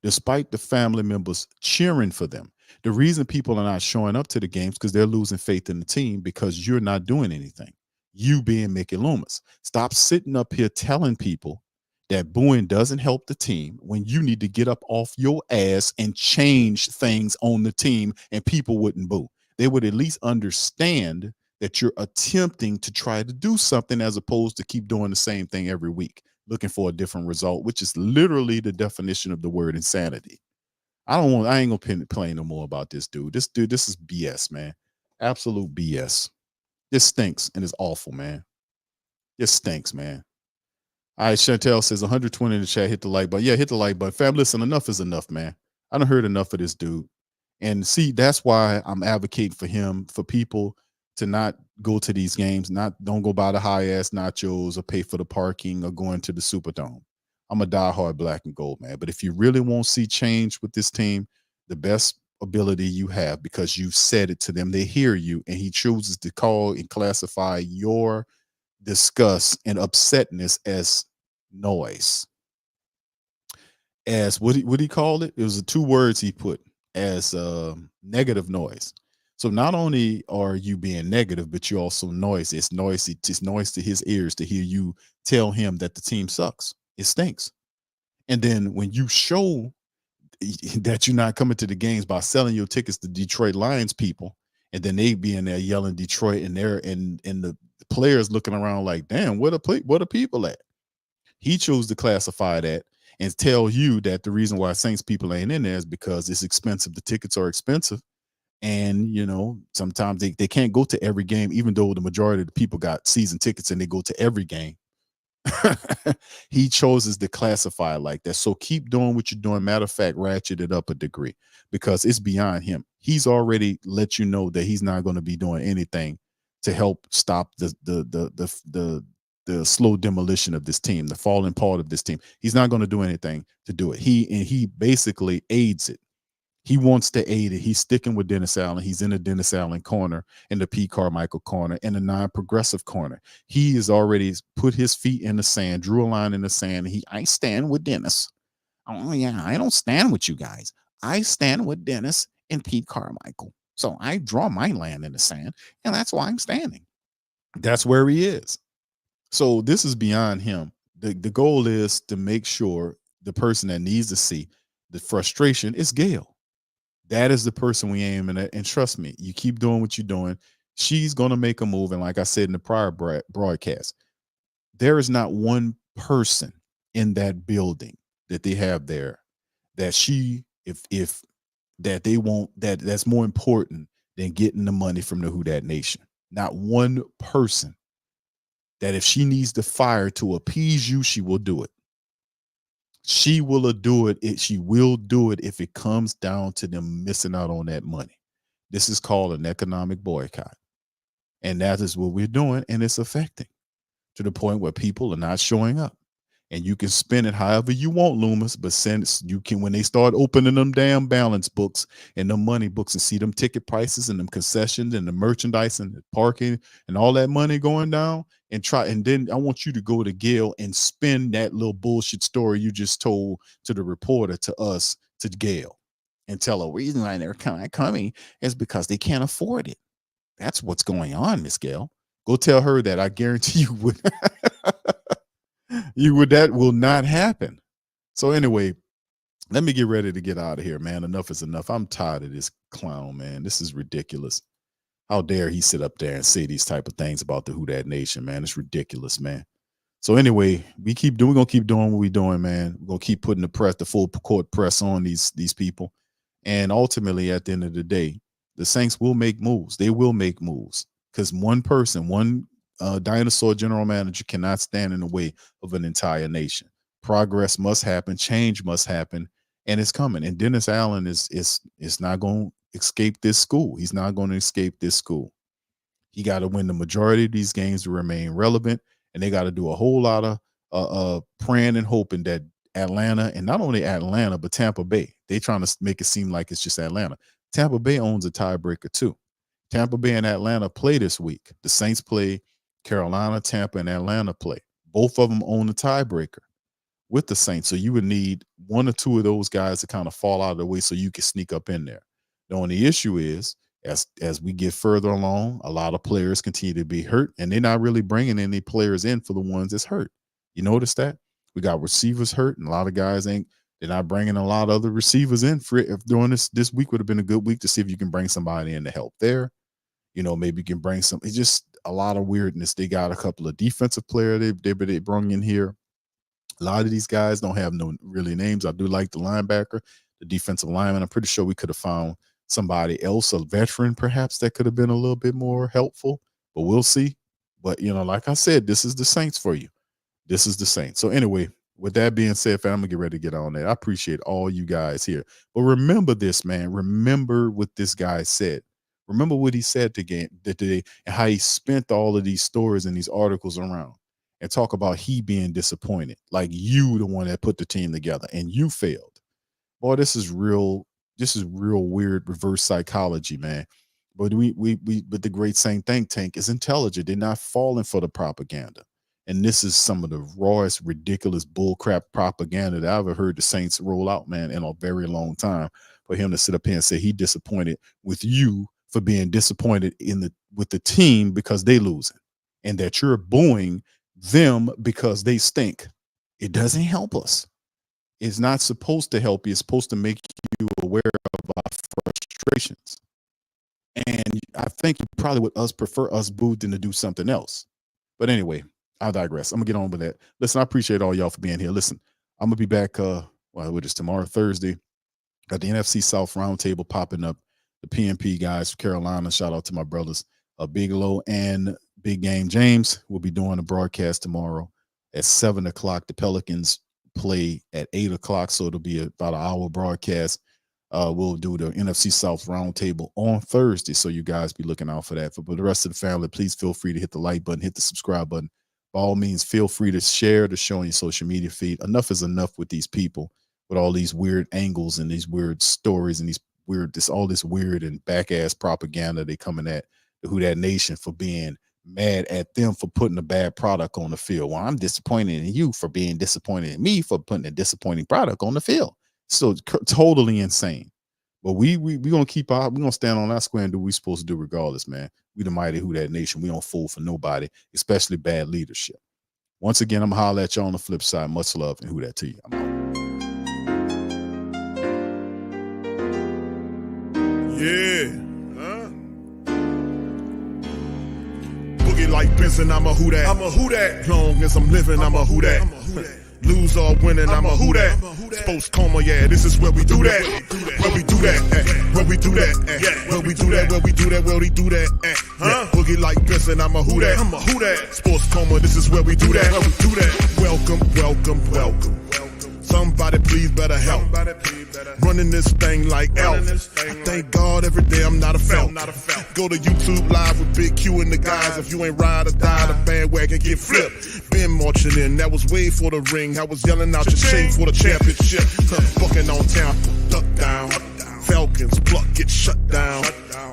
C: despite the family members cheering for them. The reason people are not showing up to the games because they're losing faith in the team because you're not doing anything. You being Mickey Loomis. Stop sitting up here telling people that booing doesn't help the team when you need to get up off your ass and change things on the team, and people wouldn't boo. They would at least understand that you're attempting to try to do something as opposed to keep doing the same thing every week, looking for a different result, which is literally the definition of the word insanity. I ain't gonna play no more about this dude. This is BS, man. Absolute BS. This stinks and it's awful, man. This stinks, man. All right, Chantel says 120 in the chat. Hit the like button. Yeah, hit the like button. Fam, listen, enough is enough, man. I done heard enough of this dude. And see, that's why I'm advocating for him, for people to not go to these games, don't go buy the high ass nachos or pay for the parking or going to the Superdome. I'm a diehard black and gold, man. But if you really won't see change with this team, the best ability you have, because you've said it to them, they hear you, and he chooses to call and classify your disgust and upsetness as noise. As what he called it? It was the 2 words he put as negative noise. So not only are you being negative, but you're also noisy. It's noisy. It's noise to his ears to hear you tell him that the team sucks. It stinks. And then when you show that you're not coming to the games by selling your tickets to Detroit Lions people, and then they be in there yelling Detroit, and the players looking around like, damn, what are people at? He chose to classify that and tell you that the reason why Saints people ain't in there is because it's expensive. The tickets are expensive. And, sometimes they can't go to every game, even though the majority of the people got season tickets and they go to every game. He chooses to classify it like that. So keep doing what you're doing. Matter of fact, ratchet it up a degree, because it's beyond him. He's already let you know that he's not going to be doing anything to help stop the slow demolition of this team, the falling part of this team. He's not going to do anything to do it. He basically aids it. He wants to aid it. He's sticking with Dennis Allen. He's in the Dennis Allen corner, in the Pete Carmichael corner, in the non-progressive corner. He has already put his feet in the sand, drew a line in the sand. I stand with Dennis. Oh, yeah, I don't stand with you guys. I stand with Dennis and Pete Carmichael. So I draw my line in the sand, and that's why I'm standing. That's where he is. So this is beyond him. The goal is to make sure the person that needs to see the frustration is Gail. That is the person we aiming at. And trust me, you keep doing what you're doing, she's going to make a move. And like I said in the prior broadcast, there is not one person in that building that they have there that that they won't, that's more important than getting the money from the Who Dat Nation. Not one person that if she needs to fire to appease you, she will do it. She will do it. She will do it if it comes down to them missing out on that money. This is called an economic boycott. And that is what we're doing. And it's affecting to the point where people are not showing up. And you can spend it however you want, Loomis, but when they start opening them damn balance books and them money books and see them ticket prices and them concessions and the merchandise and the parking and all that money going down, and then I want you to go to Gail and spin that little bullshit story you just told to the reporter, to us, to Gail, and tell her reason why they're coming is because they can't afford it. That's what's going on, Miss Gail. Go tell her that. I guarantee you would. That will not happen. So anyway, let me get ready to get out of here, man. Enough is enough. I'm tired of this clown, man. This is ridiculous. How dare he sit up there and say these type of things about the Who Dat Nation, man? It's ridiculous, man. So anyway, we're gonna keep doing what we're doing, man. We're gonna keep putting the full court press on these people. And ultimately, at the end of the day, the Saints will make moves. They will make moves, because one dinosaur general manager cannot stand in the way of an entire nation. Progress must happen, change must happen, and it's coming. And Dennis Allen is not going to escape this school. He's not going to escape this school. He got to win the majority of these games to remain relevant, and they got to do a whole lot of praying and hoping that Atlanta, and not only Atlanta, but Tampa Bay, they trying to make it seem like it's just Atlanta. Tampa Bay owns a tiebreaker too. Tampa Bay and Atlanta play this week. The Saints play Carolina, Tampa, and Atlanta play. Both of them own a tiebreaker with the Saints. So you would need one or two of those guys to kind of fall out of the way so you can sneak up in there. The only issue is As we get further along, a lot of players continue to be hurt, and they're not really bringing any players in for the ones that's hurt. You notice that? We got receivers hurt, and a lot of guys they're not bringing a lot of other receivers in. If during this week would have been a good week to see if you can bring somebody in to help there. Maybe you can bring some. It's just a lot of weirdness. They got a couple of defensive players they brought in here. A lot of these guys don't have no really names. I do like the linebacker, the defensive lineman. I'm pretty sure we could have found somebody else, a veteran perhaps, that could have been a little bit more helpful, but we'll see. But, like I said, this is the Saints for you. This is the Saints. So anyway, with that being said, fam, I'm going to get ready to get on that. I appreciate all you guys here. But remember this, man. Remember what this guy said. Remember what he said today and how he spent all of these stories and these articles around and talk about he being disappointed, like you, the one that put the team together, and you failed. Boy, this is real weird reverse psychology, man. But but the great Saint think tank is intelligent. They're not falling for the propaganda. And this is some of the rawest, ridiculous bullcrap propaganda that I've ever heard the Saints roll out, man, in a very long time. For him to sit up here and say he disappointed with you for being disappointed with the team because they losing, and that you're booing them because they stink. It doesn't help us. It's not supposed to help you. It's supposed to make you aware of our frustrations. And I think you probably would prefer us booed than to do something else. But anyway, I digress. I'm gonna get on with that. Listen, I appreciate all y'all for being here. Listen, I'm gonna be back what is tomorrow, Thursday. Got the NFC South Roundtable popping up. The PNP guys from Carolina. Shout out to my brothers, Bigelow and Big Game James. Will be doing a broadcast tomorrow at 7 o'clock. The Pelicans play at 8 o'clock, so it'll be about an hour broadcast. We'll do the NFC South Roundtable on Thursday, so you guys be looking out for that. For the rest of the family, please feel free to hit the like button, hit the subscribe button. By all means, feel free to share the show on your social media feed. Enough is enough with these people, with all these weird angles and these weird stories and all this weird and back-ass propaganda they coming at the Who Dat Nation for being mad at them for putting a bad product on the field. Well, I'm disappointed in you for being disappointed in me for putting a disappointing product on the field. So totally insane. But we gonna keep out. We're gonna stand on our square and do what we're supposed to do regardless, man. We the mighty Who Dat Nation. We don't fool for nobody, especially bad leadership. Once again, I'm gonna holler at you on the flip side. Much love and Who Dat to you. I'm out.
A: Yeah. Boogie like Benson, I'm a Who Dat. I'm a Who Dat. Long as I'm living, I'm a Who Dat. Lose or winning, I'm a Who Dat. Sports Coma, yeah, this is where we do that. Where we do that, where we do that, where we do that, where we do that, where we do that. Boogie like Benson, I'm a Who Dat. I'm a Who Dat. Sports Coma, this is where we do that. Where we do that. Welcome, welcome, welcome. Somebody please better help. Running this thing like Elf. I thank God every day I'm not a Falcon. Go to YouTube Live with Big Q and the guys. If you ain't ride or die, the bandwagon get flipped. Been marching in, that was way for the ring. I was yelling out your shame for the championship. Bucking on Tampa, duck down. Falcons, pluck, get shut down.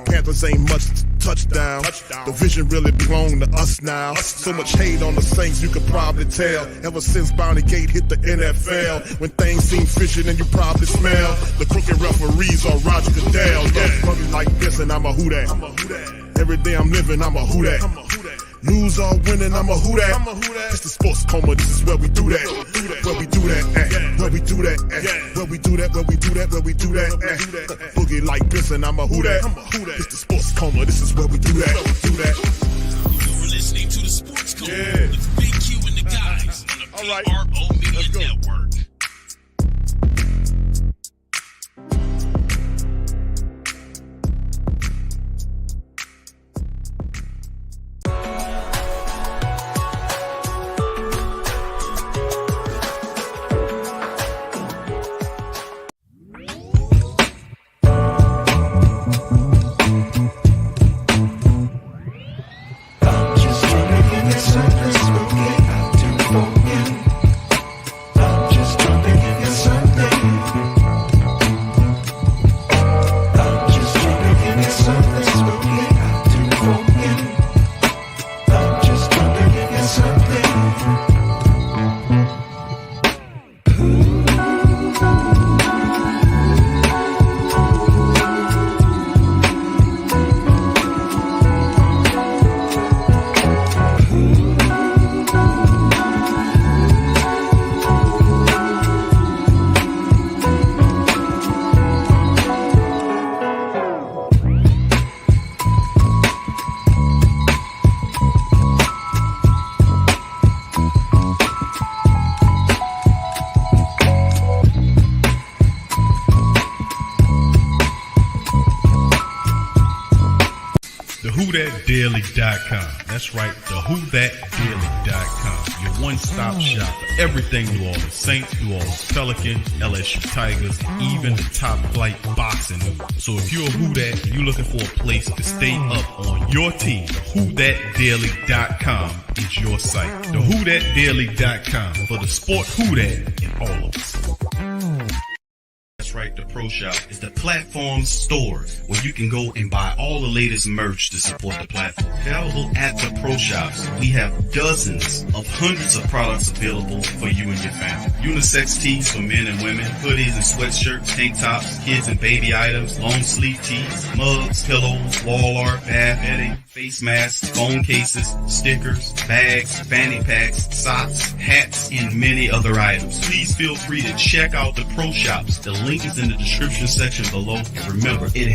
A: Panthers ain't much touchdown. The vision really belong to us now. So much hate on the Saints, you could probably tell. Ever since Bounty Gate hit the NFL, when things seem fishy and you probably smell the crooked referees or Roger Goodell. Fucking like this and I'm a Who Dat. Every day I'm living, I'm a Who Dat. Lose or winning, I'm a Who Dat. It's the Sports Coma, this is where we do that. Where we do that, where we do that, where we do that, where we do that, where we do that. Boogie like Benson, I'm a Who Dat. It's the Sports Coma, this is where we do that. You're
B: listening to the Sports Coma with Big Q and the guys on the PRO Media Network.
D: Just
N: WhoThatDaily.com. That's right, the WhoThatDaily.com. Your one-stop shop for everything New Orleans Saints, New Orleans Pelicans, LSU Tigers, even the top flight boxing. So if you're a Who That and you're looking for a place to stay up on your team, WhoThatDaily.com is your site. The WhoThatDaily.com for the sport Who That in all of us. That's right, the Pro Shop is the platform store where you can go and buy all the latest merch to support the platform. Available at the Pro Shops, we have dozens of hundreds of products available for you and your family. Unisex tees for men and women, hoodies and sweatshirts, tank tops, kids and baby items, long sleeve tees, mugs, pillows, wall art, bath bedding, face masks, phone cases, stickers, bags, fanny packs, socks, hats, and many other items. Please feel free to check out the Pro Shops. The link is in the description section below. And remember, it helps